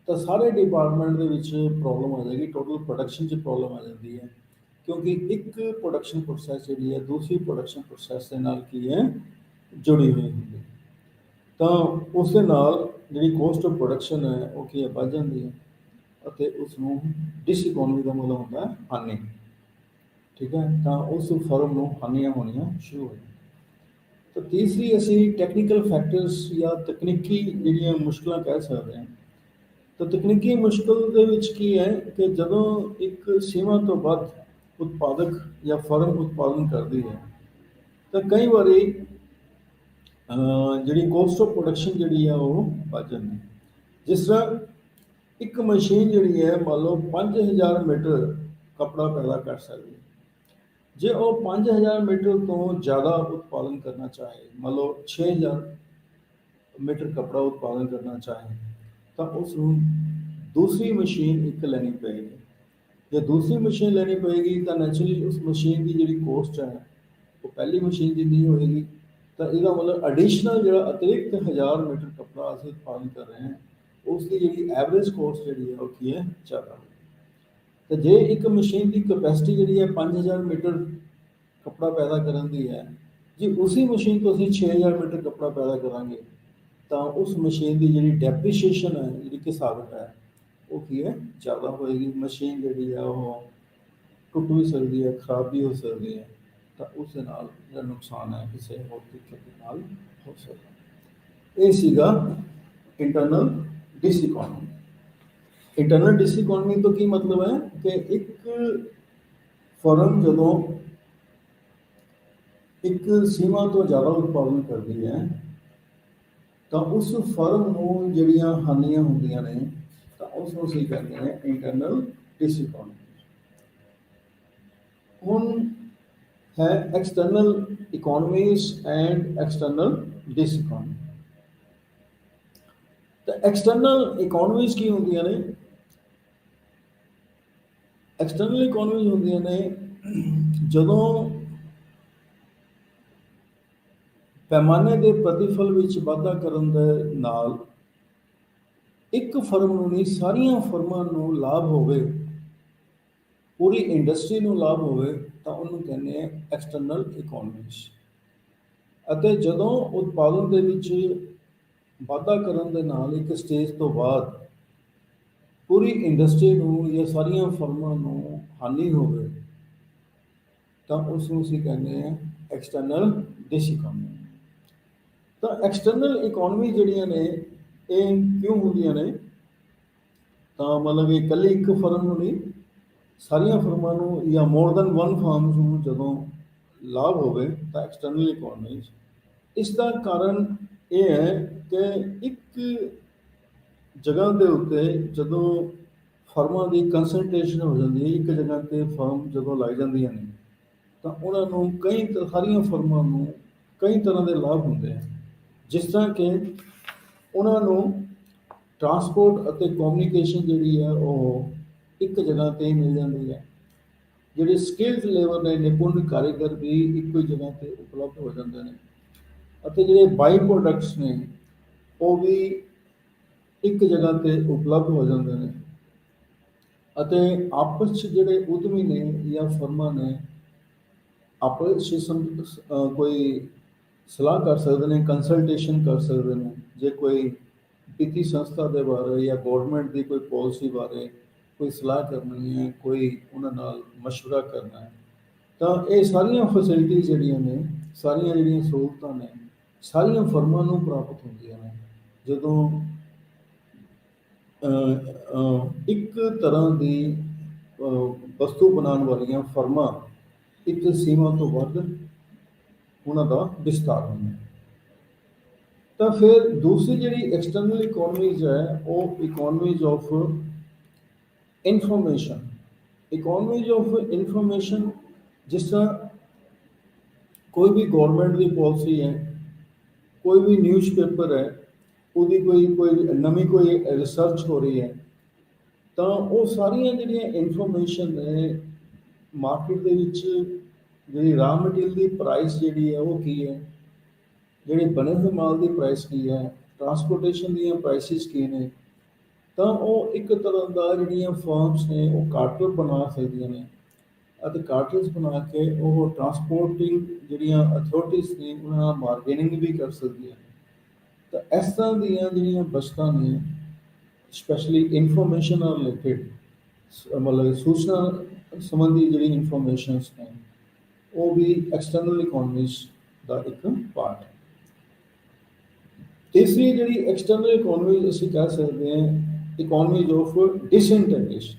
ਤਾਂ ਸਾਰੇ ਡਿਪਾਰਟਮੈਂਟ ਦੇ ਵਿੱਚ ਪ੍ਰੋਬਲਮ ਆ ਜਾਏਗੀ, ਟੋਟਲ ਪ੍ਰੋਡਕਸ਼ਨ 'ਚ ਪ੍ਰੋਬਲਮ ਆ ਜਾਂਦੀ ਹੈ, ਕਿਉਂਕਿ ਇੱਕ ਪ੍ਰੋਡਕਸ਼ਨ ਪ੍ਰੋਸੈਸ ਜਿਹੜੀ ਹੈ ਦੂਸਰੀ ਪ੍ਰੋਡਕਸ਼ਨ ਪ੍ਰੋਸੈਸ ਦੇ ਨਾਲ ਕੀ ਹੈ, ਜੁੜੀ ਹੋਈ ਹੁੰਦੀ ਹੈ। ਤਾਂ ਉਸ ਦੇ ਨਾਲ ਜਿਹੜੀ ਕੋਸਟ ਆਫ ਪ੍ਰੋਡਕਸ਼ਨ ਹੈ ਉਹ ਕੀ ਹੈ, ਵੱਧ ਜਾਂਦੀ ਹੈ, ਅਤੇ ਉਸ ਨੂੰ ਡਿਸਇਕੋਨਮੀ ਦਾ ਮਤਲਬ ਹੁੰਦਾ ਹੈ ਹਾਨੀ। ਠੀਕ ਹੈ, ਤਾਂ ਉਸ ਫਰਮ ਨੂੰ ਹਾਨੀਆਂ ਹੋਣੀਆਂ ਸ਼ੁਰੂ ਹੋ ਜਾਂਦੀਆਂ। ਤਾਂ ਤੀਸਰੀ ਅਸੀਂ ਟੈਕਨੀਕਲ ਫੈਕਟਰਸ ਜਾਂ ਤਕਨੀਕੀ ਜਿਹੜੀਆਂ ਮੁਸ਼ਕਲਾਂ ਕਹਿ ਸਕਦੇ ਹਾਂ। ਤਾਂ ਤਕਨੀਕੀ ਮੁਸ਼ਕਲ ਦੇ ਵਿੱਚ ਕੀ ਹੈ ਕਿ ਜਦੋਂ ਇੱਕ ਸੀਮਾ ਤੋਂ ਵੱਧ ਉਤਪਾਦਕ ਜਾਂ ਫਰਮ ਉਤਪਾਦਨ ਕਰਦੀ ਹੈ ਤਾਂ ਕਈ ਵਾਰੀ ਜਿਹੜੀ ਕੋਸਟ ਆਫ ਪ੍ਰੋਡਕਸ਼ਨ ਜਿਹੜੀ ਆ ਉਹ ਵੱਧ ਜਾਂਦੀ। ਜਿਸ ਤਰ੍ਹਾਂ ਇੱਕ ਮਸ਼ੀਨ ਜਿਹੜੀ ਹੈ ਮੰਨ ਲਓ 5000 ਮੀਟਰ ਕੱਪੜਾ ਪੈਦਾ ਕਰ ਸਕਦੀ ਹੈ। ਜੇ ਉਹ 5000 ਮੀਟਰ ਤੋਂ ਜ਼ਿਆਦਾ ਉਤਪਾਦਨ ਕਰਨਾ ਚਾਹੇ, ਮੰਨ ਲਓ 6000 ਮੀਟਰ ਕੱਪੜਾ ਉਤਪਾਦਨ ਕਰਨਾ ਚਾਹੇ, ਤਾਂ ਉਸ ਨੂੰ ਦੂਸਰੀ ਮਸ਼ੀਨ ਇੱਕ ਲੈਣੀ ਪਏਗੀ। ਜੇ ਦੂਸਰੀ ਮਸ਼ੀਨ ਲੈਣੀ ਪਏਗੀ ਤਾਂ ਨੈਚੁਰਲੀ ਉਸ ਮਸ਼ੀਨ ਦੀ ਜਿਹੜੀ ਕੋਸਟ ਹੈ ਉਹ ਪਹਿਲੀ ਮਸ਼ੀਨ ਜਿੰਨੀ ਹੋਏਗੀ। ਤਾਂ ਇਹਦਾ ਮਤਲਬ ਐਡੀਸ਼ਨਲ ਜਿਹੜਾ ਅਤਿਰਿਕਤ 1000 ਮੀਟਰ ਕੱਪੜਾ ਅਸੀਂ ਉਤਪਾਦਨ ਕਰ ਰਹੇ ਹਾਂ, ਉਸ ਦੀ ਜਿਹੜੀ ਐਵਰੇਜ ਕੋਸਟ ਜਿਹੜੀ ਹੈ ਉਹ ਕੀ ਹੈ, ਜ਼ਿਆਦਾ। ਤੇ ਜੇ ਇੱਕ ਮਸ਼ੀਨ ਦੀ ਕਪੈਸਿਟੀ ਜਿਹੜੀ ਹੈ 5000 ਮੀਟਰ ਕੱਪੜਾ ਪੈਦਾ ਕਰਨ ਦੀ ਹੈ, ਜੇ ਉਸੇ ਮਸ਼ੀਨ ਤੋਂ ਅਸੀਂ 6000 ਮੀਟਰ ਕੱਪੜਾ ਪੈਦਾ ਕਰਾਂਗੇ ਤਾਂ ਉਸ ਮਸ਼ੀਨ ਦੀ ਜਿਹੜੀ ਡੈਪਰੀਸ਼ੀਏਸ਼ਨ ਹੈ, ਜਿਹੜੀ ਕਿ ਸਾਬਤ ਹੈ, ਉਹ ਕੀ ਹੈ, ਜ਼ਿਆਦਾ ਹੋਏਗੀ। ਮਸ਼ੀਨ ਜਿਹੜੀ ਹੈ ਉਹ ਟੁੱਟ ਵੀ ਸਕਦੀ ਹੈ, ਖਰਾਬ ਵੀ ਹੋ ਸਕਦੀ ਹੈ। ਤਾਂ ਉਸ ਦੇ ਨਾਲ ਜਿਹੜਾ ਨੁਕਸਾਨ ਹੈ ਕਿਸੇ ਹੋਰ ਤਰੀਕੇ ਦੇ ਨਾਲ ਹੋ ਸਕਦਾ। ਇਹ ਸੀਗਾ ਇੰਟਰਨਲ ਡਿਸਇਕੋਨਮੀ। ਇੰਟਰਨਲ ਡਿਸਇਕੋਨਮੀ ਤੋਂ ਕੀ ਮਤਲਬ ਹੈ ਕਿ ਇੱਕ ਫਰਮ ਜਦੋਂ ਇੱਕ ਸੀਮਾ ਤੋਂ ਜ਼ਿਆਦਾ ਉਤਪਾਦਨ ਕਰਦੀ ਹੈ ਤਾਂ ਉਸ ਫਰਮ ਨੂੰ ਜਿਹੜੀਆਂ ਹਾਨੀਆਂ ਹੁੰਦੀਆਂ ਨੇ ਤਾਂ ਉਸ ਨੂੰ ਅਸੀਂ ਕਹਿੰਦੇ ਹਾਂ ਇੰਟਰਨਲ ਡਿਸਇਕੋਨਮੀ। ਹੁਣ ਹੈ ਐਕਸਟਰਨਲ ਇਕੋਨਮੀਜ਼ ਐਂਡ ਐਕਸਟਰਨਲ ਡਿਸਇਕੋਨਮੀ। ਤਾਂ ਐਕਸਟਰਨਲ ਇਕੋਨਮੀਜ਼ ਕੀ ਹੁੰਦੀਆਂ ਨੇ? ਐਕਸਟਰਨਲ ਇਕੋਨਮੀਜ਼ ਹੁੰਦੀਆਂ ਨੇ ਜਦੋਂ ਪੈਮਾਨੇ ਦੇ ਪ੍ਰਤੀਫਲ ਵਿੱਚ ਵਾਧਾ ਕਰਨ ਦੇ ਨਾਲ ਇੱਕ ਫਰਮ ਨੂੰ ਨਹੀਂ, ਸਾਰੀਆਂ ਫਰਮਾਂ ਨੂੰ ਲਾਭ ਹੋਵੇ, ਪੂਰੀ ਇੰਡਸਟਰੀ ਨੂੰ ਲਾਭ ਹੋਵੇ, ਤਾਂ ਉਹਨੂੰ ਕਹਿੰਦੇ ਆ ਐਕਸਟਰਨਲ ਇਕੋਨਮੀਜ਼। ਅਤੇ ਜਦੋਂ ਉਤਪਾਦਨ ਦੇ ਵਿੱਚ ਵਾਧਾ ਕਰਨ ਦੇ ਨਾਲ ਇੱਕ ਸਟੇਜ ਤੋਂ ਬਾਅਦ ਪੂਰੀ ਇੰਡਸਟਰੀ ਨੂੰ ਜਾਂ ਸਾਰੀਆਂ ਫਰਮਾਂ ਨੂੰ ਹਾਨੀ ਹੋਵੇ ਤਾਂ ਉਸ ਨੂੰ ਅਸੀਂ ਕਹਿੰਦੇ ਆ ਐਕਸਟਰਨਲ ਡਿਸਇਕੋਨਮੀ। ਤਾਂ ਐਕਸਟਰਨਲ ਇਕੋਨਮੀ ਜਿਹੜੀਆਂ ਨੇ ਇਹ ਕਿਉਂ ਹੁੰਦੀਆਂ ਨੇ? ਤਾਂ ਮਤਲਬ ਇਹ ਇਕੱਲੀ ਇੱਕ ਫਰਮ ਨੂੰ ਨਹੀਂ, ਸਾਰੀਆਂ ਫਰਮਾਂ ਨੂੰ ਜਾਂ ਮੋਰ ਦੈਨ ਵਨ ਫਰਮਸ ਨੂੰ ਜਦੋਂ ਲਾਭ ਹੋਵੇ ਤਾਂ ਐਕਸਟਰਨਲ ਇਕੋਨਮੀਜ਼। ਇਸ ਦਾ ਕਾਰਨ ਇਹ ਹੈ ਕਿ ਇੱਕ ਜਗ੍ਹਾ ਦੇ ਉੱਤੇ ਜਦੋਂ ਫਰਮਾਂ ਦੀ ਕੰਸਨਟ੍ਰੇਸ਼ਨ ਹੋ ਜਾਂਦੀ ਹੈ, ਇੱਕ ਜਗ੍ਹਾ 'ਤੇ ਫਰਮ ਜਦੋਂ ਲਾਈ ਜਾਂਦੀਆਂ ਨੇ ਤਾਂ ਉਹਨਾਂ ਨੂੰ ਸਾਰੀਆਂ ਫਰਮਾਂ ਨੂੰ ਕਈ ਤਰ੍ਹਾਂ ਦੇ ਲਾਭ ਹੁੰਦੇ ਆ। ਜਿਸ ਤਰ੍ਹਾਂ ਕਿ ਉਹਨਾਂ ਨੂੰ ਟਰਾਂਸਪੋਰਟ ਅਤੇ ਕਮਿਊਨੀਕੇਸ਼ਨ ਜਿਹੜੀ ਹੈ ਉਹ ਇੱਕ ਜਗ੍ਹਾ 'ਤੇ ਹੀ ਮਿਲ ਜਾਂਦੀ ਹੈ। ਜਿਹੜੇ ਸਕਿਲਡ ਲੇਬਰ ਨੇ, ਨਿਪੁੰਨ ਕਾਰੀਗਰ ਵੀ ਇੱਕੋ ਹੀ ਜਗ੍ਹਾ 'ਤੇ ਉਪਲਬਧ ਹੋ ਜਾਂਦੇ ਨੇ। ਅਤੇ ਜਿਹੜੇ ਬਾਈ ਪ੍ਰੋਡਕਟਸ ਨੇ ਉਹ ਵੀ ਇੱਕ ਜਗ੍ਹਾ 'ਤੇ ਉਪਲਬਧ ਹੋ ਜਾਂਦੇ ਨੇ। ਅਤੇ ਆਪਸ 'ਚ ਜਿਹੜੇ ਉਦਮੀ ਨੇ ਜਾਂ ਫਰਮਾਂ ਨੇ ਆਪਸ 'ਚ ਕੋਈ ਸਲਾਹ ਕਰ ਸਕਦੇ ਨੇ, ਕੰਸਲਟੇਸ਼ਨ ਕਰ ਸਕਦੇ ਨੇ। ਜੇ ਕੋਈ ਵਿੱਤੀ ਸੰਸਥਾ ਦੇ ਬਾਰੇ ਜਾਂ ਗੌਰਮੈਂਟ ਦੀ ਕੋਈ ਪਾਲਿਸੀ ਬਾਰੇ ਕੋਈ ਸਲਾਹ ਕਰਨੀ ਹੈ, ਕੋਈ ਉਹਨਾਂ ਨਾਲ ਮਸ਼ਵਰਾ ਕਰਨਾ ਹੈ, ਤਾਂ ਇਹ ਸਾਰੀਆਂ ਫੈਸਿਲਿਟੀਜ਼ ਜਿਹੜੀਆਂ ਨੇ, ਸਾਰੀਆਂ ਜਿਹੜੀਆਂ ਸਹੂਲਤਾਂ ਨੇ, ਸਾਰੀਆਂ ਫਰਮਾਂ ਨੂੰ ਪ੍ਰਾਪਤ ਹੁੰਦੀਆਂ ਨੇ ਜਦੋਂ ਇੱਕ ਤਰ੍ਹਾਂ ਦੀ ਵਸਤੂ ਬਣਾਉਣ ਵਾਲੀਆਂ ਫਰਮਾਂ ਇੱਕ ਸੀਮਾ ਤੋਂ ਵੱਧ ਉਹਨਾਂ ਦਾ ਵਿਸਤਾਰ ਹੁੰਦਾ। ਤਾਂ ਫਿਰ ਦੂਸਰੀ ਜਿਹੜੀ ਐਕਸਟਰਨਲ ਇਕੋਨਮੀਜ਼ ਹੈ ਉਹ ਇਕੋਨਮੀਜ਼ ਆਫ ਇਨਫੋਰਮੇਸ਼ਨ। ਇਕੋਨਮੀਜ਼ ਆਫ ਇਨਫੋਰਮੇਸ਼ਨ, ਜਿਸ ਤਰ੍ਹਾਂ ਕੋਈ ਵੀ ਗੌਰਮੈਂਟ ਦੀ ਪਾਲਿਸੀ ਹੈ, ਕੋਈ ਵੀ ਨਿਊਜ਼ਪੇਪਰ ਹੈ, ਉਹਦੀ ਕੋਈ ਨਵੀਂ ਕੋਈ ਰਿਸਰਚ ਹੋ ਰਹੀ ਹੈ, ਤਾਂ ਉਹ ਸਾਰੀਆਂ ਜਿਹੜੀਆਂ ਇਨਫੋਰਮੇਸ਼ਨ ਨੇ ਮਾਰਕੀਟ ਦੇ ਵਿੱਚ ਜਿਹੜੀ ਰਾ ਮਟੀਰੀਅਲ ਦੀ ਪ੍ਰਾਈਸ ਜਿਹੜੀ ਹੈ ਉਹ ਕੀ ਹੈ, ਜਿਹੜੇ ਬਣੇ ਹੋਏ ਮਾਲ ਦੀ ਪ੍ਰਾਈਸ ਕੀ ਹੈ, ਟਰਾਂਸਪੋਰਟੇਸ਼ਨ ਦੀਆਂ ਪ੍ਰਾਈਸਿਸ ਕੀ ਨੇ, ਤਾਂ ਉਹ ਇੱਕ ਤਰ੍ਹਾਂ ਦਾ ਜਿਹੜੀਆਂ ਫਰਮਸ ਨੇ ਉਹ ਕਾਰਟਲ ਬਣਾ ਸਕਦੀਆਂ ਨੇ ਅਤੇ ਕਾਰਟਲਸ ਬਣਾ ਕੇ ਉਹ ਟਰਾਂਸਪੋਰਟਿੰਗ ਜਿਹੜੀਆਂ ਅਥਾਰਟੀਜ਼ ਨੇ ਉਹਨਾਂ ਨਾਲ ਬਾਰਗੇਨਿੰਗ ਵੀ ਕਰ ਸਕਦੀਆਂ ਨੇ। ਤਾਂ ਇਸ ਤਰ੍ਹਾਂ ਦੀਆਂ ਜਿਹੜੀਆਂ ਬਚਤਾਂ ਨੇ, ਸਪੈਸ਼ਲੀ ਇਨਫੋਰਮੇਸ਼ਨ ਨਾਲ ਰਿਲੇਟਿਡ, ਮਤਲਬ ਸੂਚਨਾ ਸੰਬੰਧੀ ਜਿਹੜੀ ਇਨਫੋਰਮੇਸ਼ਨਸ ਨੇ ਉਹ ਵੀ ਐਕਸਟਰਨਲ ਇਕੋਨਮੀਜ਼ ਦਾ ਇੱਕ ਪਾਰਟ ਹੈ। ਤੀਸਰੀ ਜਿਹੜੀ ਐਕਸਟਰਨਲ ਇਕੋਨਮੀ ਅਸੀਂ ਕਹਿ ਸਕਦੇ ਹਾਂ ਇਕੋਨਮੀਜ਼ ਆਫ ਡਿਸਇੰਟੈਗ੍ਰੇਸ਼ਨ।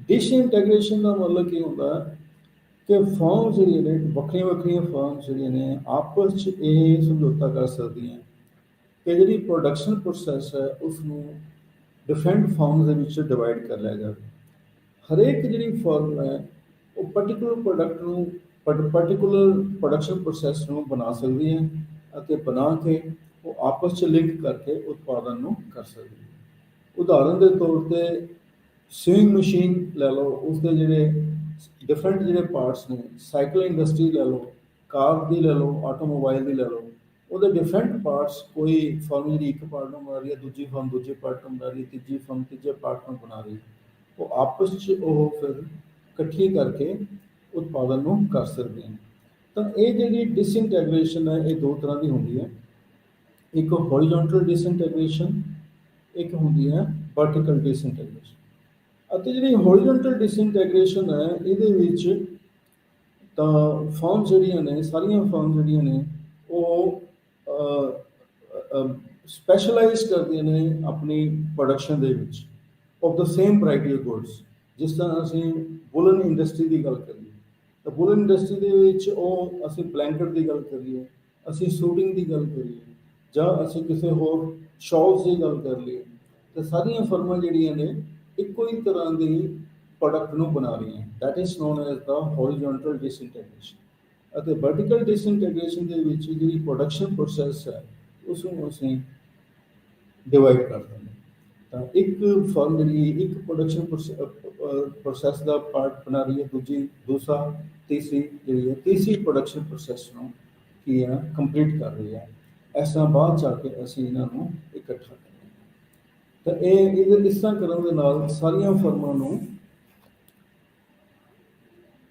ਡਿਸਇੰਟੈਗ੍ਰੇਸ਼ਨ ਦਾ ਮਤਲਬ ਕੀ ਹੁੰਦਾ ਕਿ ਫਰਮਸ ਜਿਹੜੀਆਂ ਨੇ ਵੱਖਰੀਆਂ ਵੱਖਰੀਆਂ ਫਰਮਸ ਜਿਹੜੀਆਂ ਨੇ ਆਪਸ 'ਚ ਇਹ ਸਮਝੌਤਾ ਕਰ ਸਕਦੀਆਂ ਕਿ ਜਿਹੜੀ ਪ੍ਰੋਡਕਸ਼ਨ ਪ੍ਰੋਸੈਸ ਹੈ ਉਸਨੂੰ ਡਿਫਰੈਂਟ ਫਰਮਸ ਦੇ ਵਿੱਚ ਡਿਵਾਈਡ ਕਰ ਲਿਆ ਜਾਵੇ। ਹਰੇਕ ਜਿਹੜੀ ਫਰਮ ਹੈ ਉਹ ਪਰਟੀਕੂਲਰ ਪ੍ਰੋਡਕਟ ਨੂੰ ਪਰਟੀਕੂਲਰ ਪ੍ਰੋਡਕਸ਼ਨ ਪ੍ਰੋਸੈਸ ਨੂੰ ਬਣਾ ਸਕਦੀ ਹੈ ਅਤੇ ਬਣਾ ਕੇ ਉਹ ਆਪਸ 'ਚ ਲਿੰਕ ਕਰਕੇ ਉਤਪਾਦਨ ਨੂੰ ਕਰ ਸਕਦੀ ਹੈ। ਉਦਾਹਰਨ ਦੇ ਤੌਰ 'ਤੇ ਸਵਿੰਗ ਮਸ਼ੀਨ ਲੈ ਲਓ, ਉਸਦੇ ਜਿਹੜੇ ਡਿਫਰੈਂਟ ਜਿਹੜੇ ਪਾਰਟਸ ਨੇ, ਸਾਈਕਲ ਇੰਡਸਟਰੀ ਲੈ ਲਓ, ਕਾਰ ਦੀ ਲੈ ਲਓ, ਆਟੋਮੋਬਾਈਲ ਦੀ ਲੈ ਲਓ, ਉਹਦੇ ਡਿਫਰੈਂਟ ਪਾਰਟਸ ਕੋਈ ਫਰਮ ਜਿਹੜੀ ਇੱਕ ਪਾਰਟ ਨੂੰ ਬਣਾ ਰਹੀ ਹੈ, ਦੂਜੀ ਫਰਮ ਦੂਜੇ ਪਾਰਟ ਨੂੰ ਬਣਾ ਰਹੀ ਹੈ, ਤੀਜੀ ਫਰਮ ਤੀਜੇ ਪਾਰਟ ਨੂੰ ਬਣਾ ਰਹੀ ਹੈ, ਉਹ ਆਪਸ 'ਚ ਉਹ ਫਿਰ ਇਕੱਠੀ ਕਰਕੇ ਉਤਪਾਦਨ ਨੂੰ ਕਰ ਸਕਦੇ ਹਨ। ਤਾਂ ਇਹ ਜਿਹੜੀ ਡਿਸਇੰਟੈਗ੍ਰੇਸ਼ਨ ਹੈ ਇਹ ਦੋ ਤਰ੍ਹਾਂ ਦੀ ਹੁੰਦੀ ਹੈ, ਇੱਕ ਹੌਰੀਜ਼ੌਂਟਲ ਡਿਸਇੰਟੈਗ੍ਰੇਸ਼ਨ, ਇੱਕ ਹੁੰਦੀ ਹੈ ਵਰਟੀਕਲ ਡਿਸਇੰਟੈਗ੍ਰੇਸ਼ਨ। ਅਤੇ ਜਿਹੜੀ ਹੌਰੀਜ਼ੌਂਟਲ ਡਿਸਇੰਟੈਗ੍ਰੇਸ਼ਨ ਹੈ ਇਹਦੇ ਵਿੱਚ ਤਾਂ ਫਰਮ ਜਿਹੜੀਆਂ ਨੇ ਸਾਰੀਆਂ ਫਰਮ ਜਿਹੜੀਆਂ ਨੇ ਉਹ ਸਪੈਸ਼ਲਾਈਜ਼ ਕਰਦੀਆਂ ਨੇ ਆਪਣੀ ਪ੍ਰੋਡਕਸ਼ਨ ਦੇ ਵਿੱਚ of the same variety of goods. ਜਿਸ ਤਰ੍ਹਾਂ ਅਸੀਂ ਵੂਲਨ ਇੰਡਸਟਰੀ ਦੀ ਗੱਲ ਕਰੀਏ ਤਾਂ ਵੂਲਨ ਇੰਡਸਟਰੀ ਦੇ ਵਿੱਚ ਉਹ ਅਸੀਂ ਬਲੈਂਕਟ ਦੀ ਗੱਲ ਕਰੀਏ, ਅਸੀਂ ਸੂਟਿੰਗ ਦੀ ਗੱਲ ਕਰੀਏ, ਜਾਂ ਅਸੀਂ ਕਿਸੇ ਹੋਰ ਸ਼ਾਲਸ ਦੀ ਗੱਲ ਕਰ ਲਈਏ, ਤਾਂ ਸਾਰੀਆਂ ਫਰਮਾਂ ਜਿਹੜੀਆਂ ਨੇ ਇੱਕੋ ਹੀ ਤਰ੍ਹਾਂ ਦੀ ਪ੍ਰੋਡਕਟ ਨੂੰ ਬਣਾ ਰਹੀਆਂ। That is known as the horizontal disintegration. ਅਤੇ ਵਰਟੀਕਲ ਡਿਸਇੰਟੈਗ੍ਰੇਸ਼ਨ ਦੇ ਵਿੱਚ ਜਿਹੜੀ ਪ੍ਰੋਡਕਸ਼ਨ ਪ੍ਰੋਸੈਸ ਹੈ ਉਸ ਨੂੰ ਅਸੀਂ ਡਿਵਾਈਡ ਕਰ ਦਿੰਦੇ ਤਾਂ ਇੱਕ ਫਰਮ ਜਿਹੜੀ ਇੱਕ ਪ੍ਰੋਡਕਸ਼ਨ ਪ੍ਰੋਸੈਸ ਦਾ ਪਾਰਟ ਬਣਾ ਰਹੀ ਹੈ, ਦੂਸਰਾ ਤੀਸਰੀ ਜਿਹੜੀ ਹੈ ਤੀਸਰੀ ਪ੍ਰੋਡਕਸ਼ਨ ਪ੍ਰੋਸੈਸ ਨੂੰ ਕੀ ਹੈ ਕੰਪਲੀਟ ਕਰ ਰਹੀ ਹੈ। ਇਸ ਤਰ੍ਹਾਂ ਬਾਅਦ ਜਾ ਕੇ ਅਸੀਂ ਇਹਨਾਂ ਨੂੰ ਇਕੱਠਾ ਕਰਦੇ ਹਾਂ। ਤਾਂ ਇਹ ਇਸ ਤਰ੍ਹਾਂ ਕਰਨ ਦੇ ਨਾਲ ਸਾਰੀਆਂ ਫਰਮਾਂ ਨੂੰ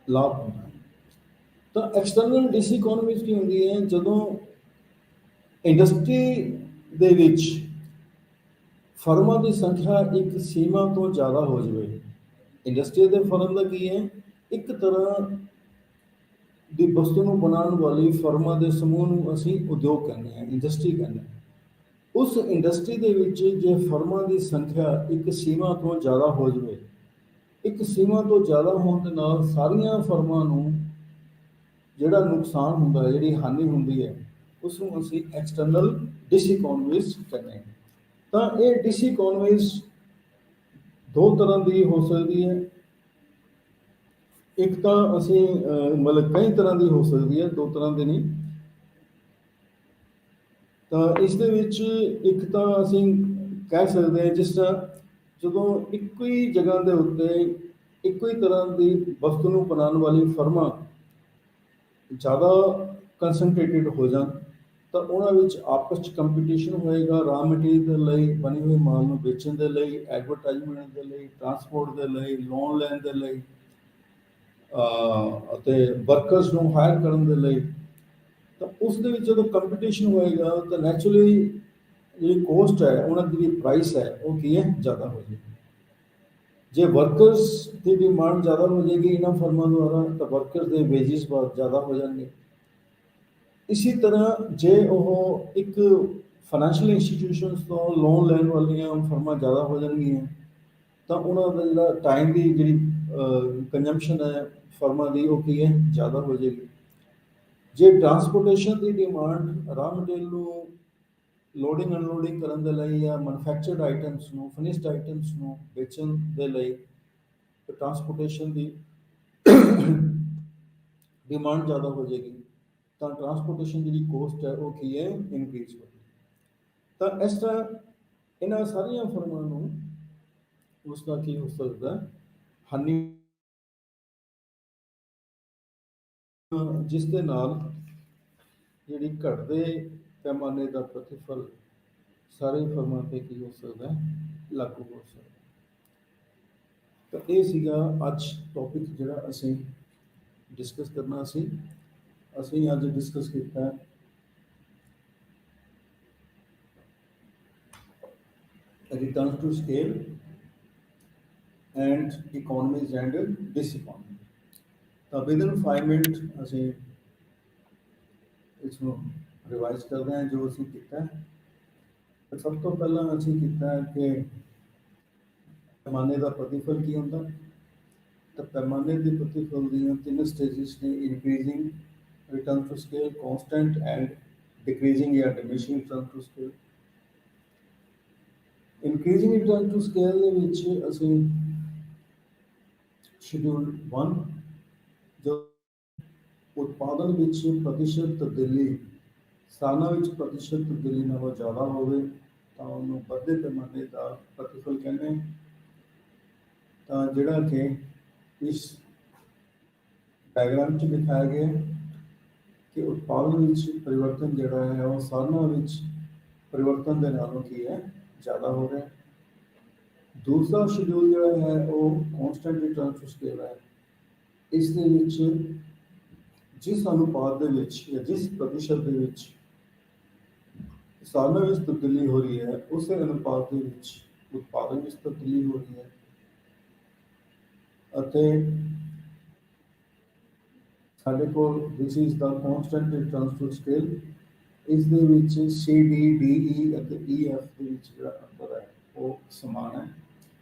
ਲਾਭ ਹੁੰਦਾ ਹੈ। ਤਾਂ ਐਕਸਟਰਨਲ ਡਿਸਇਕੋਨਮੀਜ਼ ਕੀ ਹੁੰਦੀ ਹੈ ਜਦੋਂ ਇੰਡਸਟਰੀ ਦੇ ਵਿੱਚ ਫਰਮਾਂ ਦੀ ਸੰਖਿਆ ਇੱਕ ਸੀਮਾ ਤੋਂ ਜ਼ਿਆਦਾ ਹੋ ਜਾਵੇ। ਇੰਡਸਟਰੀ ਦੇ ਫਰਮ ਦਾ ਕੀ ਹੈ, ਇੱਕ ਤਰ੍ਹਾਂ ਦੀ ਵਸਤੂ ਨੂੰ ਬਣਾਉਣ ਵਾਲੀ ਫਰਮਾਂ ਦੇ ਸਮੂਹ ਨੂੰ ਅਸੀਂ ਉਦਯੋਗ ਕਹਿੰਦੇ ਹਾਂ, ਇੰਡਸਟਰੀ ਕਹਿੰਦੇ ਹਾਂ। ਉਸ ਇੰਡਸਟਰੀ ਦੇ ਵਿੱਚ ਜੇ ਫਰਮਾਂ ਦੀ ਸੰਖਿਆ ਇੱਕ ਸੀਮਾ ਤੋਂ ਜ਼ਿਆਦਾ ਹੋ ਜਾਵੇ, ਇੱਕ ਸੀਮਾ ਤੋਂ ਜ਼ਿਆਦਾ ਹੋਣ ਦੇ ਨਾਲ ਸਾਰੀਆਂ ਫਰਮਾਂ ਨੂੰ ਜਿਹੜਾ ਨੁਕਸਾਨ ਹੁੰਦਾ ਹੈ, ਜਿਹੜੀ ਹਾਨੀ ਹੁੰਦੀ ਹੈ, ਉਸ ਨੂੰ ਅਸੀਂ ਐਕਸਟਰਨਲ ਡਿਸਇਕੋਨਮੀਜ਼ ਕਹਿੰਦੇ ਹਾਂ। ਤਾਂ ਇਹ ਡਿਸਇਕੋਨਮੀਜ਼ ਦੋ ਤਰ੍ਹਾਂ ਦੀ ਹੋ ਸਕਦੀ ਹੈ। ਇੱਕ ਤਾਂ ਅਸੀਂ ਮਤਲਬ ਕਈ ਤਰ੍ਹਾਂ ਦੀ ਹੋ ਸਕਦੀ ਹੈ, ਦੋ ਤਰ੍ਹਾਂ ਦੀ ਨਹੀਂ। ਤਾਂ ਇਸ ਦੇ ਵਿੱਚ ਇੱਕ ਤਾਂ ਅਸੀਂ ਕਹਿ ਸਕਦੇ ਹਾਂ ਜਿਸ ਤਰ੍ਹਾਂ ਜਦੋਂ ਇੱਕੋ ਹੀ ਜਗ੍ਹਾ ਦੇ ਉੱਤੇ ਇੱਕੋ ਹੀ ਤਰ੍ਹਾਂ ਦੀ ਵਸਤੂ ਨੂੰ ਬਣਾਉਣ ਵਾਲੀ ਫਰਮਾਂ ਜ਼ਿਆਦਾ ਕੰਸਨਟ੍ਰੇਟਿਡ ਹੋ ਜਾਣ ਤਾਂ ਉਹਨਾਂ ਵਿੱਚ ਆਪਸ 'ਚ ਕੰਪੀਟੀਸ਼ਨ ਹੋਏਗਾ ਰਾਅ ਮਟੀਰੀਅਲ ਦੇ ਲਈ, ਬਣੇ ਹੋਏ ਮਾਲ ਨੂੰ ਵੇਚਣ ਦੇ ਲਈ, ਐਡਵਰਟਾਈਜ਼ਮੈਂਟ ਦੇ ਲਈ, ਟਰਾਂਸਪੋਰਟ ਦੇ ਲਈ, ਲੋਨ ਲੈਣ ਦੇ ਲਈ ਅਤੇ ਵਰਕਰਸ ਨੂੰ ਹਾਇਰ ਕਰਨ ਦੇ ਲਈ। ਤਾਂ ਉਸ ਦੇ ਵਿੱਚ ਜਦੋਂ ਕੰਪੀਟੀਸ਼ਨ ਹੋਏਗਾ ਤਾਂ ਨੈਚੁਰਲੀ ਜਿਹੜੀ ਕੋਸਟ ਹੈ ਉਹਨਾਂ ਦੀ ਜਿਹੜੀ ਪ੍ਰਾਈਸ ਹੈ ਉਹ ਕੀ ਹੈ ਜ਼ਿਆਦਾ ਹੋ ਜਾਏਗੀ। ਜੇ ਵਰਕਰਸ ਦੀ ਡਿਮਾਂਡ ਜ਼ਿਆਦਾ ਹੋ ਜਾਏਗੀ ਇਹਨਾਂ ਫਰਮਾਂ ਦੁਆਰਾ ਤਾਂ ਵਰਕਰਸ ਦੇ ਵੇਜਿਸ ਬਹੁਤ ਜ਼ਿਆਦਾ ਹੋ ਜਾਣਗੇ। ਇਸੇ ਤਰ੍ਹਾਂ ਜੇ ਉਹ ਇੱਕ ਫਾਈਨੈਂਸ਼ੀਅਲ ਇੰਸਟੀਟਿਊਸ਼ਨਸ ਤੋਂ ਲੋਨ ਲੈਣ ਵਾਲੀਆਂ ਫਰਮਾਂ ਜ਼ਿਆਦਾ ਹੋ ਜਾਣਗੀਆਂ ਤਾਂ ਉਹਨਾਂ ਦਾ ਜਿਹੜਾ ਟਾਈਮ ਦੀ ਜਿਹੜੀ ਕੰਜ਼ੰਪਸ਼ਨ ਹੈ ਫਰਮਾਂ ਦੀ ਉਹ ਕੀ ਹੈ ਜ਼ਿਆਦਾ ਹੋ ਜਾਏਗੀ। ਜੇ ਟਰਾਂਸਪੋਰਟੇਸ਼ਨ ਦੀ ਡਿਮਾਂਡ ਰਾਅ ਮਟੀਰੀਅਲ ਨੂੰ ਲੋਡਿੰਗ ਅਨਲੋਡਿੰਗ ਕਰਨ ਦੇ ਲਈ ਜਾਂ ਮੈਨੂਫੈਕਚਰਡ ਆਈਟਮਸ ਨੂੰ ਫਿਨਿਸ਼ਡ ਆਈਟਮਸ ਨੂੰ ਵੇਚਣ ਦੇ ਲਈ ਟਰਾਂਸਪੋਰਟੇਸ਼ਨ ਦੀ ਡਿਮਾਂਡ ਜ਼ਿਆਦਾ ਹੋ ਜਾਏਗੀ ਤਾਂ ਟਰਾਂਸਪੋਰਟੇਸ਼ਨ ਜਿਹੜੀ ਕੋਸਟ ਹੈ ਉਹ ਕੀ ਹੈ ਇਨਕਰੀਜ਼ ਹੋਵੇਗੀ। ਤਾਂ ਇਸ ਤਰ੍ਹਾਂ ਇਹਨਾਂ ਸਾਰੀਆਂ ਫਰਮਾਂ ਨੂੰ ਉਸ ਦਾ ਕੀ ਹੋ ਸਕਦਾ ਹਾਨੀ ਜਿਸ ਦੇ ਨਾਲ ਜਿਹੜੀ ਘਟਦੇ ਪੈਮਾਨੇ ਦਾ ਪ੍ਰਤੀਫਲ ਸਾਰੇ ਫਰਮਾਂ 'ਤੇ ਕੀ ਹੋ ਸਕਦਾ ਲਾਗੂ ਹੋ ਸਕਦਾ। ਤਾਂ ਇਹ ਸੀਗਾ ਅੱਜ ਟੌਪਿਕ ਜਿਹੜਾ ਅਸੀਂ ਡਿਸਕਸ ਕਰਨਾ ਸੀ। ਅਸੀਂ ਅੱਜ ਡਿਸਕਸ ਕੀਤਾ return to scale and economies and diseconomy। ਤਾਂ ਵਿਦਨ 5 ਮਿੰਟ ਅਸੀਂ ਇਸ ਨੂੰ ਰਿਵਾਈਜ਼ ਕਰਦੇ ਹਾਂ ਜੋ ਅਸੀਂ ਕੀਤਾ ਹੈ। ਤਾਂ ਸਭ ਤੋਂ ਪਹਿਲਾਂ ਅਸੀਂ ਕੀਤਾ ਹੈ ਕਿ ਪੈਮਾਨੇ ਦਾ ਪ੍ਰਤੀਫਲ ਕੀ ਹੁੰਦਾ। ਤਾਂ ਪੈਮਾਨੇ ਦੇ ਪ੍ਰਤੀਫਲ ਦੀਆਂ 3 ਸਟੇਜਿਸ ਨੇ, increasing return to scale, constant and decreasing ਜਾਂ diminishing return to scale. Increasing return to scale ਦੇ ਵਿੱਚ ਅਸੀਂ ਸ਼ਡਿਊਲ 1 ਜੋ ਉਤਪਾਦਨ ਵਿੱਚ ਪ੍ਰਤੀਸ਼ਤ ਤਬਦੀਲੀ, ਸਾਲਾਂ ਵਿੱਚ ਪ੍ਰਤੀਸ਼ਤ ਤਬਦੀਲੀ ਨਾਲੋਂ ਜ਼ਿਆਦਾ ਹੋਵੇ ਤਾਂ ਉਹਨੂੰ ਵੱਧੇ ਪੈਮਾਨੇ ਦਾ ਪ੍ਰਤੀਫਲ ਕਹਿੰਦੇ ਹਾਂ। ਤਾਂ ਜਿਹੜਾ ਕਿ ਇਸ ਡਾਇਗਰਾਮ 'ਚ ਦਿਖਾਇਆ ਗਿਆ ਕਿ ਉਤਪਾਦਨ ਵਿੱਚ ਪਰਿਵਰਤਨ ਜਿਹੜਾ ਹੈ ਉਹ ਸਾਲਾਂ ਵਿੱਚ ਪਰਿਵਰਤਨ ਦੇ ਨਾਲੋਂ ਕੀ ਹੈ, ਜ਼ਿਆਦਾ ਹੋ ਰਿਹਾ। ਦੂਸਰਾ ਸ਼ਡਿਊਲ ਜਿਹੜਾ ਹੈ ਉਹ ਕੌਂਸਟੈਂਟ ਰਿਟਰਨ ਟੂ ਸਕੇਲ ਹੈ। ਇਸ ਦੇ ਵਿੱਚ ਜਿਸ ਅਨੁਪਾਤ ਦੇ ਵਿੱਚ ਜਾਂ ਜਿਸ ਪ੍ਰਤੀਸ਼ਤ ਦੇ ਵਿੱਚ ਸਾਲਾਂ ਵਿੱਚ ਤਬਦੀਲੀ ਹੋ ਰਹੀ ਹੈ, ਉਸੇ ਅਨੁਪਾਤ ਦੇ ਵਿੱਚ ਉਤਪਾਦਨ ਵਿੱਚ ਤਬਦੀਲੀ ਹੋ ਰਹੀ ਹੈ। ਅਤੇ ਸਾਡੇ ਕੋਲ this is the constant return to scale. ਇਸ ਦੇ ਵਿੱਚ CDDE ਅਤੇ EF ਦੇ ਵਿੱਚ ਜਿਹੜਾ ਅੰਤਰ ਹੈ ਉਹ ਸਮਾਨ ਹੈ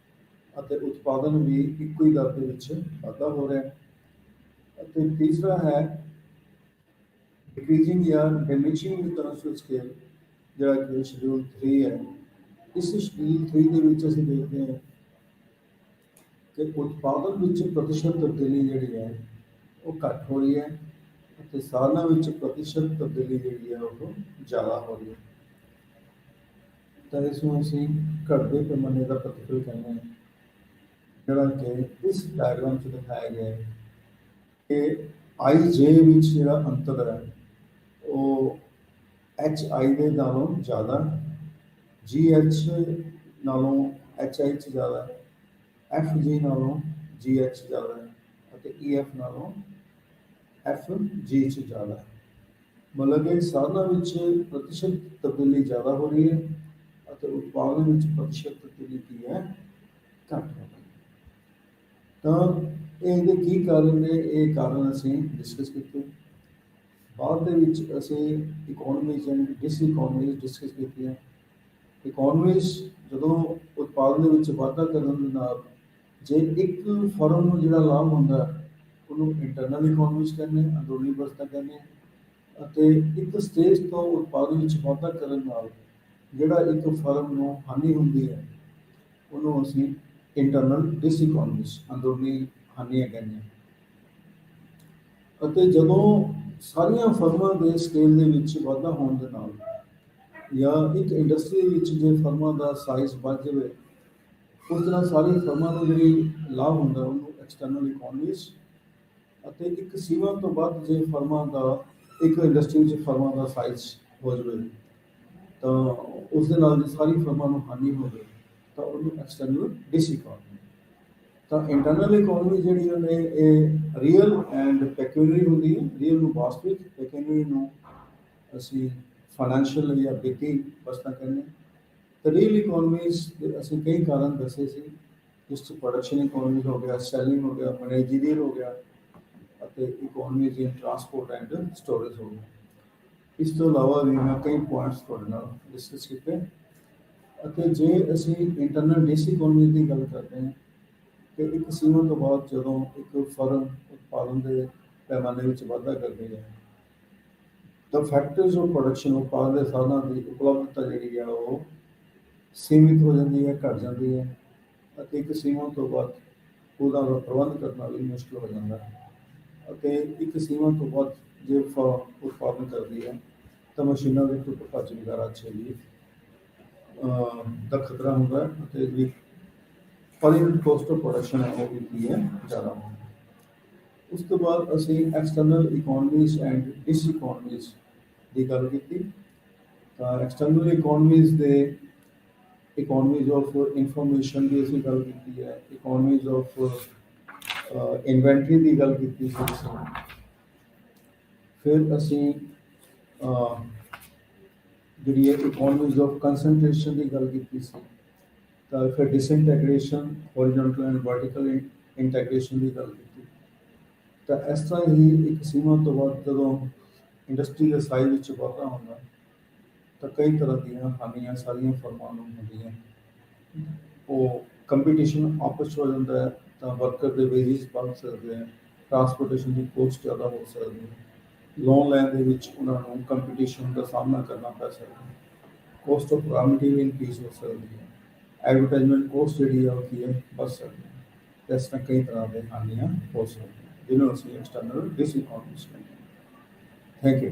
ਅਤੇ ਉਤਪਾਦਨ ਵੀ ਇੱਕੋ ਹੀ ਦਰ ਦੇ ਵਿੱਚ ਵਾਧਾ ਹੋ ਰਿਹਾ ਹੈ। ਅਤੇ ਤੀਸਰਾ ਹੈ ਡਿਕਰੀਜ਼ਿੰਗ ਜਾਂ ਡਿਮਿਨਿਸ਼ਿੰਗ ਰਿਟਰਨ ਟੂ ਸਕੇਲ, ਜਿਹੜਾ ਕਿ ਸ਼ਡਿਊਲ 3 ਹੈ। ਇਸ ਸ਼ਡਿਊਲ 3 ਦੇ ਵਿੱਚ ਅਸੀਂ ਦੇਖਦੇ ਹਾਂ ਕਿ ਉਤਪਾਦਨ ਵਿੱਚ ਪ੍ਰਤੀਸ਼ਤ ਤਬਦੀਲੀ ਜਿਹੜੀ ਹੈ ਉਹ ਘੱਟ ਹੋ ਰਹੀ ਹੈ ਅਤੇ ਸਾਲਾਂ ਵਿੱਚ ਪ੍ਰਤੀਸ਼ਤ ਤਬਦੀਲੀ ਜਿਹੜੀ ਹੈ ਉਹ ਜ਼ਿਆਦਾ ਹੋ ਰਹੀ ਹੈ। ਤਾਂ ਇਸ ਨੂੰ ਅਸੀਂ ਘਟਦੇ ਪੈਮਾਨੇ ਦਾ ਪ੍ਰਤੀਫਲ ਕਹਿੰਦੇ ਹਾਂ, ਜਿਹੜਾ ਕਿ ਇਸ ਡਾਇਗਰਾਮ 'ਚ ਦਿਖਾਇਆ ਗਿਆ ਹੈ ਕਿ IJ ਵਿੱਚ ਜਿਹੜਾ ਅੰਤਰ ਹੈ ਉਹ HI ਦੇ ਨਾਲੋਂ ਜ਼ਿਆਦਾ, GH ਨਾਲੋਂ HI 'ਚ ਜ਼ਿਆਦਾ ਹੈ, FG ਨਾਲੋਂ GH ਜ਼ਿਆਦਾ ਹੈ ਅਤੇ EF ਨਾਲੋਂ FG 'ਚ ਜ਼ਿਆਦਾ ਹੈ। ਮਤਲਬ ਕਿ ਸਾਲਾਂ ਵਿੱਚ ਪ੍ਰਤੀਸ਼ਤ ਤਬਦੀਲੀ ਜ਼ਿਆਦਾ ਹੋ ਰਹੀ ਹੈ ਅਤੇ ਉਤਪਾਦਨ ਵਿੱਚ ਪ੍ਰਤੀਸ਼ਤ ਤਬਦੀਲੀ ਕੀ ਹੈ, ਘੱਟ ਹੋ ਰਹੀ ਹੈ। ਤਾਂ ਇਹਦੇ ਕੀ ਕਾਰਨ ਨੇ, ਇਹ ਕਾਰਨ ਅਸੀਂ ਡਿਸਕਸ ਕੀਤੇ। ਬਾਅਦ ਦੇ ਵਿੱਚ ਅਸੀਂ ਇਕੋਨਮੀਜ਼ ਐਂਡ ਡਿਸਇਕੋਨਮੀਜ਼ ਡਿਸਕਸ ਕੀਤੀਆਂ। ਇਕੋਨਮੀਜ਼ ਜਦੋਂ ਉਤਪਾਦਨ ਦੇ ਵਿੱਚ ਵਾਧਾ ਕਰਨ ਦੇ ਨਾਲ ਜੇ ਇੱਕ ਫਰਮ ਨੂੰ ਜਿਹੜਾ ਲਾਭ ਹੁੰਦਾ ਉਹਨੂੰ ਇੰਟਰਨਲ ਇਕੋਨਮੀਜ਼ ਕਹਿੰਦੇ, ਅੰਦਰੂਨੀ ਵਸਤਾਂ ਕਹਿੰਦੇ। ਅਤੇ ਇੱਕ ਸਟੇਜ ਤੋਂ ਉਤਪਾਦਨ ਵਿੱਚ ਵਾਧਾ ਕਰਨ ਨਾਲ ਜਿਹੜਾ ਇੱਕ ਫਰਮ ਨੂੰ ਹਾਨੀ ਹੁੰਦੀ ਹੈ ਉਹਨੂੰ ਅਸੀਂ ਇੰਟਰਨਲ ਡਿਸਇਕੋਨਮੀਜ਼, ਅੰਦਰੂਨੀ ਹਾਨੀਆਂ ਕਹਿੰਦੇ। ਅਤੇ ਜਦੋਂ ਸਾਰੀਆਂ ਫਰਮਾਂ ਦੇ ਸਕੇਲ ਦੇ ਵਿੱਚ ਵਾਧਾ ਹੋਣ ਦੇ ਨਾਲ ਜਾਂ ਇੱਕ ਇੰਡਸਟਰੀ ਵਿੱਚ ਜੇ ਫਰਮਾਂ ਦਾ ਸਾਈਜ਼ ਵੱਧ ਜਾਵੇ, ਉਸ ਤਰ੍ਹਾਂ ਸਾਰੀ ਫਰਮਾਂ ਨੂੰ ਜਿਹੜੀ ਲਾਭ ਹੁੰਦਾ ਉਹਨੂੰ ਐਕਸਟਰਨਲ ਇਕੋਨਮੀਜ਼। ਅਤੇ ਇੱਕ ਸੀਮਾ ਤੋਂ ਵੱਧ ਜੇ ਫਰਮਾਂ ਦਾ ਇੱਕ ਇੰਡਸਟਰੀ ਵਿੱਚ ਫਰਮਾਂ ਦਾ ਸਾਈਜ਼ ਹੋ ਜਾਵੇ ਤਾਂ ਉਸ ਦੇ ਨਾਲ ਜੇ ਸਾਰੀ ਫਰਮਾਂ ਨੂੰ ਹਾਨੀ ਹੋਵੇ ਤਾਂ ਉਹਨੂੰ ਐਕਸਟਰਨਲ ਡਿਸਇਕੋਨਮੀ। ਤਾਂ ਇੰਟਰਨਲ ਇਕੋਨਮੀ ਜਿਹੜੀ ਉਹਨੇ ਇਹ ਰੀਅਲ ਐਂਡ ਪੈਕਿਊਨਰੀ ਹੁੰਦੀ ਹੈ। ਰੀਅਲ ਨੂੰ ਵਾਸਤਵਿਕ, ਪੈਕਿਊਨਰੀ ਨੂੰ ਅਸੀਂ ਫਾਈਨੈਂਸ਼ੀਅਲ ਜਾਂ ਵਿੱਤੀ ਵਸਤਾਂ ਕਹਿੰਦੇ ਹਾਂ। ਤਾਂ ਰੀਅਲ ਇਕੋਨਮੀਜ਼ ਦੇ ਅਸੀਂ ਕਈ ਕਾਰਨ ਦੱਸੇ ਸੀ, ਜਿਸ 'ਚ ਪ੍ਰੋਡਕਸ਼ਨ ਇਕੋਨਮੀ ਹੋ ਗਿਆ, ਸੈਲਿੰਗ ਹੋ ਗਿਆ, ਮੈਨੇਜਰੀਅਲ ਹੋ ਗਿਆ ਅਤੇ ਇਕੋਨਮੀਜ਼ ਇਨ ਟਰਾਂਸਪੋਰਟ ਐਂਡ ਸਟੋਰੇਜ ਹੋ ਗਿਆ। ਇਸ ਤੋਂ ਇਲਾਵਾ ਵੀ ਮੈਂ ਕਈ ਪੁਆਇੰਟਸ ਤੁਹਾਡੇ ਨਾਲ ਡਿਸਕਸ ਕੀਤੇ। ਅਤੇ ਜੇ ਅਸੀਂ ਇੰਟਰਨਲ ਡਿਸਇਕੋਨਮੀ ਦੀ ਗੱਲ ਕਰਦੇ ਹਾਂ ਕਿ ਇੱਕ ਸੀਮਾ ਤੋਂ ਬਾਅਦ ਜਦੋਂ ਇੱਕ ਫਰਮ ਉਤਪਾਦਨ ਦੇ ਪੈਮਾਨੇ ਵਿੱਚ ਵਾਧਾ ਕਰਦੀ ਹੈ ਤਾਂ ਫੈਕਟਰੀਜ਼ ਆਫ ਪ੍ਰੋਡਕਸ਼ਨ, ਉਤਪਾਦ ਦੇ ਸਾਧਨਾਂ ਦੀ ਉਪਲਬਧਤਾ ਜਿਹੜੀ ਹੈ ਉਹ ਸੀਮਿਤ ਹੋ ਜਾਂਦੀ ਹੈ, ਘੱਟ ਜਾਂਦੀ ਹੈ ਅਤੇ ਇੱਕ ਸੀਮਾ ਤੋਂ ਬਾਅਦ ਉਹਦਾ ਪ੍ਰਬੰਧ ਕਰਨਾ ਵੀ ਮੁਸ਼ਕਿਲ ਹੋ ਜਾਂਦਾ ਹੈ। ਅਤੇ ਇੱਕ ਸੀਮਾ ਤੋਂ ਬਾਅਦ ਜੇ ਫਰਮ ਉਤਪਾਦਨ ਕਰਦੀ ਹੈ ਤਾਂ ਮਸ਼ੀਨਾਂ ਦੇ ਟੁੱਟ ਭੱਜ ਵਗੈਰਾ ਅੱਛੇ ਜੀ ਦਾ ਖਤਰਾ ਹੁੰਦਾ ਹੈ ਅਤੇ ਜਿਹੜੀ ਪਰ ਯੂਨਿਟ ਕੋਸਟ ਆਫ ਪ੍ਰੋਡਕਸ਼ਨ ਹੈ ਉਹ ਵੀ ਕੀ ਹੈ, ਜ਼ਿਆਦਾ ਹੁੰਦਾ। ਉਸ ਤੋਂ ਬਾਅਦ ਅਸੀਂ ਐਕਸਟਰਨਲ ਇਕੋਨਮੀਜ਼ ਐਂਡ ਡਿਸਇਕੋਨਮੀਜ਼ ਦੀ ਗੱਲ ਕੀਤੀ। ਤਾਂ ਐਕਸਟਰਨਲ ਇਕੋਨਮੀਜ਼ ਦੇ ਇਕੋਨਮੀਜ਼ ਆਫ ਇਨਫੋਰਮੇਸ਼ਨ ਦੀ ਅਸੀਂ ਗੱਲ ਕੀਤੀ ਹੈ, ਇਕੋਨਮੀਜ਼ ਆਫ ਇਨਵੈਂਟਰੀ ਦੀ ਗੱਲ ਕੀਤੀ ਸੀ ਅਸੀਂ। ਫਿਰ ਅਸੀਂ ਜਿਹੜੀ ਹੈ ਇਕੋਨਮੀਜ਼ ਆਫ ਕੰਸਨਟ੍ਰੇਸ਼ਨ ਦੀ ਗੱਲ ਕੀਤੀ ਸੀ। ਤਾਂ ਫਿਰ ਡਿਸਇੰਟੈਗ੍ਰੇਸ਼ਨ, ਹੌਰੀਜ਼ੌਂਟਲ ਐਂਡ ਵਰਟੀਕਲ ਇੰਟੈਗ੍ਰੇਸ਼ਨ ਦੀ ਗੱਲ ਕੀਤੀ। ਤਾਂ ਇਸ ਤਰ੍ਹਾਂ ਹੀ ਇੱਕ ਸੀਮਾ ਤੋਂ ਬਾਅਦ ਜਦੋਂ ਇੰਡਸਟਰੀ ਦੇ ਸਾਈਜ਼ ਵਿੱਚ ਵਾਧਾ ਹੁੰਦਾ ਤਾਂ ਕਈ ਤਰ੍ਹਾਂ ਦੀਆਂ ਹਾਨੀਆਂ ਸਾਰੀਆਂ ਫਰਮਾਂ ਨੂੰ ਹੁੰਦੀਆਂ। ਉਹ ਕੰਪੀਟੀਸ਼ਨ ਆਪਸ 'ਚ ਹੋ ਜਾਂਦਾ ਹੈ, ਤਾਂ ਵਰਕਰ ਦੇ ਵੇਜਿਸ ਵੱਧ ਸਕਦੇ ਹੈ, ਟਰਾਂਸਪੋਰਟੇਸ਼ਨ ਦੀ ਕੋਸਟ ਜ਼ਿਆਦਾ ਹੋ ਸਕਦੀ ਹੈ, ਲੋਨ ਲੈਣ ਦੇ ਵਿੱਚ ਉਹਨਾਂ ਨੂੰ ਕੰਪੀਟੀਸ਼ਨ ਦਾ ਸਾਹਮਣਾ ਕਰਨਾ ਪੈ ਸਕਦਾ ਹੈ, ਕੋਸਟ ਆਫ ਰਾ ਮਟੀਰੀਅਲ ਇਨਕਰੀਜ਼ ਹੋ ਸਕਦੀ ਹੈ, ਐਡਵਰਟਾਈਜ਼ਮੈਂਟ ਕੋਸਟ ਜਿਹੜੀ ਆ ਹੁੰਦੀ ਹੈ ਵੱਧ ਸਕਦੀ ਹੈ। ਇਸ ਤਰ੍ਹਾਂ ਕਈ ਤਰ੍ਹਾਂ ਦੇ ਹਾਨੀਆਂ ਹੋ ਸਕਦੀਆਂ ਜਿਹਨੂੰ ਅਸੀਂ ਐਕਸਟਰਨਲ ਡਿਸਇਕਨੋਮਿਕਸ ਕਹਿੰਦੇ ਹਾਂ। Thank you.